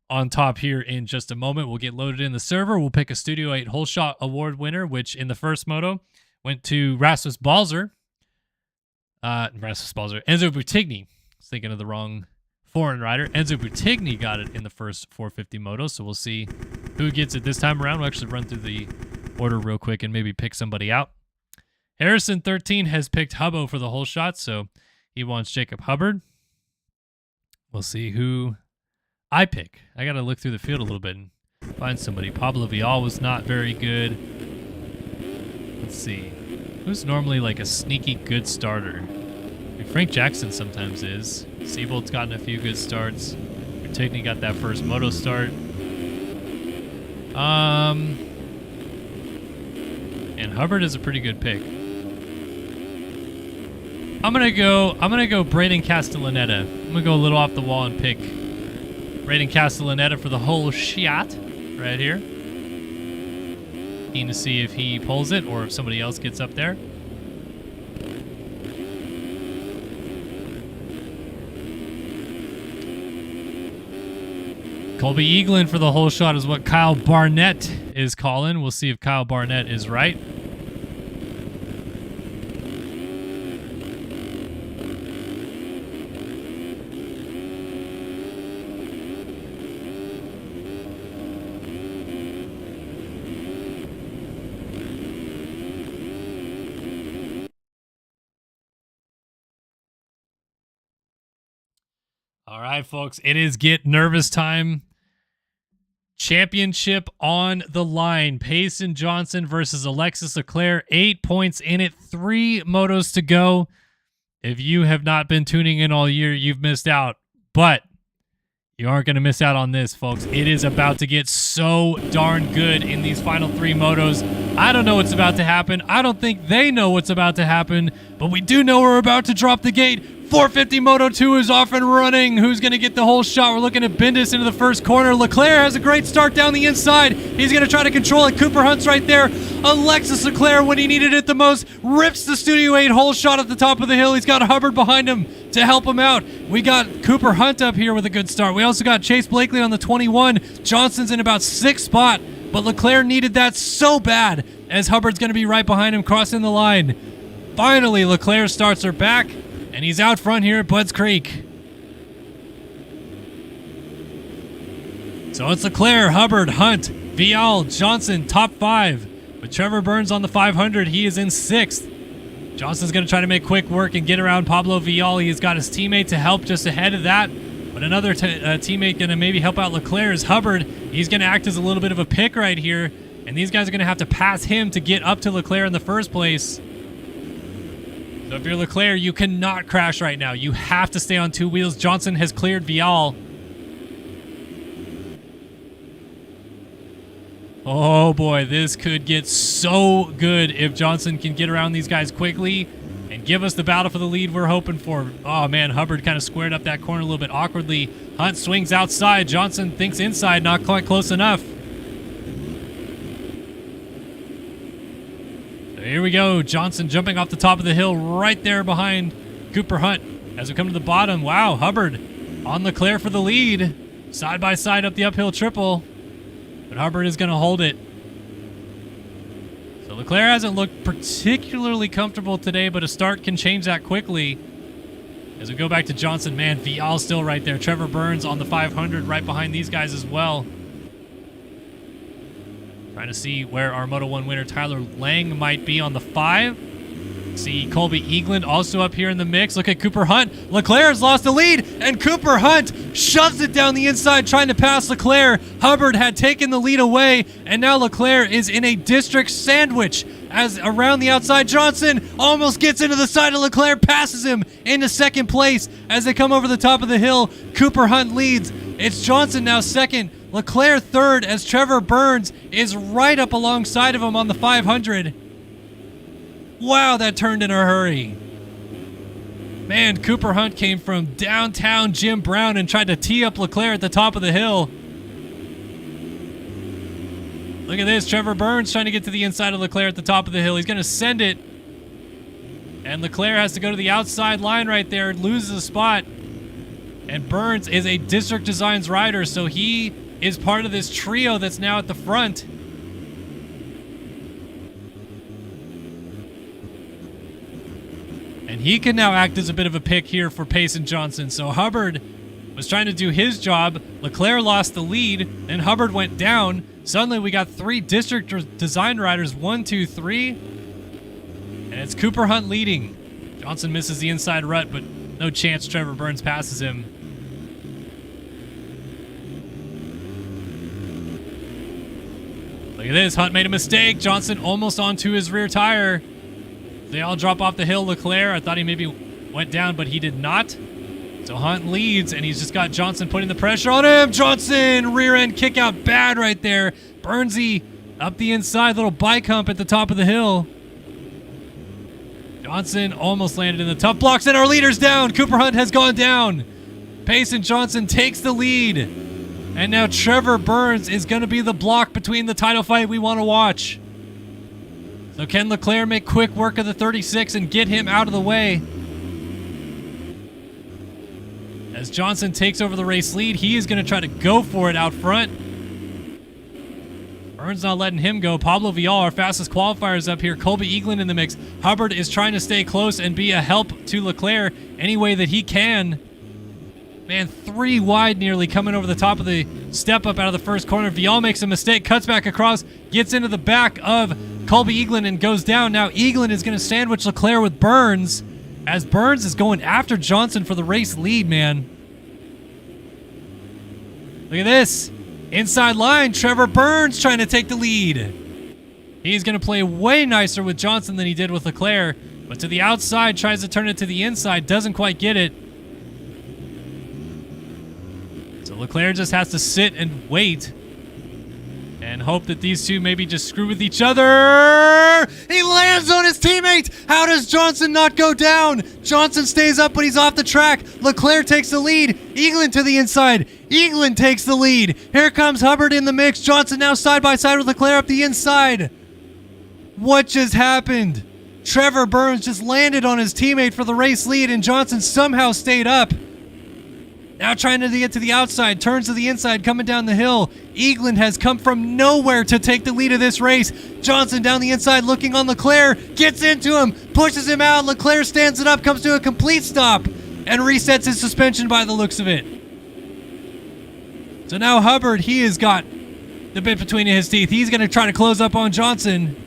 on top here in just a moment. We'll get loaded in the server. We'll pick a Studio 8 Hole Shot Award winner, which in the first moto went to Rasmus Balzer. Enzo Buttigni. I was thinking of the wrong foreign rider. Enzo Buttigni got it in the first 450 moto, so we'll see who gets it this time around. We'll actually run through the order real quick and maybe pick somebody out. Harrison13 has picked Hubbo for the Hole Shot, so he wants Jacob Hubbard. We'll see who I pick. I got to look through the field a little bit and find somebody. Pablo Vial was not very good. Let's see. Who's normally like a sneaky good starter? Frank Jackson sometimes is. Seibolt's gotten a few good starts. Buttigni got that first moto start. And Hubbard is a pretty good pick. I'm gonna go Braden Castellaneta. I'm gonna go a little off the wall and pick Braden Castellaneta for the Hole Shot right here. Keen to see if he pulls it or if somebody else gets up there. Colby Eaglin for the Hole Shot is what Kyle Barnett is calling. We'll see if Kyle Barnett is right. All right, folks, it is get nervous time. Championship on the line. Payson Johnson versus Alexis Leclerc. 8 points in it. 3 motos to go. If you have not been tuning in all year, you've missed out. But you aren't going to miss out on this, folks. It is about to get so darn good in these final 3 motos. I don't know what's about to happen. I don't think they know what's about to happen. But we do know we're about to drop the gate. 450 Moto 2 is off and running. Who's going to get the whole shot? We're looking at Bendis into the first corner. Leclerc has a great start down the inside. He's going to try to control it. Cooper Hunt's right there. Alexis Leclerc, when he needed it the most, rips the Studio 8 whole shot at the top of the hill. He's got Hubbard behind him to help him out. We got Cooper Hunt up here with a good start. We also got Chase Blakely on the 21. Johnson's in about 6th spot, but Leclerc needed that so bad as Hubbard's going to be right behind him crossing the line. Finally, Leclerc starts her back, and he's out front here at Budds Creek. So it's Leclerc, Hubbard, Hunt, Vial, Johnson, top 5. With Trevor Burns on the 500, he is in 6th. Johnson's going to try to make quick work and get around Pablo Vial. He's got his teammate to help just ahead of that. But another teammate going to maybe help out Leclerc is Hubbard. He's going to act as a little bit of a pick right here. And these guys are going to have to pass him to get up to Leclerc in the first place. So if you're Leclerc, you cannot crash right now. You have to stay on 2 wheels. Johnson has cleared Vial. Oh boy, this could get so good if Johnson can get around these guys quickly and give us the battle for the lead we're hoping for. Oh man, Hubbard kind of squared up that corner a little bit awkwardly. Hunt swings outside. Johnson thinks inside, not quite close enough. So here we go. Johnson jumping off the top of the hill right there behind Cooper Hunt. As we come to the bottom, wow, Hubbard on Leclerc for the lead. Side by side up the uphill triple. But Hubbard is going to hold it. So Leclerc hasn't looked particularly comfortable today, but a start can change that quickly. As we go back to Johnson, man, Vial still right there. Trevor Burns on the 500 right behind these guys as well. Trying to see where our Moto 1 winner Tyler Lang might be on the 5. See Colby Eagland also up here in the mix. Look at Cooper Hunt. Leclerc has lost the lead, and Cooper Hunt shoves it down the inside trying to pass Leclerc. Hubbard had taken the lead away, and now Leclerc is in a district sandwich as around the outside. Johnson almost gets into the side of Leclerc, passes him into 2nd place as they come over the top of the hill. Cooper Hunt leads. It's Johnson now 2nd, Leclerc 3rd as Trevor Burns is right up alongside of him on the 500. Wow, that turned in a hurry. Man, Cooper Hunt came from downtown Jim Brown and tried to tee up Leclerc at the top of the hill. Look at this. Trevor Burns trying to get to the inside of Leclerc at the top of the hill. He's going to send it. And Leclerc has to go to the outside line right there, loses a spot. And Burns is a District Designs rider, so he is part of this trio that's now at the front. And he can now act as a bit of a pick here for Pace and Johnson. So Hubbard was trying to do his job. Leclerc lost the lead, and Hubbard went down. Suddenly we got 3 District Design riders, 1, 2, 3. And it's Cooper Hunt leading. Johnson misses the inside rut, but no chance Trevor Burns passes him. Look at this. Hunt made a mistake. Johnson almost onto his rear tire. They all drop off the hill. Leclerc, I thought he maybe went down, but he did not. So Hunt leads, and he's just got Johnson putting the pressure on him. Johnson, rear end kick out bad right there. Burnsy up the inside, little bike hump at the top of the hill. Johnson almost landed in the tough blocks, and our leader's down. Cooper Hunt has gone down. Pace and Johnson takes the lead. And now Trevor Burns is going to be the block between the title fight we want to watch. So can Leclerc make quick work of the 36 and get him out of the way? As Johnson takes over the race lead, he is going to try to go for it out front. Burns not letting him go. Pablo Vial, our fastest qualifier, is up here. Colby Eagland in the mix. Hubbard is trying to stay close and be a help to Leclerc any way that he can. Man, 3 wide nearly coming over the top of the step up out of the first corner. Vial makes a mistake, cuts back across, gets into the back of Colby Eagland and goes down. Now Eagland is going to sandwich Leclerc with Burns as Burns is going after Johnson for the race lead, man. Look at this. Inside line, Trevor Burns trying to take the lead. He's going to play way nicer with Johnson than he did with Leclerc, but to the outside, tries to turn it to the inside, doesn't quite get it. So Leclerc just has to sit and wait. and hope that these two maybe just screw with each other. He lands on his teammate. How does Johnson not go down? Johnson stays up, but he's off the track. Leclerc takes the lead. Eaglin to the inside. Eaglin takes the lead. Here comes Hubbard in the mix. Johnson now side by side with Leclerc up the inside. What just happened? Trevor Burns just landed on his teammate for the race lead, and Johnson somehow stayed up. Now trying to get to the outside, turns to the inside, coming down the hill. Eaglin has come from nowhere to take the lead of this race. Johnson down the inside looking on Leclerc, gets into him, pushes him out. Leclerc stands it up, comes to a complete stop, and resets his suspension by the looks of it. So now Hubbard, he has got the bit between his teeth. He's going to try to close up on Johnson.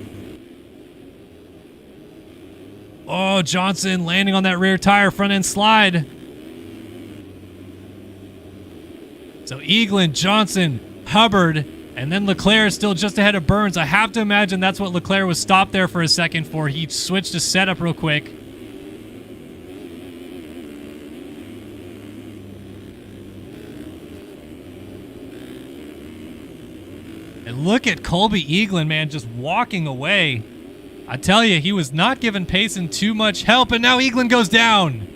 Oh, Johnson landing on that rear tire, front end slide. So Eaglin, Johnson, Hubbard, and then Leclerc is still just ahead of Burns. I have to imagine that's what Leclerc was stopped there for a second for. He switched his setup real quick. And look at Colby Eaglin, man, just walking away. I tell you, he was not giving Payson too much help, and now Eaglin goes down.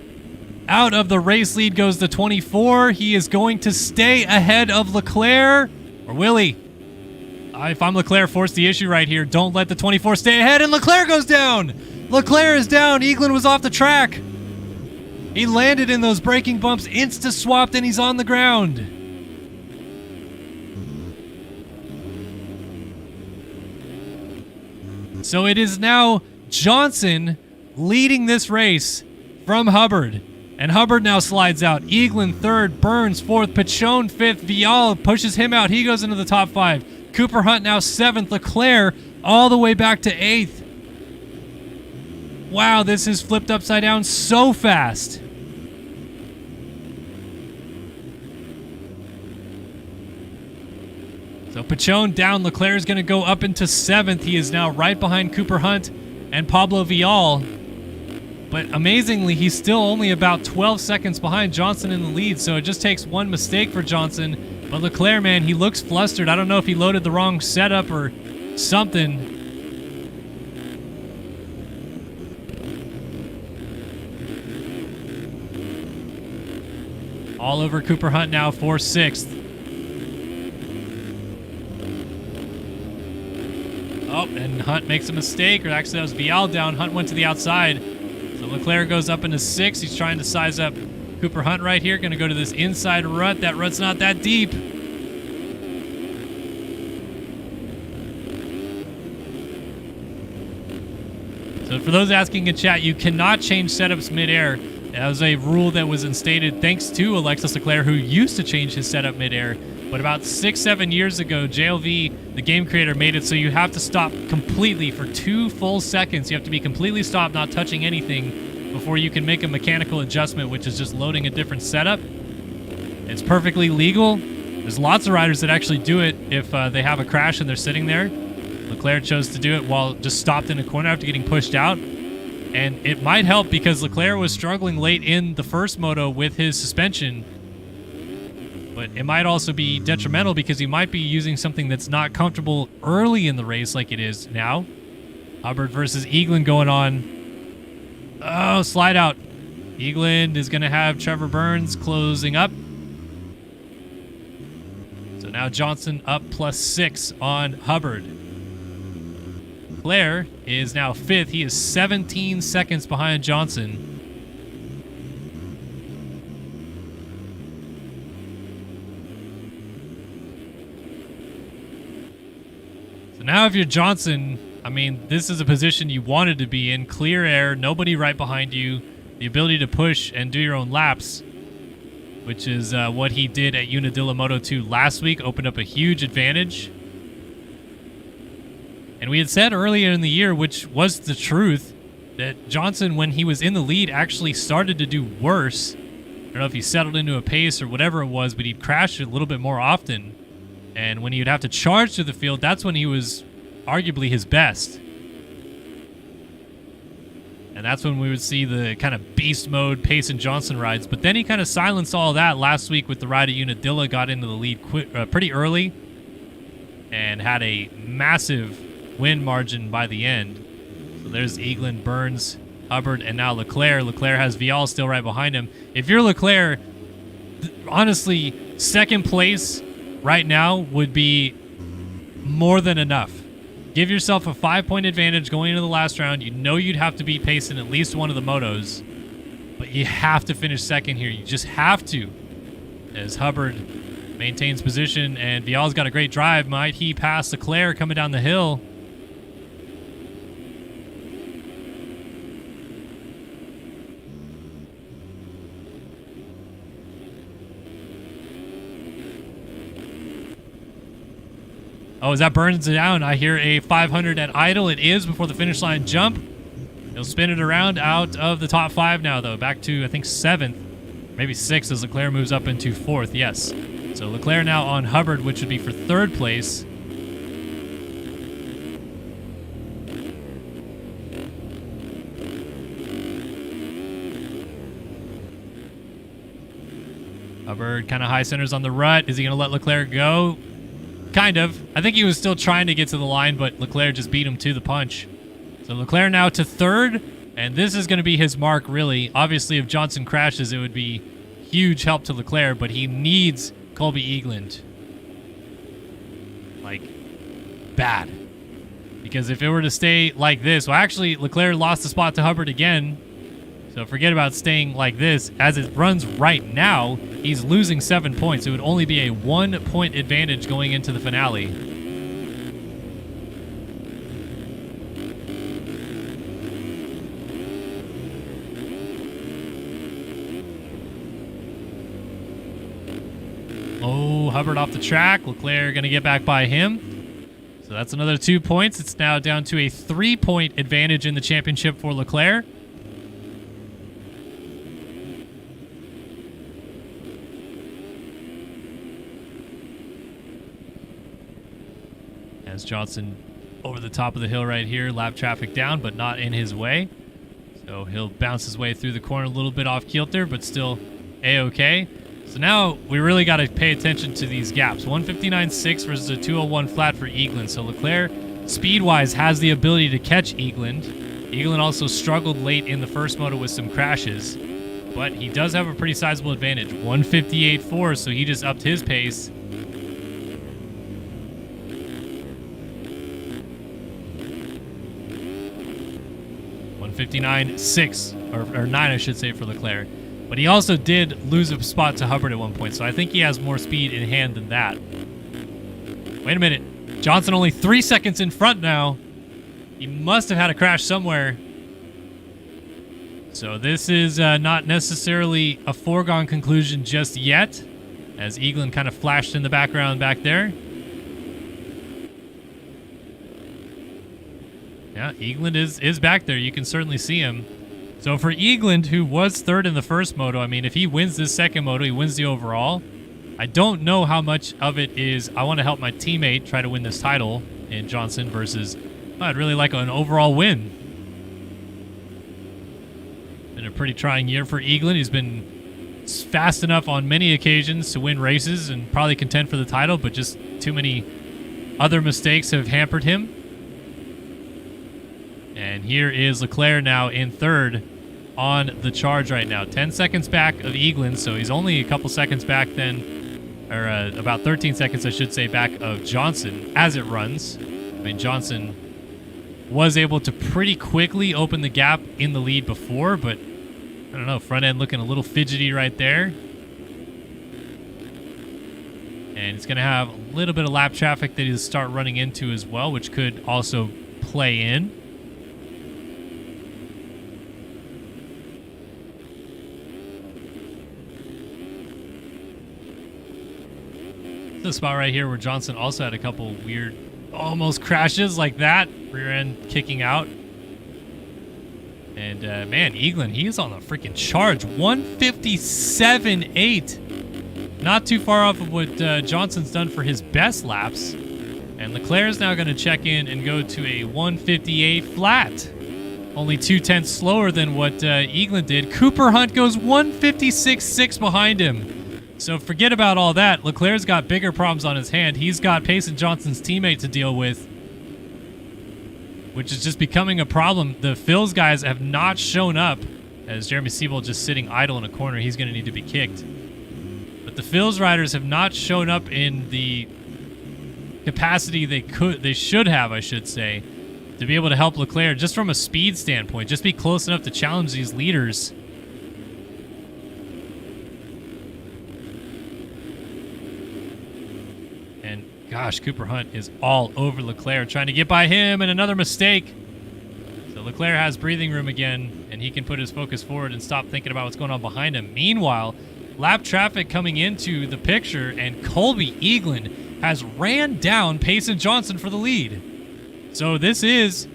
Out of the race lead goes the 24. He is going to stay ahead of Leclerc. Or will he? If I'm Leclerc, force the issue right here. Don't let the 24 stay ahead, and Leclerc goes down. Leclerc is down. Eaglin was off the track. He landed in those braking bumps, insta-swapped, and he's on the ground. So it is now Johnson leading this race from Hubbard. And Hubbard now slides out. Eaglin third, Burns fourth, Pachone fifth, Vial pushes him out. He goes into the top 5. Cooper Hunt now 7th, Leclerc all the way back to 8th. Wow, this is flipped upside down so fast. So Pachone down. Leclerc is going to go up into 7th. He is now right behind Cooper Hunt and Pablo Vial. But amazingly, he's still only about 12 seconds behind Johnson in the lead, so it just takes one mistake for Johnson. But Leclerc, man, he looks flustered. I don't know if he loaded the wrong setup or something. All over Cooper Hunt now for 6th. Oh, and Hunt makes a mistake, or actually that was Vial down. Hunt went to the outside. So Leclerc goes up into 6th. He's trying to size up Cooper Hunt right here. Going to go to this inside rut. That rut's not that deep. So for those asking in chat, you cannot change setups midair. That was a rule that was instated thanks to Alexis Leclerc, who used to change his setup midair. But about 6-7 years ago, JLV, the game creator, made it so you have to stop completely for 2 full seconds. You have to be completely stopped, not touching anything, before you can make a mechanical adjustment, which is just loading a different setup. It's perfectly legal. There's lots of riders that actually do it if they have a crash and they're sitting there. Leclerc chose to do it while just stopped in a corner after getting pushed out. And it might help because Leclerc was struggling late in the first moto with his suspension. But it might also be detrimental because he might be using something that's not comfortable early in the race like it is now. Hubbard versus Eaglin going on. Oh, slide out. Eaglin is going to have Trevor Burns closing up. So now Johnson up +6 on Hubbard. Leclerc is now 5th. He is 17 seconds behind Johnson. Now if you're Johnson, I mean, this is a position you wanted to be in. Clear air, nobody right behind you, the ability to push and do your own laps, which is what he did at Unadilla Moto 2 last week, opened up a huge advantage. And we had said earlier in the year, which was the truth, that Johnson, when he was in the lead, actually started to do worse. I don't know if he settled into a pace or whatever it was, but he'd crash a little bit more often. And when he would have to charge through the field, that's when he was arguably his best. And that's when we would see the kind of beast mode Payson Johnson rides. But then he kind of silenced all that last week with the ride at Unadilla, got into the lead pretty early. and had a massive win margin by the end. So there's Eagland, Burns, Hubbard, and now Leclerc. Leclerc has Vial still right behind him. If you're Leclerc, honestly, second place right now would be more than enough. Give yourself a 5-point advantage going into the last round. You know you'd have to beat Pace in at least one of the motos, but you have to finish second here. You just have to. As Hubbard maintains position, and Vial's got a great drive. Might he pass Leclerc coming down the hill? Oh, is that Burns down? I hear a 500 at idle. It is before the finish line jump. He'll spin it around out of the top 5 now, though. Back to, I think, 7th. Maybe 6th as Leclerc moves up into 4th. Yes. So Leclerc now on Hubbard, which would be for 3rd place. Hubbard kind of high centers on the rut. Is he going to let Leclerc go? Kind of. I think he was still trying to get to the line, but Leclerc just beat him to the punch. So Leclerc now to 3rd, and this is going to be his mark, really. Obviously, if Johnson crashes, it would be huge help to Leclerc, but he needs Colby Eagland. Like, bad. Because if it were to stay like this, well, actually, Leclerc lost the spot to Hubbard again. So forget about staying like this. As it runs right now, he's losing 7 points. It would only be a 1-point advantage going into the finale. Oh, Hubbard off the track. Leclerc going to get back by him. So that's another 2 points. It's now down to a 3-point advantage in the championship for Leclerc. As Johnson over the top of the hill right here, lap traffic down, but not in his way. So he'll bounce his way through the corner a little bit off kilter, but still A-okay. So now we really got to pay attention to these gaps. 159.6 versus a 201 flat for Eagland. So Leclerc, speed-wise, has the ability to catch Eagland. Eagland also struggled late in the first moto with some crashes, but he does have a pretty sizable advantage. 158.4, so he just upped his pace. 159.6, or 9, I should say, for Leclerc. But he also did lose a spot to Hubbard at one point, so I think he has more speed in hand than that. Wait a minute. Johnson only 3 seconds in front now. He must have had a crash somewhere. So this is not necessarily a foregone conclusion just yet, as Eagland kind of flashed in the background back there. Yeah, Eagland is back there. You can certainly see him. So for Eagland, who was 3rd in the first moto, I mean, if he wins this second moto, he wins the overall. I don't know how much of it is, I want to help my teammate try to win this title in Johnson versus, I'd really like an overall win. Been a pretty trying year for Eagland. He's been fast enough on many occasions to win races and probably contend for the title, but just too many other mistakes have hampered him. And here is Leclerc now in 3rd on the charge right now. 10 seconds back of Eagland, so he's only a couple seconds back then, or about 13 seconds, I should say, back of Johnson as it runs. I mean, Johnson was able to pretty quickly open the gap in the lead before, but I don't know, front end looking a little fidgety right there. And it's going to have a little bit of lap traffic that he'll start running into as well, which could also play in. The spot right here where Johnson also had a couple weird almost crashes like that, rear end kicking out. And man, Eagland, he's on the freaking charge. 157.8, not too far off of what Johnson's done for his best laps. And Leclerc is now going to check in and go to a 158 flat, only 0.2 slower than what Eagland did. Cooper Hunt goes 156.6 behind him. So forget about all that. Leclerc's got bigger problems on his hand. He's got Payson Johnson's teammate to deal with, which is just becoming a problem. The Phil's guys have not shown up, as Jeremy Siebel just sitting idle in a corner. He's going to need to be kicked. But the Phil's riders have not shown up in the capacity they should have, I should say, to be able to help Leclerc just from a speed standpoint. Just be close enough to challenge these leaders. And gosh, Cooper Hunt is all over Leclerc, trying to get by him, and another mistake. So Leclerc has breathing room again, and he can put his focus forward and stop thinking about what's going on behind him. Meanwhile, lap traffic coming into the picture, and Colby Eaglin has ran down Payson Johnson for the lead. So this is,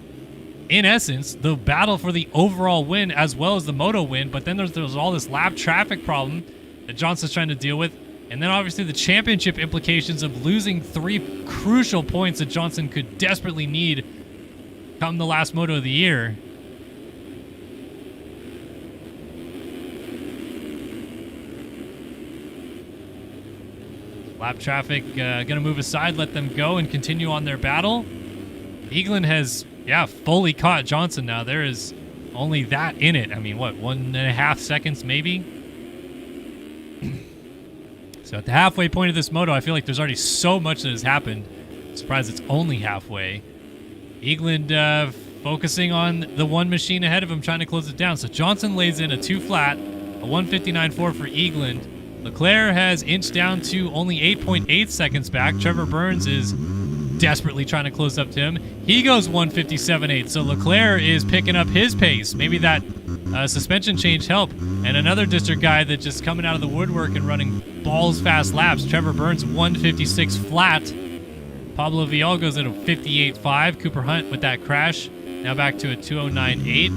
in essence, the battle for the overall win as well as the moto win, but then there's all this lap traffic problem that Johnson's trying to deal with, and then obviously the championship implications of losing 3 crucial points that Johnson could desperately need come the last moto of the year. Lap traffic going to move aside, let them go, and continue on their battle. Eaglin has, fully caught Johnson now. There is only that in it. I mean, what, 1.5 seconds maybe? So at the halfway point of this moto, I feel like there's already so much that has happened. I'm surprised it's only halfway. Eaglin focusing on the one machine ahead of him, trying to close it down. So Johnson lays in a 2 flat, a 1:59.4 for Eaglin. Leclerc has inched down to only 8.8 seconds back. Trevor Burns is desperately trying to close up to him. He goes 1:57.8, so Leclerc is picking up his pace. Maybe that suspension change helped. And another district guy that just coming out of the woodwork and running balls fast laps. Trevor Burns 1:56 flat. Pablo Vial goes at a 58.5. Cooper Hunt with that crash now back to a 2:09.8.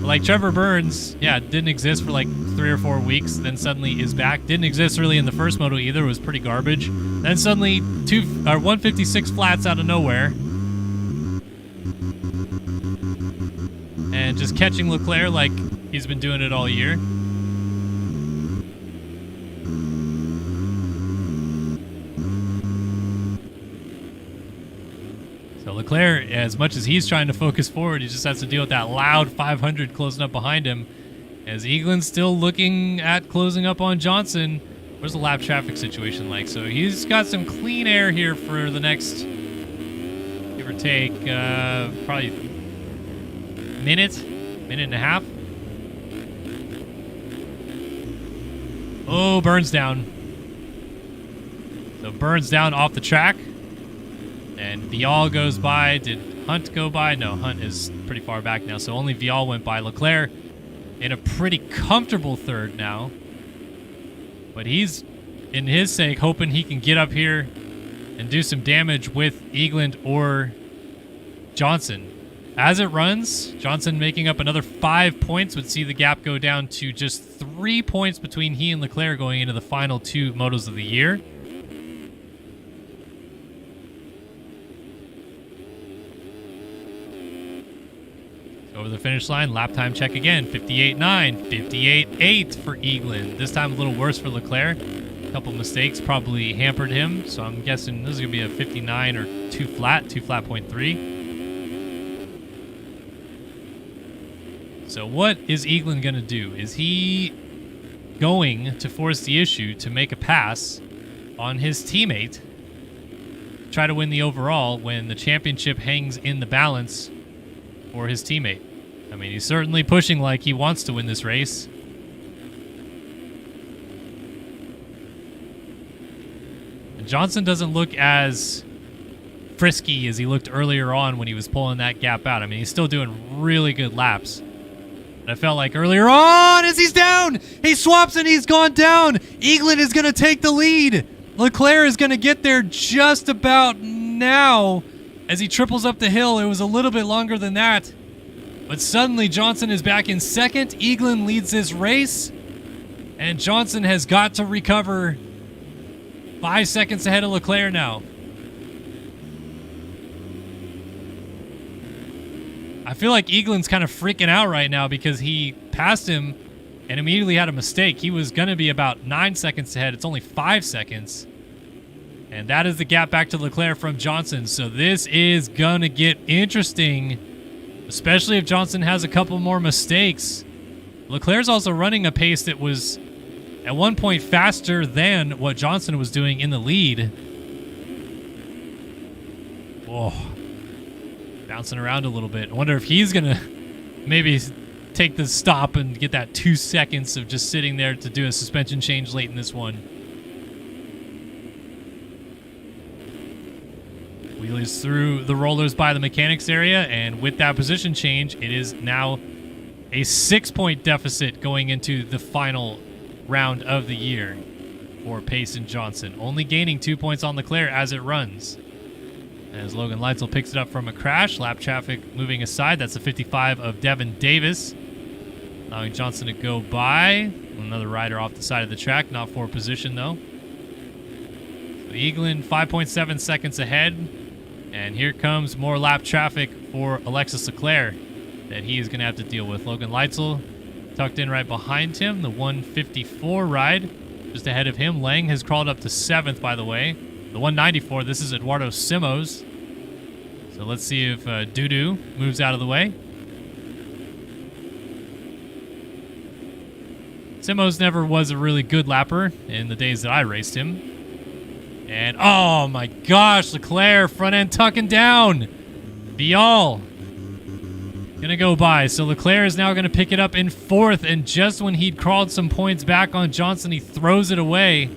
Like Trevor Burns, didn't exist for like 3 or 4 weeks, then suddenly is back. Didn't exist really in the first moto either. It was pretty garbage. Then suddenly 1:56 flats out of nowhere. And just catching Leclerc like he's been doing it all year. So Leclerc, as much as he's trying to focus forward, he just has to deal with that loud 500 closing up behind him. As Eaglin's still looking at closing up on Johnson. Where's the lap traffic situation like? So he's got some clean air here for the next, give or take, probably minute and a half. Oh, Burns down. So Burns down off the track. And Vial goes by. Did Hunt go by? No, Hunt is pretty far back now, so only Vial went by. Leclerc in a pretty comfortable third now. But he's, in his sake, hoping he can get up here and do some damage with Eaglin or Johnson. As it runs, Johnson making up another 5 points would see the gap go down to just 3 points between he and Leclerc going into the final 2 motos of the year. Over the finish line, lap time check again, 58.9, 58.8 for Eaglin. This time a little worse for Leclerc. A couple mistakes probably hampered him, so I'm guessing this is going to be a 59 or 2 flat.3. So what is Eaglin going to do? Is he going to force the issue to make a pass on his teammate, try to win the overall when the championship hangs in the balance for his teammate? I mean, he's certainly pushing like he wants to win this race. And Johnson doesn't look as frisky as he looked earlier on when he was pulling that gap out. I mean, he's still doing really good laps. And I felt like earlier on, as he's down, he swaps and he's gone down. Eaglin is going to take the lead. Leclerc is going to get there just about now. As he triples up the hill, it was a little bit longer than that. But suddenly Johnson is back in second. Eaglin leads this race. And Johnson has got to recover 5 seconds ahead of Leclerc now. I feel like Eaglin's kind of freaking out right now because he passed him and immediately had a mistake. He was going to be about 9 seconds ahead. It's only 5 seconds. And that is the gap back to Leclerc from Johnson. So this is going to get interesting, especially if Johnson has a couple more mistakes. Leclerc's also running a pace that was at one point faster than what Johnson was doing in the lead. Oh, bouncing around a little bit. I wonder if he's going to maybe take the stop and get that 2 seconds of just sitting there to do a suspension change late in this one. Wheelies through the rollers by the mechanics area, and with that position change, it is now a 6-point deficit going into the final round of the year for Pace and Johnson, only gaining 2 points on Leclerc as it runs. As Logan Leitzel picks it up from a crash, lap traffic moving aside. That's the 55 of Devin Davis, allowing Johnson to go by. Another rider off the side of the track, not for position though. So Eaglin 5.7 seconds ahead. And here comes more lap traffic for Alexis Leclerc that he is going to have to deal with. Logan Leitzel tucked in right behind him. The 154 ride just ahead of him. Lang has crawled up to 7th, by the way. The 194, this is Eduardo Simos. So let's see if Dudu moves out of the way. Simos never was a really good lapper in the days that I raced him. And, oh my gosh, Leclerc, front end tucking down. Vial gonna go by. So Leclerc is now gonna pick it up in 4th, and just when he'd crawled some points back on Johnson, he throws it away.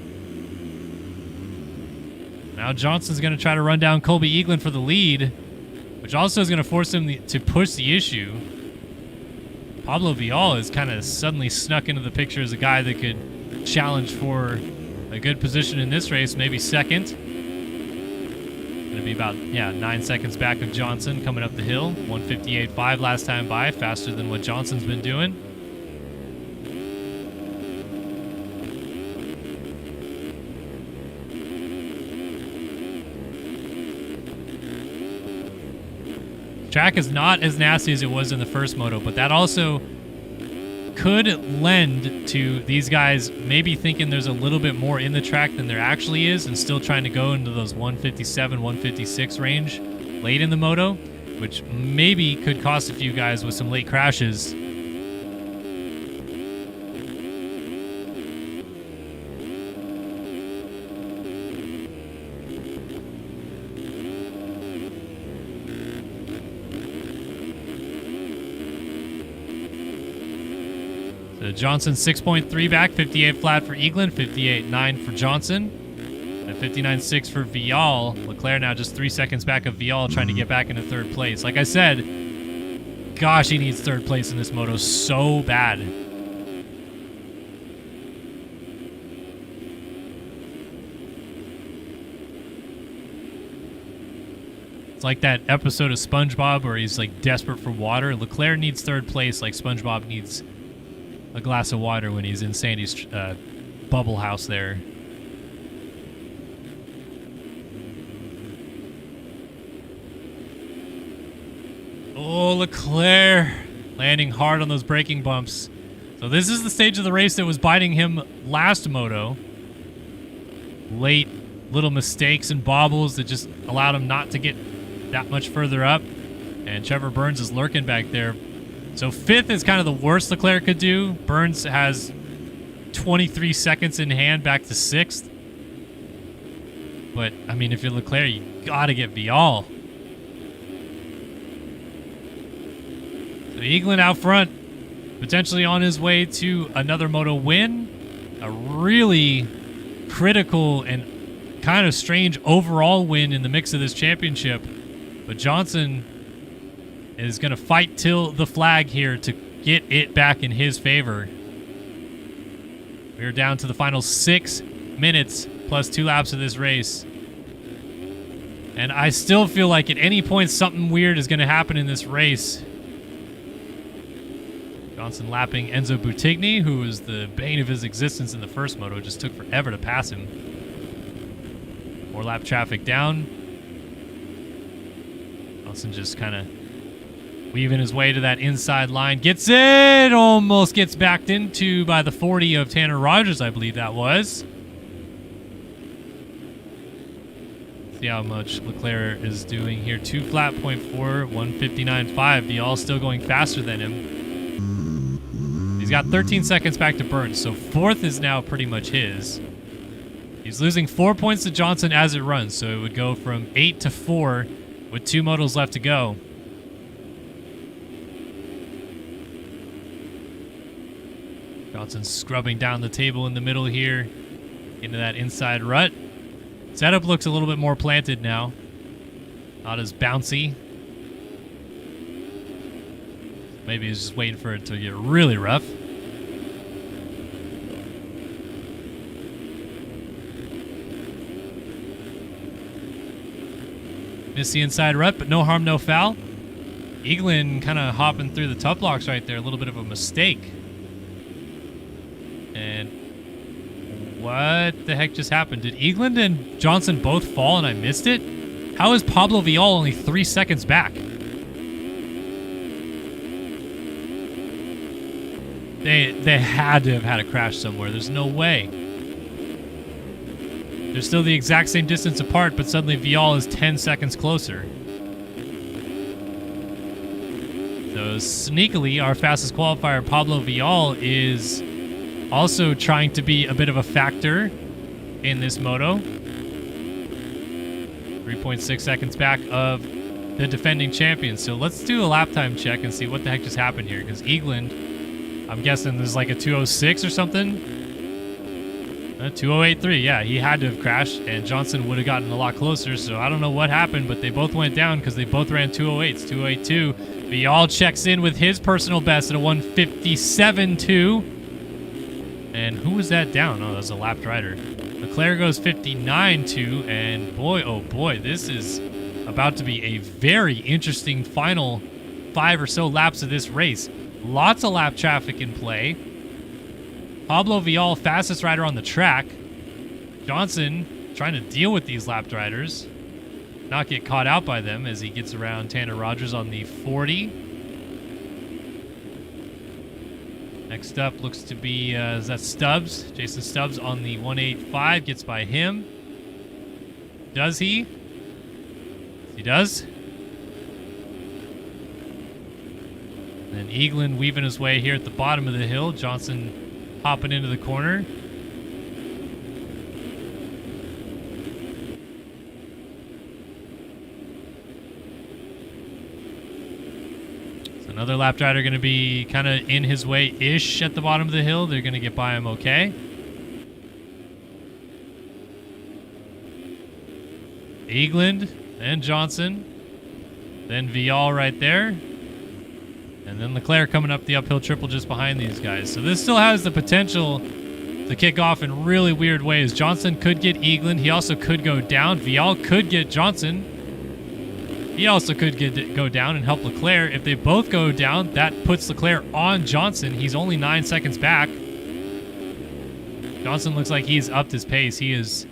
Now Johnson's gonna try to run down Colby Eaglin for the lead, which also is gonna force him to push the issue. Pablo Vial is kind of suddenly snuck into the picture as a guy that could challenge for a good position in this race, maybe second. Going to be about, 9 seconds back of Johnson coming up the hill. 158.5 last time by, faster than what Johnson's been doing. Track is not as nasty as it was in the first moto, but that also could lend to these guys maybe thinking there's a little bit more in the track than there actually is, and still trying to go into those 157, 156 range late in the moto, which maybe could cost a few guys with some late crashes. Johnson 6.3 back, 58 flat for Eaglin, 58.9 for Johnson, and 59.6 for Vial. Leclerc now just 3 seconds back of Vial, trying to get back into 3rd place. Like I said, gosh, he needs 3rd place in this moto so bad. It's like that episode of SpongeBob where he's like desperate for water. Leclerc needs 3rd place like SpongeBob needs a glass of water when he's in Sandy's bubble house there. Oh, Leclerc landing hard on those braking bumps. So this is the stage of the race that was biting him last moto. Late little mistakes and bobbles that just allowed him not to get that much further up. And Trevor Burns is lurking back there. So 5th is kind of the worst Leclerc could do. Burns has 23 seconds in hand back to 6th. But, I mean, if you're Leclerc, you got to get Vial. So Eaglin out front, potentially on his way to another moto win. A really critical and kind of strange overall win in the mix of this championship. But Johnson is going to fight till the flag here to get it back in his favor. We're down to the final 6 minutes plus 2 laps of this race. And I still feel like at any point something weird is going to happen in this race. Johnson lapping Enzo Buttigni, who was the bane of his existence in the first moto. It just took forever to pass him. More lap traffic down. Johnson just kind of Weaving his way to that inside line. Gets it! Almost gets backed into by the 40 of Tanner Rogers, I believe that was. See how much Leclerc is doing here. 2 flat, 0.4, 159.5. Vial still going faster than him. He's got 13 seconds back to burn, so 4th is now pretty much his. He's losing 4 points to Johnson as it runs, so it would go from 8 to 4 with 2 motos left to go. Johnson's scrubbing down the table in the middle here into that inside rut. Setup looks a little bit more planted now. Not as bouncy. Maybe he's just waiting for it to get really rough. Miss the inside rut, but no harm, no foul. Eaglin kind of hopping through the tough blocks right there. A little bit of a mistake. And what the heck just happened? Did Eaglin and Johnson both fall and I missed it? How is Pablo Vial only 3 seconds back? They had to have had a crash somewhere. There's no way. They're still the exact same distance apart, but suddenly Vial is 10 seconds closer. So sneakily, our fastest qualifier, Pablo Vial, is also trying to be a bit of a factor in this moto. 3.6 seconds back of the defending champion. So let's do a lap time check and see what the heck just happened here. Because Eagland, I'm guessing there's like a 206 or something. 2083, yeah, he had to have crashed, and Johnson would have gotten a lot closer. So I don't know what happened, but they both went down because they both ran 208s. 282. Vial checks in with his personal best at a 157.2. And who was that down? Oh, that was a lapped rider. Leclerc goes 59.2, and boy, oh boy, this is about to be a very interesting final 5 or so laps of this race. Lots of lap traffic in play. Pablo Vial, fastest rider on the track. Johnson trying to deal with these lapped riders, not get caught out by them as he gets around Tanner Rogers on the 40. Next up looks to be, is that Stubbs? Jason Stubbs on the 185 gets by him. Does he? He does. And Eaglin weaving his way here at the bottom of the hill. Johnson hopping into the corner. Another lap rider going to be kind of in his way-ish at the bottom of the hill. They're going to get by him okay. Eagland, then Johnson, then Vial right there. And then Leclerc coming up the uphill triple just behind these guys. So this still has the potential to kick off in really weird ways. Johnson could get Eagland. He also could go down. Vial could get Johnson. He also could go down and help Leclerc. If they both go down, that puts Leclerc on Johnson. He's only 9 seconds back. Johnson looks like he's upped his pace. He is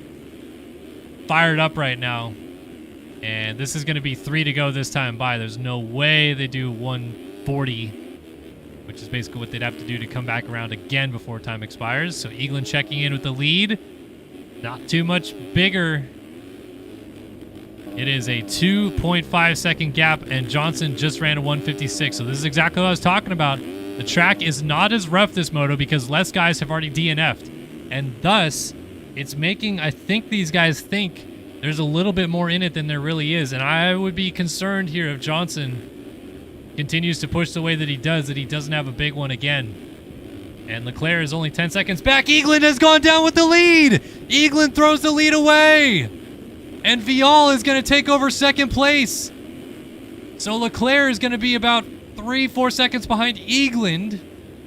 fired up right now. And this is going to be 3 to go this time by. There's no way they do 140, which is basically what they'd have to do to come back around again before time expires. So Eaglin checking in with the lead. Not too much bigger. It is a 2.5 second gap, and Johnson just ran a 156. So this is exactly what I was talking about. The track is not as rough this moto because less guys have already DNF'd. And thus, it's making, I think these guys think there's a little bit more in it than there really is. And I would be concerned here if Johnson continues to push the way that he does, that he doesn't have a big one again. And Leclerc is only 10 seconds back. Eaglin has gone down with the lead. Eaglin throws the lead away. And Vial is going to take over second place. So Leclerc is going to be about 3-4 seconds behind Eagland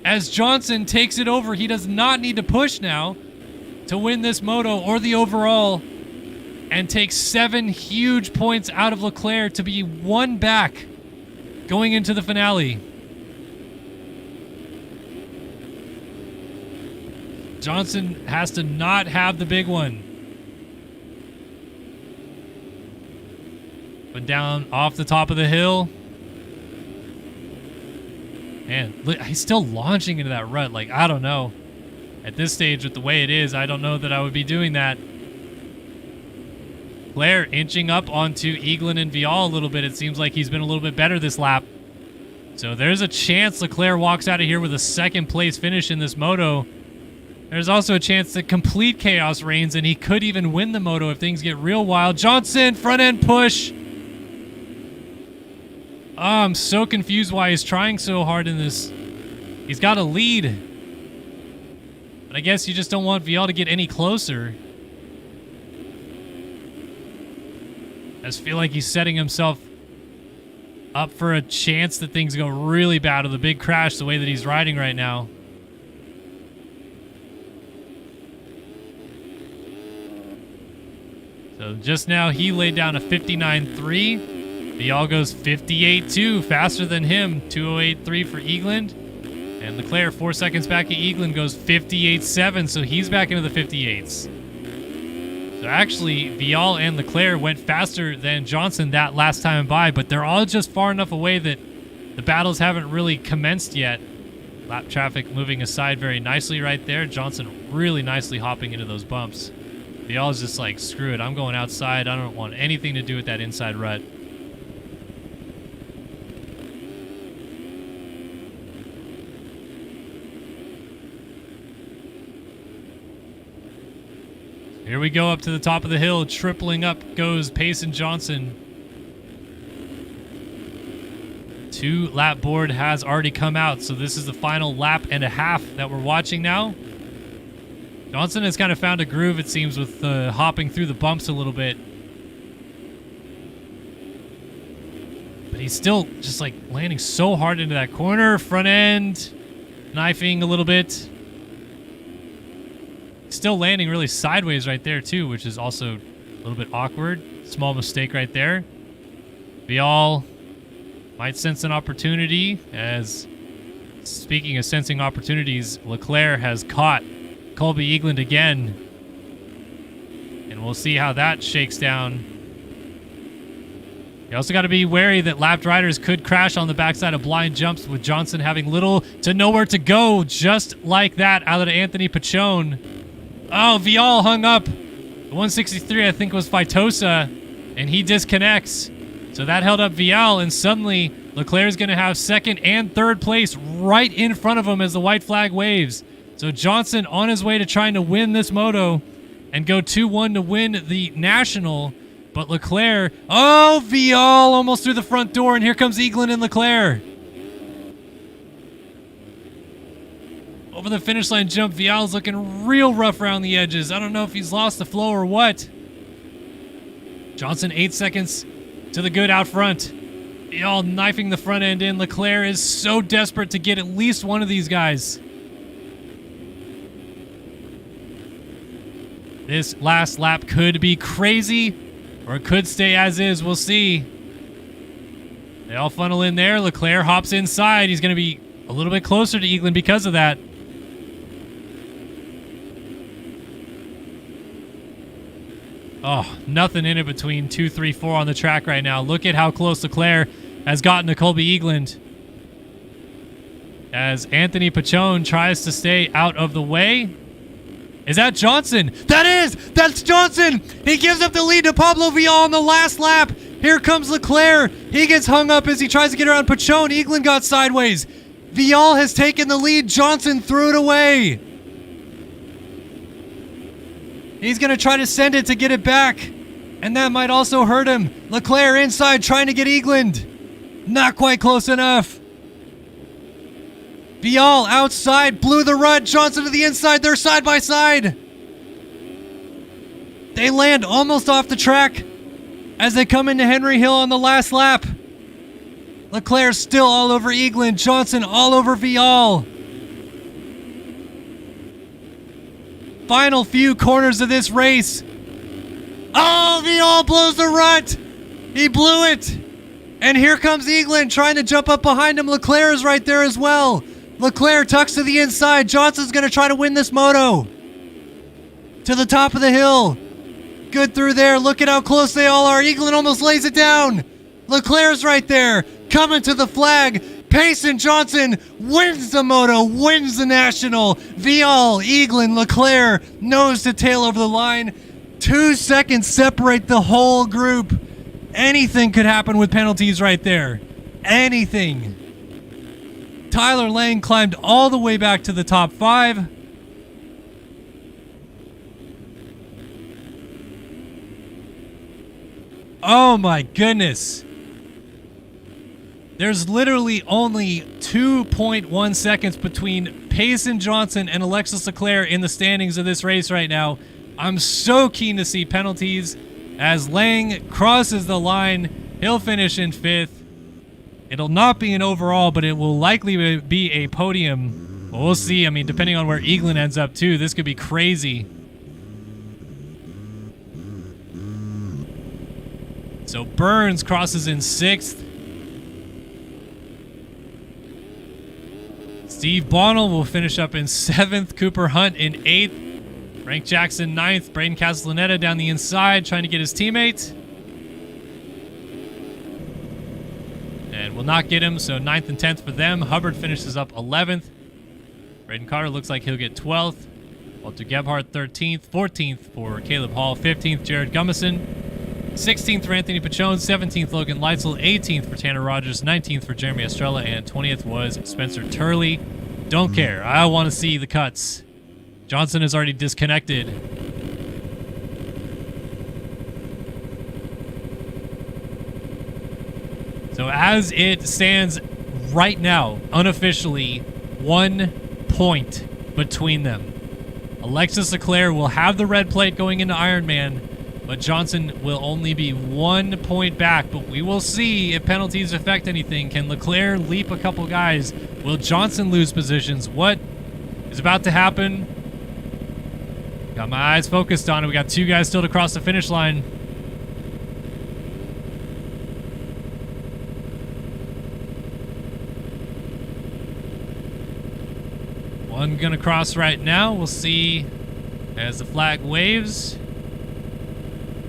as Johnson takes it over. He does not need to push now to win this moto or the overall, and takes 7 huge points out of Leclerc to be 1 back going into the finale. Johnson has to not have the big one. But down off the top of the hill. Man, look, he's still launching into that rut. Like, I don't know. At this stage, with the way it is, I don't know that I would be doing that. Leclerc inching up onto Eaglin and Vial a little bit. It seems like he's been a little bit better this lap. So there's a chance Leclerc walks out of here with a second place finish in this moto. There's also a chance that complete chaos reigns and he could even win the moto if things get real wild. Johnson, front end push. Oh, I'm so confused why he's trying so hard in this. He's got a lead. But I guess you just don't want Vial to get any closer. I just feel like he's setting himself up for a chance that things go really bad with a big crash the way that he's riding right now. So just now he laid down a 59.3. Vial goes 58.2, faster than him. 208.3 for Eagland. And Leclerc, 4 seconds back at Eagland, goes 58.7, so he's back into the 58s. So actually, Vial and Leclerc went faster than Johnson that last time by, but they're all just far enough away that the battles haven't really commenced yet. Lap traffic moving aside very nicely right there. Johnson really nicely hopping into those bumps. Vial's just like, screw it, I'm going outside. I don't want anything to do with that inside rut. Here we go up to the top of the hill. Tripling up goes Payson Johnson. 2 lap board has already come out, so this is the final lap and a half that we're watching now. Johnson has kind of found a groove, it seems, with hopping through the bumps a little bit. But he's still just like landing so hard into that corner. Front end, knifing a little bit. Still landing really sideways right there too, which is also a little bit awkward. Small mistake right there. Vial might sense an opportunity, as speaking of sensing opportunities, Leclerc has caught Colby Eagland again. And we'll see how that shakes down. You also got to be wary that lapped riders could crash on the backside of blind jumps, with Johnson having little to nowhere to go, just like that out of Anthony Pachone. Oh, Vial hung up. The 163, I think, was Faitosa, and he disconnects. So that held up Vial, and suddenly Leclerc's going to have second and third place right in front of him as the white flag waves. So Johnson on his way to trying to win this moto and go 2-1 to win the national. But Leclerc, oh, Vial almost through the front door, and here comes Eagland and Leclerc. Over the finish line jump, Vial's looking real rough around the edges. I don't know if he's lost the flow or what. Johnson 8 seconds to the good out front. Vial knifing the front end in. Leclerc is so desperate to get at least one of these guys. This last lap could be crazy, or it could stay as is. We'll see. They all funnel in there. Leclerc hops inside. He's going to be a little bit closer to Eagland because of that. Oh, nothing in it between 2, 3, 4 on the track right now. Look at how close Leclerc has gotten to Colby Eagland. As Anthony Pachone tries to stay out of the way. Is that Johnson? That's Johnson! He gives up the lead to Pablo Vial on the last lap. Here comes Leclerc. He gets hung up as he tries to get around Pachone. Eagland got sideways. Vial has taken the lead. Johnson threw it away. He's going to try to send it to get it back, and that might also hurt him. Leclerc inside trying to get Eagland. Not quite close enough. Vial outside, blew the rut. Johnson to the inside. They're side by side. They land almost off the track as they come into Henry Hill on the last lap. Leclerc still all over Eagland. Johnson all over Vial. Final few corners of this race. Oh, Vial blows the rut. He blew it. And here comes Eagland trying to jump up behind him. Leclerc is right there as well. Leclerc tucks to the inside. Johnson's going to try to win this moto. To the top of the hill. Good through there. Look at how close they all are. Eagland almost lays it down. Leclerc's right there. Coming to the flag. Payson Johnson wins the moto, wins the national. Vial, Eaglin, Leclerc, nose to tail over the line. 2 seconds separate the whole group. Anything could happen with penalties right there. Anything. Tyler Lang climbed all the way back to the top 5. Oh my goodness. There's literally only 2.1 seconds between Payson Johnson and Alexis Leclerc in the standings of this race right now. I'm so keen to see penalties. As Lang crosses the line, he'll finish in 5th. It'll not be an overall, but it will likely be a podium. We'll see. I mean, depending on where Eaglin ends up too, this could be crazy. So Burns crosses in 6th. Steve Bonnell will finish up in 7th. Cooper Hunt in 8th. Frank Jackson 9th. Braden Castellaneta down the inside trying to get his teammate. And will not get him, so 9th and 10th for them. Hubbard finishes up 11th. Braden Carter looks like he'll get 12th. Walter Gebhardt 13th. 14th for Caleb Hall. 15th, Jared Gummison. 16th for Anthony Pachone. 17th, Logan Leitzel. 18th for Tanner Rogers. 19th for Jeremy Estrella. And 20th was Spencer Turley. Don't care. I want to see the cuts. Johnson is already disconnected. So as it stands right now, unofficially, 1 point between them. Alexis Leclerc will have the red plate going into Ironman, but Johnson will only be 1 point back. But we will see if penalties affect anything. Can Leclerc leap a couple guys? Will Johnson lose positions? What is about to happen? Got my eyes focused on it. We got 2 guys still to cross the finish line. One gonna cross right now. We'll see as the flag waves.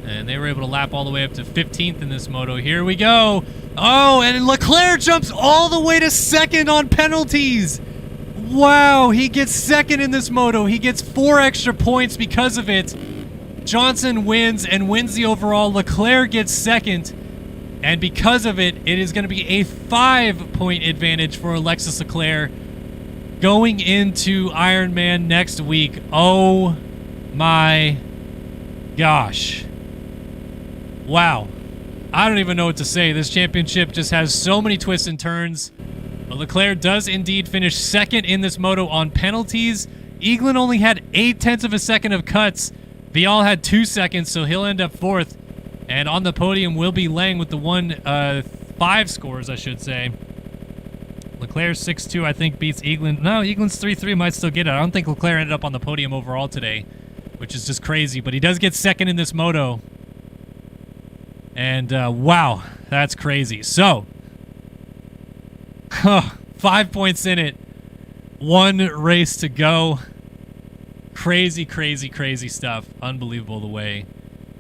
And they were able to lap all the way up to 15th in this moto. Here we go. Oh, and Leclerc jumps all the way to 2nd on penalties. Wow, he gets 2nd in this moto. He gets 4 extra points because of it. Johnson wins and wins the overall. Leclerc gets 2nd. And because of it, it is going to be a 5-point advantage for Alexis Leclerc going into Ironman next week. Oh my gosh. Wow. I don't even know what to say. This championship just has so many twists and turns. But Leclerc does indeed finish 2nd in this moto on penalties. Eaglin only had 0.8 of a second of cuts. Vial had 2 seconds, so he'll end up 4th. And on the podium will be Lang with the 5 scores, I should say. Leclerc 6-2, I think, beats Eaglin. No, Eaglin's 3-3 might still get it. I don't think Leclerc ended up on the podium overall today, which is just crazy. But he does get 2nd in this moto. And, wow, that's crazy. So, 5 points in it. 1 race to go. Crazy, crazy, crazy stuff. Unbelievable the way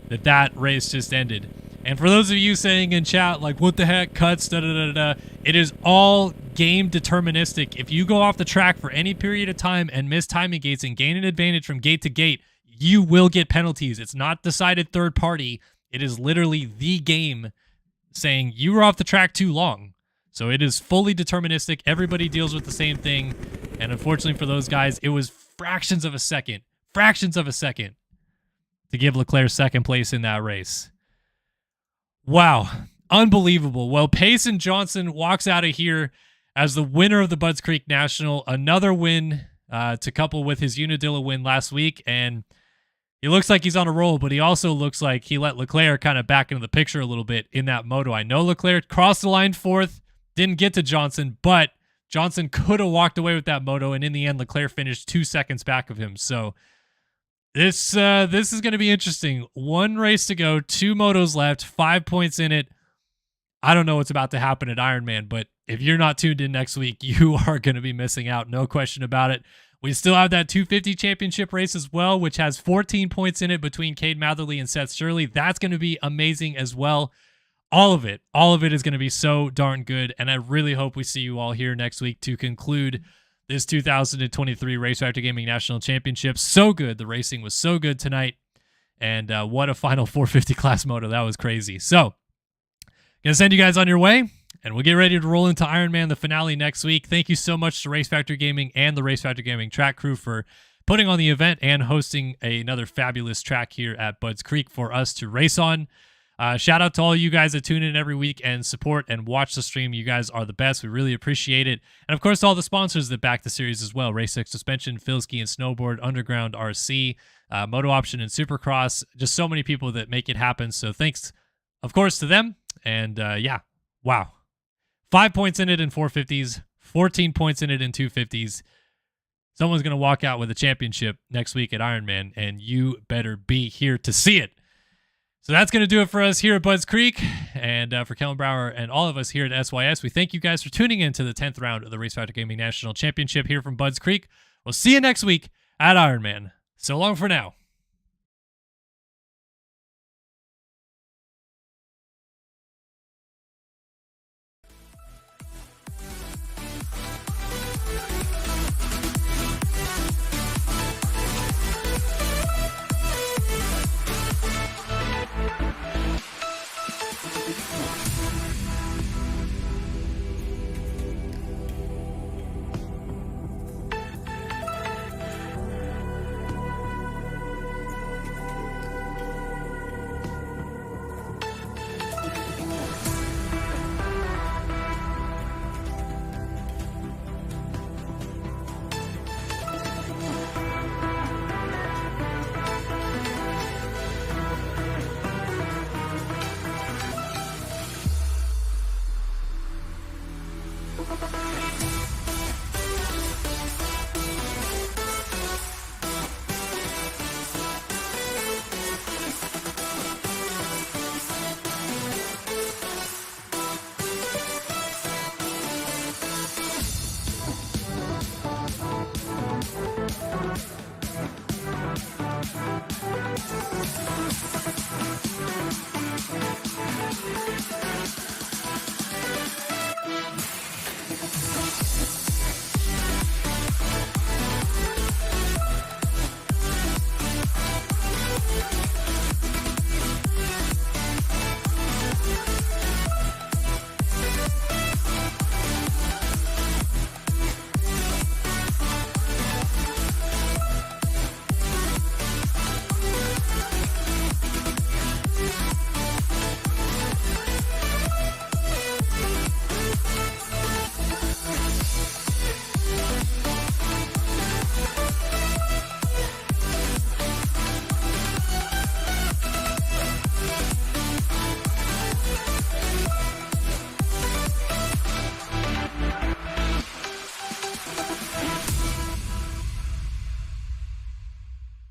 that race just ended. And for those of you saying in chat, like, what the heck, cuts, da-da-da-da, it is all game deterministic. If you go off the track for any period of time and miss timing gates and gain an advantage from gate to gate, you will get penalties. It's not decided third party. It is literally the game saying you were off the track too long. So it is fully deterministic. Everybody deals with the same thing. And unfortunately for those guys, it was fractions of a second to give Leclerc 2nd place in that race. Wow. Unbelievable. Well, Payson Johnson walks out of here as the winner of the Budds Creek National. Another win to couple with his Unadilla win last week. And he looks like he's on a roll, but he also looks like he let Leclerc kind of back into the picture a little bit in that moto. I know Leclerc crossed the line 4th, didn't get to Johnson, but Johnson could have walked away with that moto, and in the end, Leclerc finished 2 seconds back of him. So this is going to be interesting. 1 race to go, 2 motos left, 5 points in it. I don't know what's about to happen at Ironman, but if you're not tuned in next week, you are going to be missing out. No question about it. We still have that 250 championship race as well, which has 14 points in it between Cade Matherly and Seth Shirley. That's going to be amazing as well. all of it is going to be so darn good. And I really hope we see you all here next week to conclude this 2023 Race Factory Gaming National Championship. So good. The racing was so good tonight. And what a final 450 class moto. That was crazy. So, gonna send you guys on your way, and we'll get ready to roll into Ironman, the finale, next week. Thank you so much to Race Factory Gaming and the Race Factory Gaming track crew for putting on the event and hosting another fabulous track here at Budds Creek for us to race on. Shout out to all you guys that tune in every week and support and watch the stream. You guys are the best. We really appreciate it. And of course, all the sponsors that back the series as well. Race X Suspension, Filski and Snowboard, Underground RC, Moto Option and Supercross. Just so many people that make it happen. So thanks, of course, to them. And yeah, wow. 5 points in it in 450s, 14 points in it in 250s. Someone's going to walk out with a championship next week at Ironman, and you better be here to see it. So that's going to do it for us here at Budds Creek. And for Kellen Brower and all of us here at SYS, we thank you guys for tuning in to the 10th round of the Race Factory Gaming National Championship here from Budds Creek. We'll see you next week at Ironman. So long for now.